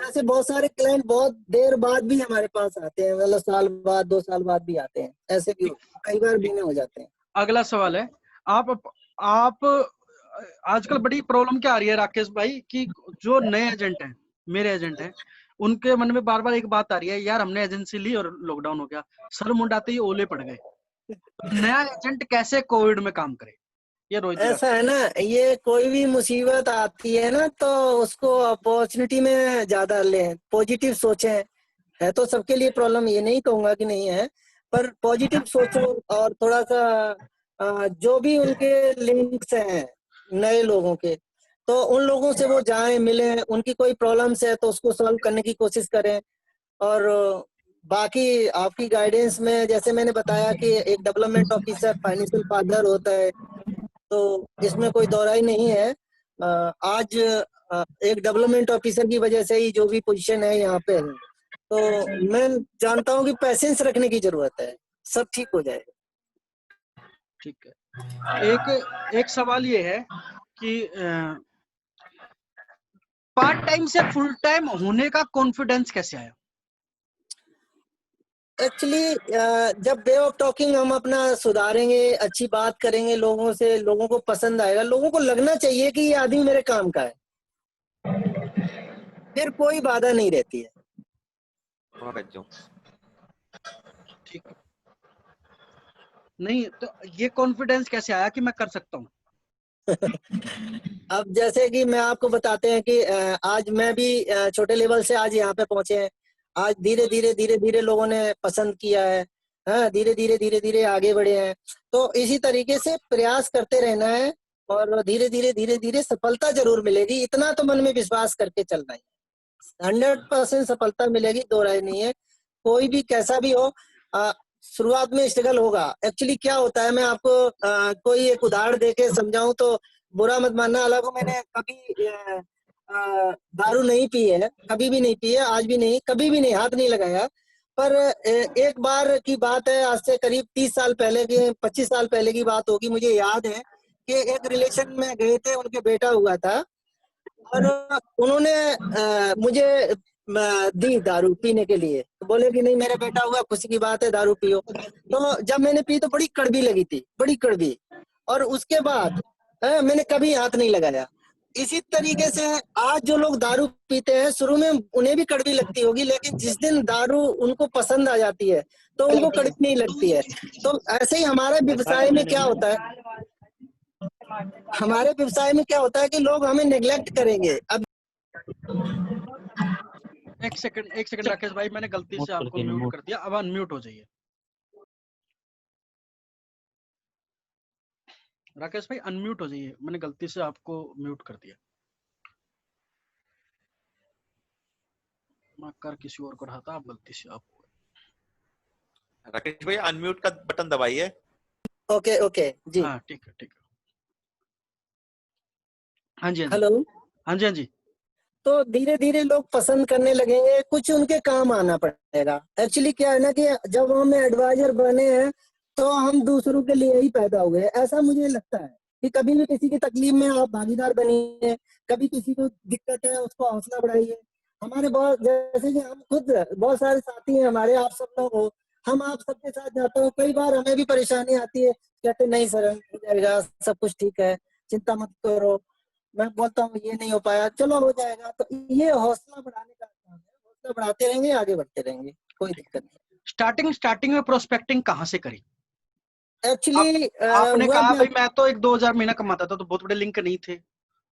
ऐसे बहुत सारे क्लाइंट बहुत देर बाद भी हमारे पास आते हैं, मतलब साल बाद 2 साल बाद भी आते हैं, ऐसे भी कई बार बीने हो जाते हैं। अगला सवाल है, आप आजकल बड़ी प्रॉब्लम क्या आ रही है राकेश भाई कि जो नए एजेंट हैं, मेरे एजेंट हैं, उनके मन में बार बार एक बात आ रही है, यार हमने एजेंसी ली और लॉकडाउन हो गया, सर मुंडाते ही ओले पड़ गए। नया एजेंट कैसे कोविड में काम करे? ये रोहित जी ऐसा है ना, ये कोई भी मुसीबत आती है ना तो उसको अपॉर्चुनिटी में ज्यादा लें, पॉजिटिव सोचें। है तो सबके लिए प्रॉब्लम, ये नहीं कहूंगा कि नहीं है, पर पॉजिटिव सोचो। और थोड़ा सा जो भी उनके लिंक्स हैं नए लोगों के, तो उन लोगों से वो जाएं, मिलें, उनकी कोई प्रॉब्लम्स है तो उसको सॉल्व करने की कोशिश करें। और बाकी आपकी गाइडेंस में जैसे मैंने बताया कि एक डेवलपमेंट ऑफिसर फाइनेंशियल पार्टनर होता है, तो इसमें कोई दौराई नहीं है। आज एक डेवलपमेंट ऑफिसर की वजह से ही जो भी पोजीशन है यहाँ पे है, तो मैं जानता हूँ कि पैसेंस रखने की जरूरत है, सब ठीक हो जाएगा। ठीक है। एक सवाल ये है कि पार्ट टाइम से फुल टाइम होने का कॉन्फिडेंस कैसे आया? एक्चुअली जब वे ऑफ टॉकिंग हम अपना सुधारेंगे, अच्छी बात करेंगे लोगों से, लोगों को पसंद आएगा, लोगों को लगना चाहिए कि ये आदमी मेरे काम का है, फिर कोई बाधा नहीं रहती है। ठीक है। नहीं तो ये कॉन्फिडेंस कैसे आया कि मैं कर सकता हूँ? अब जैसे कि मैं आपको बताते हैं कि आज मैं भी छोटे लेवल से आज यहाँ पे पहुंचे हैं। आज धीरे धीरे लोगों ने पसंद किया है, हाँ, धीरे धीरे आगे बढ़े हैं। तो इसी तरीके से प्रयास करते रहना है और धीरे धीरे सफलता जरूर मिलेगी, इतना तो मन में विश्वास करके चलना है। 100% सफलता मिलेगी, दो राय नहीं है। कोई भी कैसा भी हो, शुरुआत में स्ट्रगल होगा। एक्चुअली क्या होता है, मैं आपको कोई एक उदाहरण देके समझाऊं तो बुरा मत मानना। हालांकि मैंने कभी दारू नहीं पी है, कभी भी नहीं पी है, आज भी नहीं, कभी भी नहीं, हाथ नहीं लगाया। पर एक बार की बात है, आज से करीब 30 साल पहले की, 25 साल पहले की बात होगी, मुझे याद है कि एक रिलेशन में गए थे, उनके बेटा हुआ था। और उन्होंने मुझे दी दारू पीने के लिए, तो बोले कि नहीं मेरा बेटा हुआ, खुशी की बात है, दारू पियो। तो जब मैंने पी तो बड़ी कड़वी लगी थी, बड़ी कड़वी। और उसके बाद मैंने कभी हाथ नहीं लगाया। इसी तरीके से आज जो लोग दारू पीते हैं, शुरू में उन्हें भी कड़वी लगती होगी, लेकिन जिस दिन दारू उनको पसंद आ जाती है तो उनको कड़वी नहीं लगती है। तो ऐसे ही हमारे व्यवसाय में क्या होता है, हमारे व्यवसाय में क्या होता है कि लोग हमें नेग्लेक्ट करेंगे। अब एक सेकंड राकेश भाई, मैंने गलती से आपको म्यूट कर दिया, अब अनम्यूट हो जाइए। राकेश भाई अनम्यूट हो जाइए, मैंने गलती से आपको म्यूट कर दिया। मैं कर किसी और को रहा था, आप गलती से आप। राकेश भाई अनम्यूट का बटन दबाइए। ओके ओके जी, हाँ ठीक है ठीक है। हाँ जी हाँ जी, हेलो। हाँ जी हाँ जी। तो धीरे धीरे लोग पसंद करने लगेंगे, कुछ उनके काम आना पड़ेगा। एक्चुअली क्या है ना कि जब हम एडवाइजर बने हैं तो हम दूसरों के लिए ही पैदा हुए, ऐसा मुझे लगता है कि कभी भी किसी की तकलीफ में आप भागीदार बनिए, कभी किसी को दिक्कत है उसको हौसला बढ़ाइए। हमारे बहुत, जैसे कि हम खुद बहुत सारे साथी हैं हमारे, आप सब लोग हो, हम आप सबके साथ जाते हो, कई बार हमें भी परेशानी आती है, कहते नहीं सर हो जाएगा, सब कुछ ठीक है, चिंता मत करो। मैं बोलता हूँ ये नहीं हो पाया, चलो हो जाएगा। तो ये हौसला बढ़ाने का काम है, हौसला बढ़ाते रहेंगे, आगे बढ़ते रहेंगे, कोई दिक्कत नहीं। स्टार्टिंग में प्रोस्पेक्टिंग कहाँ से करी? एक्चुअली आपने हुआ कहा क्या, भाई मैं तो 1-2 हज़ार महीना कमाता था, तो बहुत बड़े लिंक नहीं थे,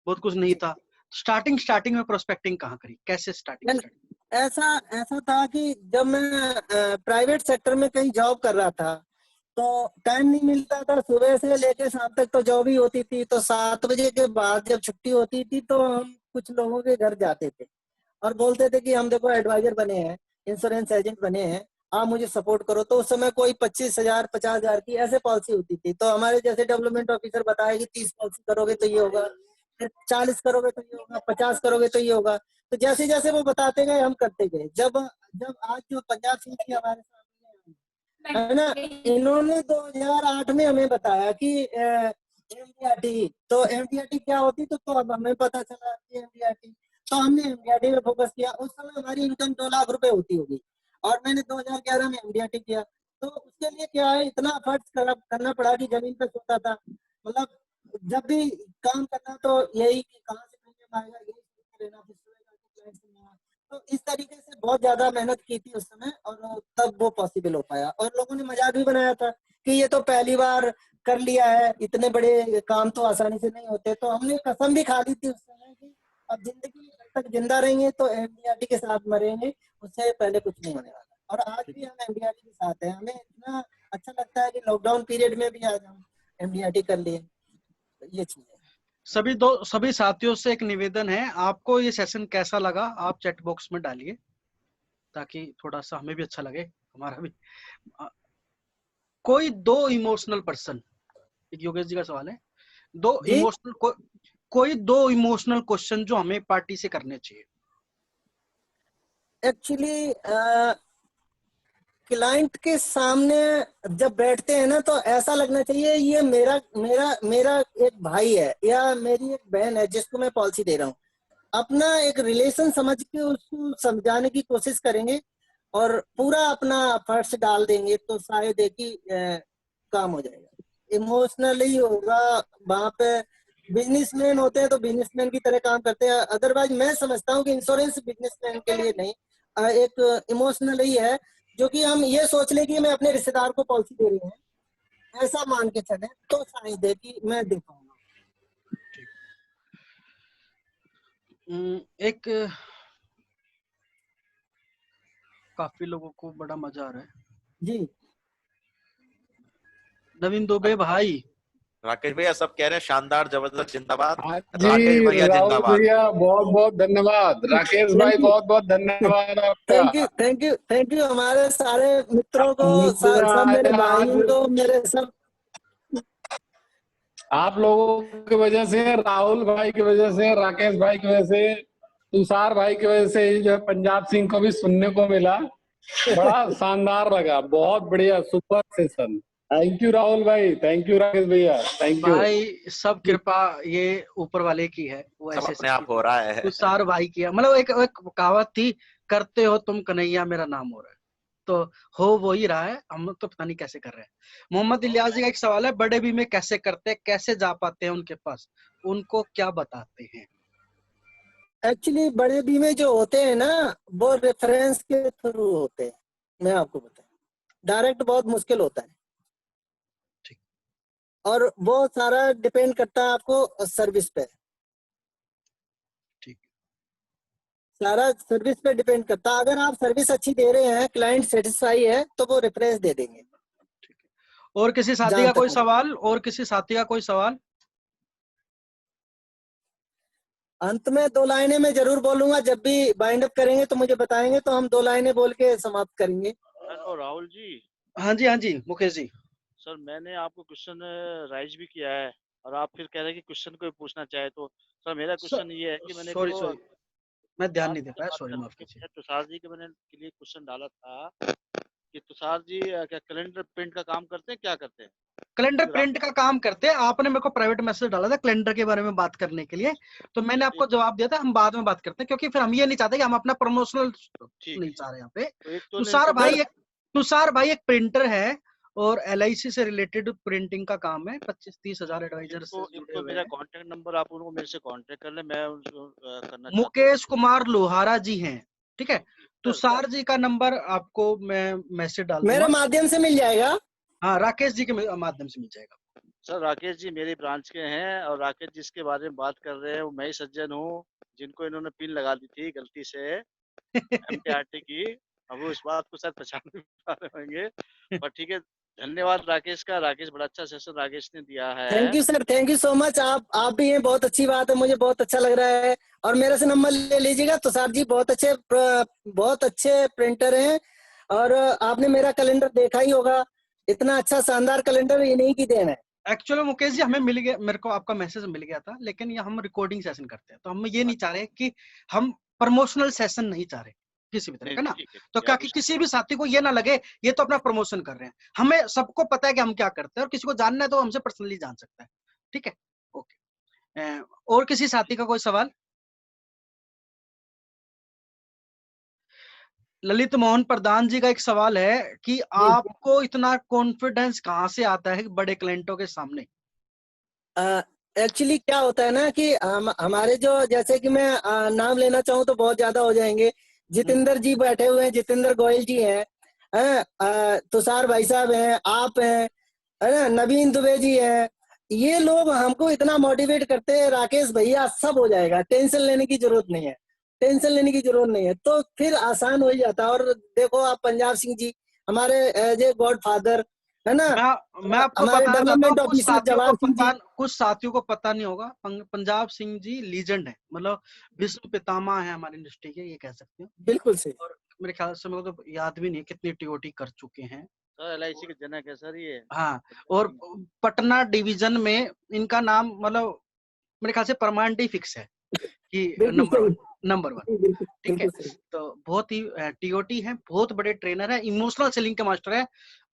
बहुत कुछ नहीं था। स्टार्टिंग में प्रोस्पेक्टिंग कहाँ करी, कैसे स्टार्टिंग? ऐसा ऐसा था कि जब मैं प्राइवेट सेक्टर में कहीं जॉब कर रहा था तो टाइम नहीं मिलता था, सुबह से लेकर शाम तक तो जॉब ही होती थी। तो 7 बजे के बाद जब छुट्टी होती थी तो हम कुछ लोगों के घर जाते थे और बोलते थे कि हम देखो एडवाइजर बने हैं, इंश्योरेंस एजेंट बने हैं, आप मुझे सपोर्ट करो। तो उस समय कोई 25,000 50,000 की ऐसे पॉलिसी होती थी। तो हमारे जैसे डेवलपमेंट ऑफिसर बताया कि 30 पॉलिसी करोगे तो ये होगा, फिर 40 करोगे तो ये होगा, 50 करोगे तो ये होगा। तो जैसे जैसे वो बताते गए हम करते गए। जब जब आज जो पंजाब सिंह जी हमारे सामने है ना, इन्होंने 2008 में हमें बताया कि एमडीआरटी, तो एमडीआरटी क्या होती, तो अब हमें पता चला कि एमडीआरटी, तो हमने एमडीआरटी में फोकस किया। उस समय हमारी इनकम 2 लाख रुपए होती होगी और मैंने 2011 में एमडीआरटी किया। तो उसके लिए क्या है, इतना एफर्ट्स करना पड़ा कि जमीन पे सोता था। मतलब जब भी काम करना तो यही कि कहाँ से प्रीमियम आएगा, यही सोचते रहना, फिर सोएगा कि क्लाइंट से मिलना। तो इस तरीके से बहुत ज्यादा मेहनत की थी उस समय और तब वो पॉसिबल हो पाया। और लोगों ने मजाक भी बनाया था कि ये तो पहली बार कर लिया है, इतने बड़े काम तो आसानी से नहीं होते। तो हमने कसम भी खा ली थी उस समय कि अब जिंदगी में जब तक जिंदा रहेंगे तो एमडीआरटी के साथ मरेंगे, उससे पहले कुछ नहीं होने वाला। और आज भी हम एमडीआरटी के साथ हैं। हमें इतना अच्छा लगता है कि लॉकडाउन पीरियड में भी आज हम एमडीआरटी कर लिए। ये चीज है। सभी साथियों से एक निवेदन है, आपको ये सेशन कैसा लगा आप चैट बॉक्स में डालिए ताकि थोड़ा सा हमें भी अच्छा लगे, हमारा भी। कोई 2 इमोशनल पर्सन, योगेश जी का सवाल है, कोई 2 इमोशनल क्वेश्चन जो हमें पार्टी से करने चाहिए। एक्चुअली क्लाइंट के सामने जब बैठते हैं ना तो ऐसा लगना चाहिए ये मेरा मेरा मेरा एक भाई है या मेरी एक बहन है जिसको मैं पॉलिसी दे रहा हूँ। अपना एक रिलेशन समझ के उसको समझाने की कोशिश करेंगे और पूरा अपना फर्ज डाल देंगे तो शायद एक ही काम हो जाएगा। इमोशनली होगा वहां पे। बिजनेसमैन होते हैं तो बिजनेसमैन की तरह काम करते हैं। अदरवाइज मैं समझता हूँ कि इंश्योरेंस बिजनेसमैन के लिए नहीं, एक इमोशनल ही है जो कि हम ये सोच लें कि मैं अपने रिश्तेदार को पॉलिसी दे रहे हैं, ऐसा मान के चले तो शायद है कि मैं दे पाऊंगा। एक काफी लोगों को बड़ा मजा आ रहा है जी। नवीन दुबे भाई, राकेश भैया सब कह रहे हैं शानदार जबरदस्त जिंदाबाद। जी राकेश भैया राहुल जिंदाबाद। भैया बहुत बहुत धन्यवाद। राकेश भाई बहुत बहुत धन्यवाद आपका। थैंक यू हमारे सारे मित्रों को, मुझे सब मेरे आज भाइयों को, मेरे सब आप लोगों की वजह से, राहुल भाई की वजह से, राकेश भाई की वजह से, तुषार भाई की वजह से जो है पंजाब सिंह को भी सुनने को मिला। बड़ा शानदार लगा, बहुत बढ़िया, super session. Thank you Rahul भाई, थैंक यू राकेश भैया, थैंक यू। भाई सब कृपा ये ऊपर वाले की है, वो सब ऐसे अपने आप हो रहा है। तुषार भाई की है। मतलब एक कहावत थी, करते हो तुम कन्हैया मेरा नाम हो रहा है, तो हो वो ही रहा है, हम तो पता नहीं कैसे कर रहे हैं। मोहम्मद इलियास जी का एक सवाल है, बड़े बीमे कैसे करते हैं, कैसे जा पाते हैं उनके पास, उनको क्या बताते हैं? एक्चुअली बड़े बीमे जो होते हैं ना, वो रेफरेंस के थ्रू होते हैं। मैं आपको बताऊं, डायरेक्ट बहुत मुश्किल होता है। ठीक। और वो सारा डिपेंड करता है आपको सर्विस पे। ठीक। सारा सर्विस पे डिपेंड करता है। अगर आप सर्विस अच्छी दे रहे हैं, क्लाइंट सेटिस्फाई है, तो वो रेफरेंस दे देंगे। और किसी साथी जहां का कोई तक सवाल, और किसी साथी का कोई सवाल? अंत में 2 लाइनें मैं जरूर बोलूंगा, जब भी बाइंड अप करेंगे तो मुझे बताएंगे, तो हम 2 लाइनें बोल के समाप्त करेंगे। हेलो राहुल जी। हाँ जी, हाँ जी मुकेश जी। सर मैंने आपको क्वेश्चन राइज भी किया है, और आप फिर कह रहे हैं कि क्वेश्चन कोई पूछना चाहे तो। सर मेरा क्वेश्चन ये है कि मैंने सॉरी को सॉरी, मैं ध्यान नहीं दे आपसे पाया, बात सॉरी करने माफ के कीजिए। पहले तुषार जी के मैंने के लिए क्वेश्चन डाला था कि तुषार जी क्या कैलेंडर प्रिंट का काम करते हैं, क्या करते हैं? कैलेंडर फिर प्रिंट का काम करते हैं। आपने मेरे को प्राइवेट मैसेज डाला था कैलेंडर के बारे में बात करने के लिए, तो मैंने आपको जवाब दिया था हम बाद में बात करते हैं, क्योंकि फिर हम ये नहीं चाहते कि हम अपना प्रमोशनल ठीक नहीं है। चाह रहे यहाँ पे। तो एक तो तुषार भाई एक प्रिंटर है, और LIC से रिलेटेड प्रिंटिंग का काम है। 25-30 हजार एडवाइजर से एक जुड़े तो हुए मेरा हैं। कॉन्टेक्ट नंबर आप उनको मेरे से कॉन्टेक्ट कर ले, मैं उनको करना चाहता हूँ। मुकेश कुमार लोहारा जी हैं, ठीक है। सर तुषार जी का नंबर आपको मैं मैसेज डाल मेरे दूंगा। माध्यम से मिल जाएगा। हाँ, राकेश जी के माध्यम से मिल जाएगा। सर राकेश जी मेरी ब्रांच के हैं, और राकेश जी जिसके बारे में बात कर रहे हैं वो मैं ही सज्जन हूँ, जिनको इन्होंने पिन लगा दी थी गलती से MTRT की। अब वो इस बात को शायद पहचान नहीं पा रहे होंगे, पर ठीक है। धन्यवाद राकेश का, राकेश बड़ा अच्छा सेशन राकेश ने दिया है। Thank you sir, thank you so much. आप भी हैं, बहुत अच्छी बात है, मुझे बहुत अच्छा लग रहा है। और मेरे से नंबर ले लीजिएगा। तुषार जी बहुत अच्छे प्रिंटर हैं, और आपने मेरा कैलेंडर देखा ही होगा। इतना अच्छा शानदार कैलेंडर इन्हीं की देन है। एक्चुअली मुकेश जी हमें मिल गया, मेरे को आपका मैसेज मिल गया था, लेकिन ये हम रिकॉर्डिंग सेशन करते हैं, तो हम ये नहीं चाह रहे कि हम प्रमोशनल सेशन नहीं चाह रहे किसी भी तरह का ना। ठीक है, तो क्या कि किसी भी साथी को ये ना लगे ये तो अपना प्रमोशन कर रहे हैं। हमें सबको पता है कि हम क्या करते हैं, और किसी को जानना है तो हमसे पर्सनली जान सकता है। ठीक है, ओके। और किसी साथी का कोई सवाल? ललित मोहन प्रधान जी का एक सवाल है कि आपको इतना कॉन्फिडेंस कहाँ से आता है बड़े क्लाइंटों के सामने? एक्चुअली क्या होता है ना कि हमारे जो, जैसे कि मैं नाम लेना चाहूँ तो बहुत ज्यादा हो जाएंगे। जितेंद्र जी बैठे हुए हैं, जितेंद्र गोयल जी हैं, तुषार भाई साहब हैं, आप हैं, है ना, नवीन दुबे जी हैं। ये लोग हमको इतना मोटिवेट करते हैं, राकेश भैया सब हो जाएगा, टेंशन लेने की जरूरत नहीं है, टेंशन लेने की जरूरत नहीं है। तो फिर आसान हो ही जाता है। और देखो आप पंजाब सिंह जी, हमारे एज ए गॉड फादर, है ना, मैं आपको हमारे बताना चाहता हूँ, डेवलपमेंट ऑफिसर जवाहर सिंह जी। कुछ साथियों को पता नहीं होगा, पंजाब सिंह जी लीजेंड है, मतलब विश्व पितामह है हमारी इंडस्ट्री के, ये कह सकते हैं। बिल्कुल सही। और मेरे ख्याल से मेरे को तो याद भी नहीं कितनी TOT कर चुके हैं। सर LIC के जनक है सर ये। हाँ, और पटना डिवीजन में इनका नाम मतलब मेरे ख्याल से परमानेंट ही फिक्स है कि नंबर 1। ठीक है, तो बहुत ही TOT है, बहुत बड़े ट्रेनर है, इमोशनल सेलिंग के मास्टर है।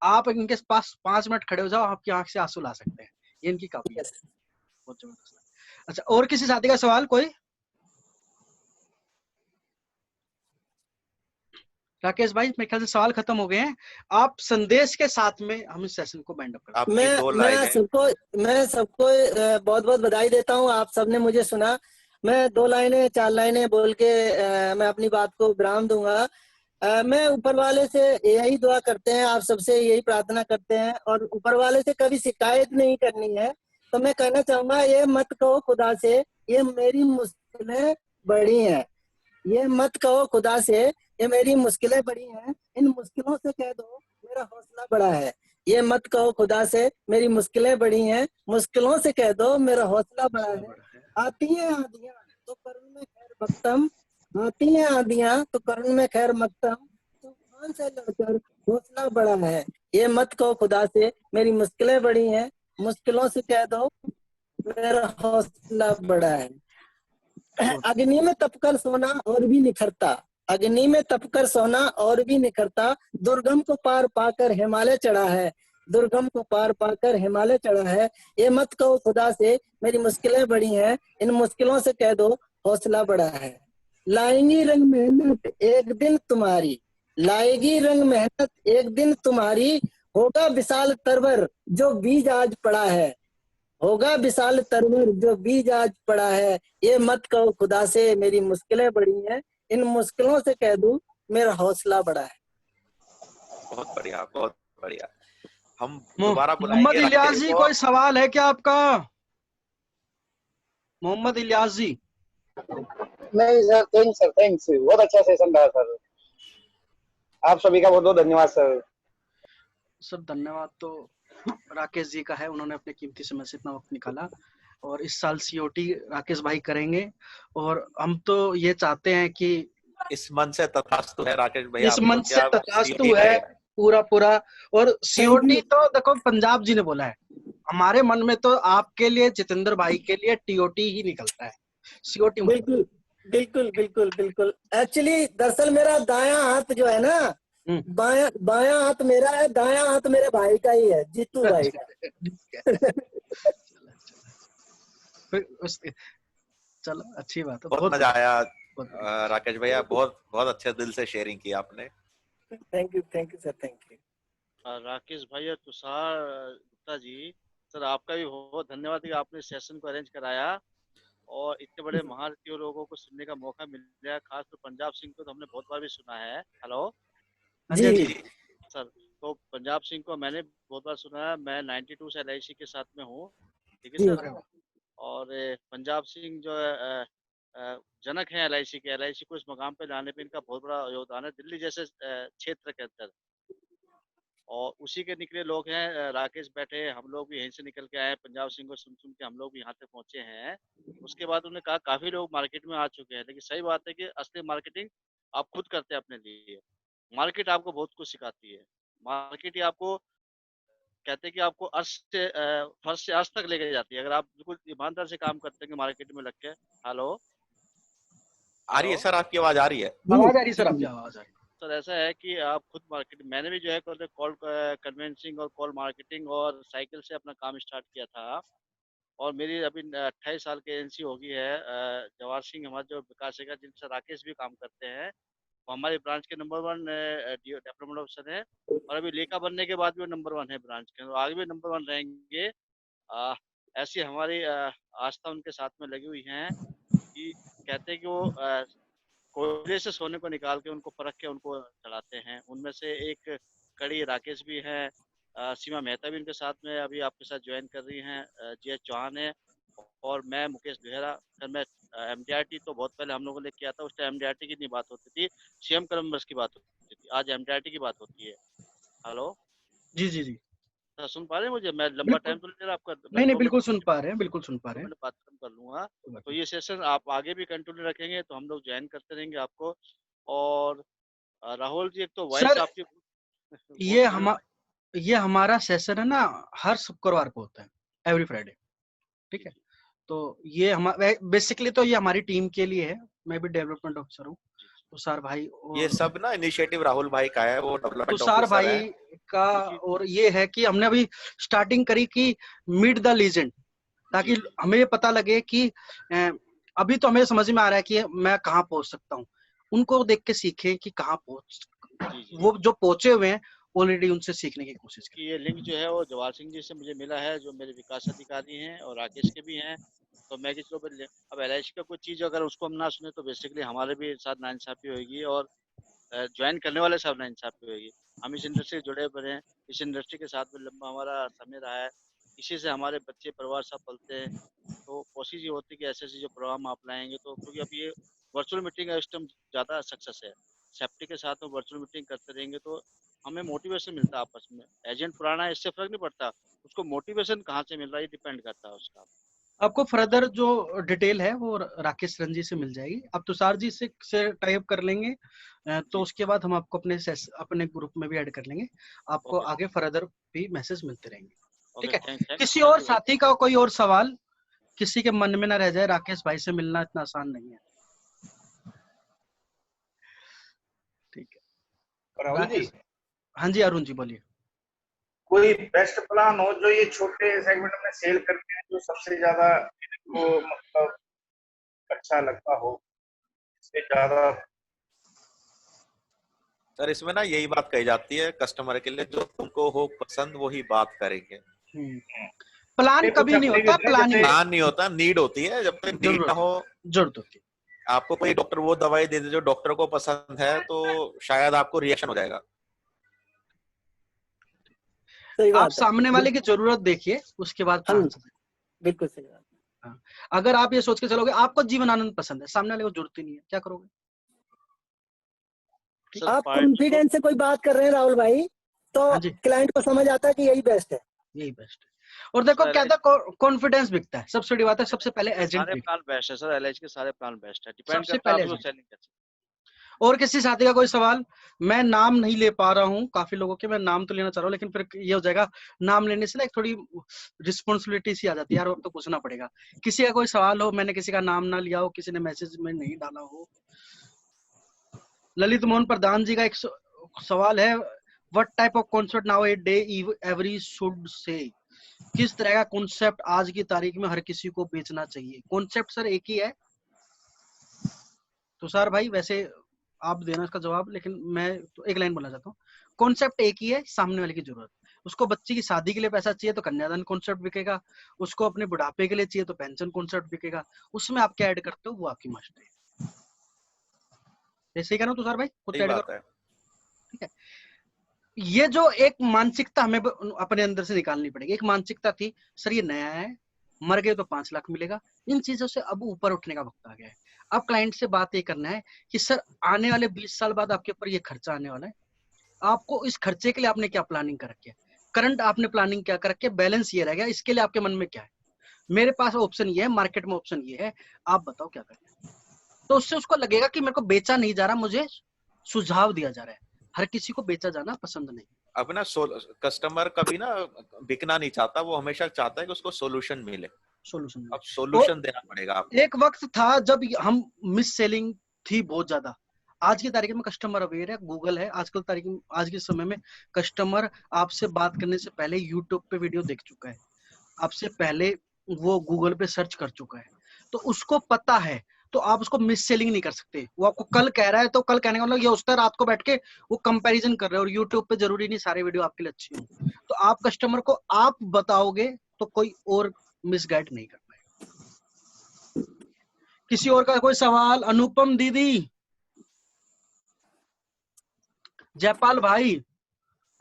आप इनके पास 5 मिनट खड़े हो जाओ, आपकी आंख से आंसू ला सकते हैं, ये इनकी काबिलियत है, बहुत जबरदस्त है। अच्छा, और किसी साथी का सवाल कोई? राकेश भाई मेरे ख्याल से सवाल खत्म हो गए हैं। आप संदेश के साथ में हम इस सेशन को बाइंड अप करते हैं। आपकी 2 लाइनें। मैं सबको बहुत बहुत बधाई देता हूँ। आप सबने मुझे सुना। मैं 2 लाइनें 4 लाइनें बोल के मैं अपनी बात को विराम दूंगा। मैं ऊपर वाले से यही दुआ करते हैं, आप सबसे यही प्रार्थना करते हैं, और ऊपर वाले से कभी शिकायत नहीं करनी है। तो मैं कहना चाहूंगा, ये मत कहो खुदा से ये मेरी मुश्किलें बड़ी हैं, ये मत कहो खुदा से ये मेरी मुश्किलें बड़ी हैं, इन मुश्किलों से कह दो मेरा हौसला बड़ा है। ये मत कहो खुदा से मेरी मुश्किलें बड़ी हैं, मुश्किलों से कह दो मेरा हौसला बड़ा है। आती हैं आंधियां तो करुण में खैर मकदम, आती हैं आंधियां तो करुण में खैर मकदम, तूफान से लड़कर हौसला बड़ा है। ये मत कहो खुदा से मेरी मुश्किलें बड़ी हैं, मुश्किलों से कह दो मेरा हौसला बड़ा है। अग्नि में तपकर सोना और भी निखरता, अग्नि में तपकर सोना और भी निखरता, दुर्गम को पार पाकर हिमालय चढ़ा है। दुर्गम को पार पाकर हिमालय चढ़ा है। ये मत कहो खुदा से मेरी मुश्किलें बड़ी हैं, इन मुश्किलों से कह दो हौसला बड़ा है। लाएंगी रंग मेहनत एक दिन तुम्हारी, लाएगी रंग मेहनत एक दिन तुम्हारी, होगा विशाल तरवर जो बीज आज पड़ा है, होगा विशाल तरवर जो बीज आज पड़ा है। ये मत कहो खुदा से मेरी मुश्किलें बड़ी हैं, इन मुश्किलों से कह दूं मेरा हौसला बड़ा है। बहुत बढ़िया, बहुत बढ़िया। हम मो- दोबारा मोहम्मद बुलाएंगे इलियास राकेश जी, को। कोई सवाल है क्या आपका? मोहम्मद इलियास जी। नहीं सर, थैंक्स, बहुत अच्छा सेशन रहा सर। आप सभी का बहुत बहुत धन्यवाद सर। सर धन्यवाद तो राकेश जी का है, उन्होंने अपने कीमती समय से इतना वक्त निकाला। और इस साल सीओटी राकेश भाई करेंगे, और हम तो ये चाहते हैं कि इस मन से तथास्तु है राकेश भाई, इस आपको मन से क्या तथास्तु COT है करेगा। पूरा। और सीओटी तो देखो पंजाब जी ने बोला है, हमारे मन में तो आपके लिए, जितेंद्र भाई के लिए टीओटी ही निकलता है, सीओटी। बिल्कुल बिल्कुल बिल्कुल बिल्कुल। एक्चुअली दरअसल मेरा दायां हाथ जो है ना, बायां हाथ मेरा है, दायां हाथ मेरे भाई का ही है, जीतू भाई का। चलो अच्छी बात है, बहुत मजा आया राकेश भैया, बहुत बहुत अच्छे दिल से शेयरिंग की आपने। Thank you sir, thank you. Rakesh भाई और तुषार गुप्ता जी, सर आपका भी बहुत धन्यवाद कि आपने सेशन को अरेंज कराया और इतने बड़े महारथियों लोगों को सुनने का मौका मिल गया। खास तो पंजाब सिंह को तो हमने बहुत बार भी सुना है। हेलो जी सर, तो पंजाब सिंह को मैंने बहुत बार सुना है। मैं 92 से LIC के साथ में हूँ, ठीक है सर। और पंजाब सिंह जो है जनक है LIC के। LIC को इस मकाम पे लाने पे इनका बहुत बड़ा योगदान है दिल्ली जैसे क्षेत्र के अंदर। और उसी के निकले लोग हैं, राकेश बैठे, हम लोग भी यहीं से निकल के आए, पंजाब सिंह को सुन सुन के हम लोग भी यहाँ तक पहुंचे हैं। उसके बाद उन्होंने कहा काफी लोग मार्केट में आ चुके हैं, लेकिन सही बात है कि असली मार्केटिंग आप खुद करते हैं अपने लिए। मार्केट आपको बहुत कुछ सिखाती है। मार्केट ही आपको कहते हैं कि आपको फर्श से अर्श तक लेके जाती है, अगर आप बिल्कुल ईमानदार से काम करते हैं मार्केट में लग के। हेलो आ रही है सर, आपकी आवाज आ रही है? आवाज आ रही सर, आपकी आवाज आ रही। सर ऐसा है कि आप खुद मार्केटिंग, मैंने भी जो है कॉल कन्वेंसिंग और कॉल मार्केटिंग और साइकिल से अपना काम स्टार्ट किया था। और मेरी अभी 28 साल की एजेंसी हो गई है। जवाहर सिंह हमारे जो विकास है, जिनसे राकेश भी काम करते हैं, वो हमारे ब्रांच के नंबर 1 डेवलपमेंट ऑफिसर है। और अभी लेखा बनने के बाद भी नंबर 1 है ब्रांच के, और आगे भी नंबर 1 रहेंगे। ऐसी हमारी आस्था उनके साथ में लगी हुई है कि कहते हैं कि वो कोयले से सोने को निकाल के उनको परख के उनको चढ़ाते हैं। उनमें से एक कड़ी राकेश भी है, सीमा मेहता भी उनके साथ में अभी आपके साथ ज्वाइन कर रही हैं, GH चौहान है, और मैं मुकेश बेहरा। फिर मैं MDRT तो बहुत पहले हम लोगों ने किया था, उस टाइम MDRT की नहीं बात होती थी, CM कलम्बस की बात होती थी, आज MDRT की बात होती है। हेलो जी सुन पा रहे हैं मुझे? मैं लंबा टाइम तो नहीं ले रहा आपका? नहीं, बिल्कुल सुन पा रहे हैं, बिल्कुल सुन पा रहे हैं। बात खत्म कर लूंगा। तो ये सेशन आप आगे भी कंटिन्यू रखेंगे तो हम लोग ज्वाइन करते रहेंगे आपको। और राहुल जी, एक तो वॉइस आपकी ये हमारा सेशन है ना, हर शुक्रवार को होता है, एवरी फ्राइडे, ठीक है। तो ये हमारा बेसिकली तो ये हमारी टीम के लिए है, मैं भी डेवलपमेंट ऑफिसर हूँ, तुषार भाई। और ये सब ना इनिशिएटिव राहुल भाई का है, वो डेवलपमेंट तुषार ऑफिसर है भाई का। और ये है कि हमने अभी स्टार्टिंग करी कि मीट द लीजेंड, ताकि हमें ये पता लगे कि अभी तो हमें समझ में आ रहा है कि मैं कहाँ पहुंच सकता हूँ, उनको देख के सीखें कि कहाँ पहुंच, वो जो पहुंचे हुए हैं ऑलरेडी उनसे सीखने की कोशिश करें। ये लिंक जो है वो जवाहर सिंह जी से मुझे मिला है, जो मेरे विकास अधिकारी हैं, और राकेश के भी हैं। तो मैं किसी को अब LIC का कोई चीज अगर उसको हम ना सुने तो बेसिकली हमारे भी साथ नाइंसाफी होगी, और ज्वाइन करने वाले साथ नाइंसाफी होगी। हम इस इंडस्ट्री से जुड़े हुए हैं, इस इंडस्ट्री के साथ में लंबा हमारा समय रहा है, इसी से हमारे बच्चे परिवार सब पलते हैं। तो कोशिश ये होती है कि ऐसे ऐसे जो प्रोग्राम आप लाएंगे, तो क्योंकि अब ये वर्चुअल मीटिंग का सिस्टम ज़्यादा सक्सेस है, सेफ्टी के साथ में वर्चुअल मीटिंग करते रहेंगे तो हमें मोटिवेशन मिलता है आपस में। एजेंट पुराना है इससे फर्क नहीं पड़ता, उसको मोटिवेशन कहाँ से मिल रहा है ये डिपेंड करता है उसका। आपको फर्दर जो डिटेल है वो राकेश रंजी से मिल जाएगी, आप तुषार जी से टाइप कर लेंगे, तो उसके बाद हम आपको अपने ग्रुप में भी ऐड कर लेंगे, आपको आगे फर्दर भी मैसेज मिलते रहेंगे, ठीक है। किसी और साथी का कोई और सवाल किसी के मन में ना रह जाए, राकेश भाई से मिलना इतना आसान नहीं है, ठीक है। राहुल जी। हाँ जी, अरुण जी बोलिए। कोई बेस्ट प्लान हो जो ये छोटे सेगमेंट में सेल करते हैं, जो सबसे ज्यादा इनको मतलब अच्छा लगता हो, इससे ज्यादा। सर इसमें ना यही बात कही जाती है कस्टमर के लिए, जो तुमको हो पसंद वही बात करेंगे। प्लान कभी नहीं होता, प्लान नहीं होता, नीड होती है। जब तक नीड ना हो, जरूरत होती है। आपको कोई डॉक्टर वो दवाई दे दे जो डॉक्टर को पसंद है, तो शायद आपको रिएक्शन हो जाएगा। आप सामने वाले की जरूरत देखिए, उसके बाद बिल्कुल सही बात। हाँ। अगर आप ये सोच के चलोगे आपको जीवन आनंद पसंद है, सामने वाले को जरूरत ही नहीं है, क्या करोगे? आप कॉन्फिडेंस से कोई बात कर रहे हैं राहुल भाई, तो क्लाइंट को समझ आता है कि यही बेस्ट है, यही बेस्ट है। और देखो क्या था, कॉन्फिडेंस बिकता है। सबसे बड़ी बात है, सबसे पहले एजेंट सारे प्लान बेस्ट है सर, एलआईसी के सारे प्लान बेस्ट है, डिपेंड सबसे करता है पहले आपको सेलिंग कैसे। और किसी साथी का कोई सवाल? मैं नाम नहीं ले पा रहा हूँ, काफी लोगों के मैं नाम तो लेना चाह रहा हूँ, लेकिन फिर ये हो जाएगा, नाम लेने से ना एक थोड़ी रिस्पॉन्सिबिलिटी सी आ जाती है यार, अब तो पूछना पड़ेगा। किसी का कोई सवाल हो, मैंने किसी का नाम ना लिया हो, किसी ने मैसेज में नहीं डाला हो। ललित मोहन प्रधान जी का एक सवाल है, what type of concept now a day every should say? किस तरह का कॉन्सेप्ट आज की तारीख में हर किसी को बेचना चाहिए? कॉन्सेप्ट सर एक ही है तुषार भाई, वैसे आप देना इसका जवाब, लेकिन मैं तो एक लाइन बोलना चाहता हूँ। कॉन्सेप्ट एक ही है, सामने वाले की जरूरत। उसको बच्चे की शादी के लिए पैसा चाहिए तो कन्यादान कॉन्सेप्ट बिकेगा, उसको अपने बुढ़ापे के लिए चाहिए तो पेंशन कॉन्सेप्ट बिकेगा। उसमें आप क्या ऐड करते हो वो आपकी मर्जी है। ऐसे ही कह रहा हूँ तुषार भाई, खुद ऐड करो, ठीक है। ये जो एक मानसिकता हमें अपने अंदर से निकालनी पड़ेगी। एक मानसिकता थी सर ये नया है, मर गए तो 5 लाख मिलेगा। इन चीजों से अब ऊपर उठने का वक्त आ गया है। अब क्लाइंट से बात ये करना है कि सर आने वाले 20 साल बाद आपके ऊपर ये खर्चा आने वाला है, आपको इस खर्चे के लिए आपने क्या प्लानिंग कर रखी है? करंट आपने प्लानिंग क्या कर रखी है? बैलेंस ये रह गया, इसके लिए आपके मन में क्या है? मेरे पास ऑप्शन ये है, मार्केट में ऑप्शन ये है, आप बताओ क्या करें? तो उससे उसको लगेगा कि मेरे को बेचा नहीं जा रहा, मुझे सुझाव दिया जा रहा है। हर किसी को बेचा जाना पसंद नहीं। अब ना कस्टमर कभी ना बिकना नहीं चाहता, वो हमेशा चाहता है कि उसको सोल्यूशन मिले। सोल्यूशन, अब सोल्यूशन देना पड़ेगा आपको। एक वक्त था जब हम मिस सेलिंग थी बहुत ज्यादा। आज की तारीख में कस्टमर अवेयर है, गूगल है। आजकल तारीख में, आज के समय में कस्टमर आपसे बात करने से पहले यूट्यूब पे वीडियो देख चुका है, आपसे पहले वो गूगल पे सर्च कर चुका है, तो उसको पता है। तो आप उसको मिस सेलिंग नहीं कर सकते। वो आपको कल कह रहा है तो कल कहने का मतलब ये उसका रात को बैठ के वो कंपैरिजन कर रहे हैं, और यूट्यूब पे जरूरी नहीं सारे वीडियो आपके लिए अच्छे हों। तो आप कस्टमर को आप बताओगे तो कोई और मिसगाइड नहीं कर पाएगा। किसी और का कोई सवाल? अनुपम दीदी, जयपाल भाई,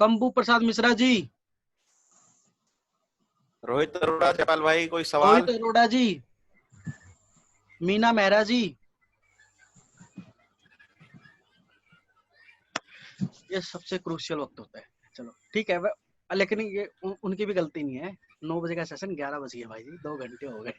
कंबू प्रसाद मिश्रा जी, रोहित अरोड़ा, जयपाल भाई कोई सवाल? रोहित अरोड़ा जी, मीना मेहरा जी, ये सबसे क्रूशियल वक्त होता है। चलो ठीक है, लेकिन ये उनकी भी गलती नहीं है। 9 बजे का सेशन 11 बज गया भाई जी, 2 घंटे हो गए।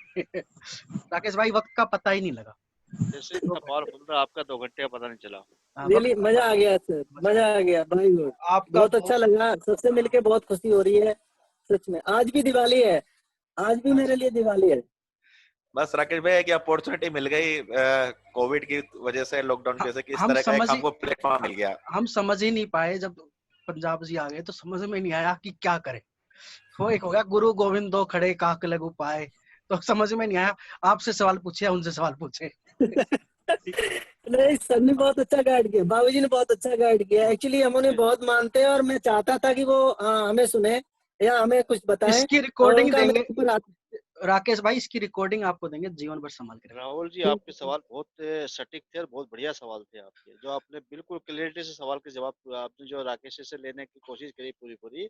राकेश भाई वक्त का पता ही नहीं लगा। जैसे इतना पावरफुल था आपका, 2 घंटे का पता नहीं चला। रियली मजा आ गया सर, मजा आ गया भाई, बहुत अच्छा लगा, सबसे मिलके बहुत खुशी हो रही है सच में। आज भी दिवाली है, आज भी मेरे लिए दिवाली है। बस राकेश भाई की अपॉर्चुनिटी मिल गई कोविड की वजह से, लॉकडाउन की वजह से, किस तरह का एक हमको प्लेटफॉर्म मिल गया। हम समझ ही नहीं पाए, जब पंजाब जी आ गए तो समझ में नहीं आया कि क्या करें। वो एक हो गया गुरु गोविंद दो खड़े काक लगू पाए, तो समझ में नहीं आया। आपसे सवाल पूछे, उनसे सवाल पूछे। नहीं सर ने बहुत अच्छा गाइड किया, बाबूजी ने बहुत अच्छा गाइड किया। एक्चुअली हम उन्हें बहुत मानते हैं और मैं चाहता था कि वो हमें सुने या हमें कुछ बताएं। इसकी रिकॉर्डिंग देंगे राकेश भाई, इसकी रिकॉर्डिंग आपको देंगे, जीवन भर संभाल के। राहुल जी आपके सवाल बहुत सटीक थे और बहुत बढ़िया सवाल थे आपके, जो आपने बिल्कुल क्लियरिटी से सवाल के जवाब आपने जो राकेश से लेने की कोशिश करी पूरी।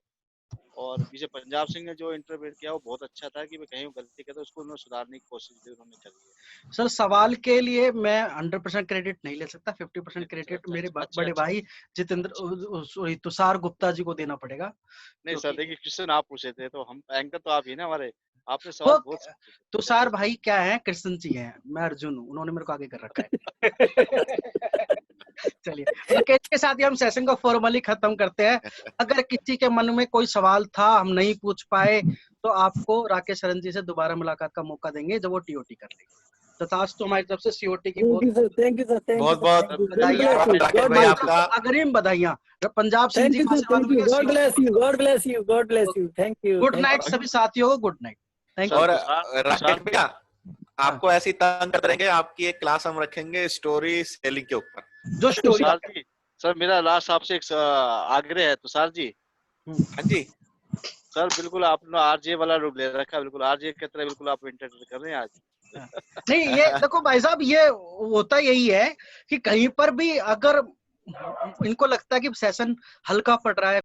और पीछे पंजाब सिंह ने जो इंटरव्यू किया वो बहुत अच्छा था कि कहीं गलती करे तो उसको उन्होंने सुधारने की कोशिश भी उन्होंने करी है। सर सवाल के लिए मैं 100% क्रेडिट नहीं ले सकता, 50% क्रेडिट मेरे बड़े भाई जितेंद्र तुषार गुप्ता जी को देना पड़ेगा। नहीं सर देखिए, क्वेश्चन आप पूछे थे तो हम एंकर तो आप ही ना हमारे, आपने सवाल बहुत। तुषार भाई क्या है, कृष्ण जी हैं, मैं अर्जुन हूँ, उन्होंने मेरे को आगे कर रखा है। चलिए राकेश के साथ ही हम सेशन को फॉर्मली खत्म करते हैं। अगर किसी के मन में कोई सवाल था हम नहीं पूछ पाए तो आपको राकेश शरण जी से दोबारा मुलाकात का मौका देंगे जब वो टीओटी कर लेंगे। तथास्तु हमारी तरफ से सीओटी की thank you sir, thank you sir, thank you बहुत बहुत बधाइयाँ राकेश भाई आपका अग्रिम बधाइयाँ Punjab Singh thank ji you sir, thank you, God bless you, God bless you, God bless you, thank you. Good night सभी साथियों को, गुड नाइट, थैंक यू। और राकेश भैया आपको ऐसी तंग करते रहेंगे, आपकी एक क्लास हम रखेंगे स्टोरी सेलिंग के ऊपर। जो स्टोरी तुषार जी, सर मेरा लास्ट आपसे एक आग्रह है तुषार जी। हाँ जी सर बिल्कुल आपने आरजे वाला रूप ले रखा है, बिल्कुल आरजे की तरह बिल्कुल आप इंटरव्यू कर रहे हैं आज। नहीं, ये देखो भाई साहब, ये होता यही है कि कहीं पर भी अगर इनको लगता है कि सेशन हल्का पड़ रहा है,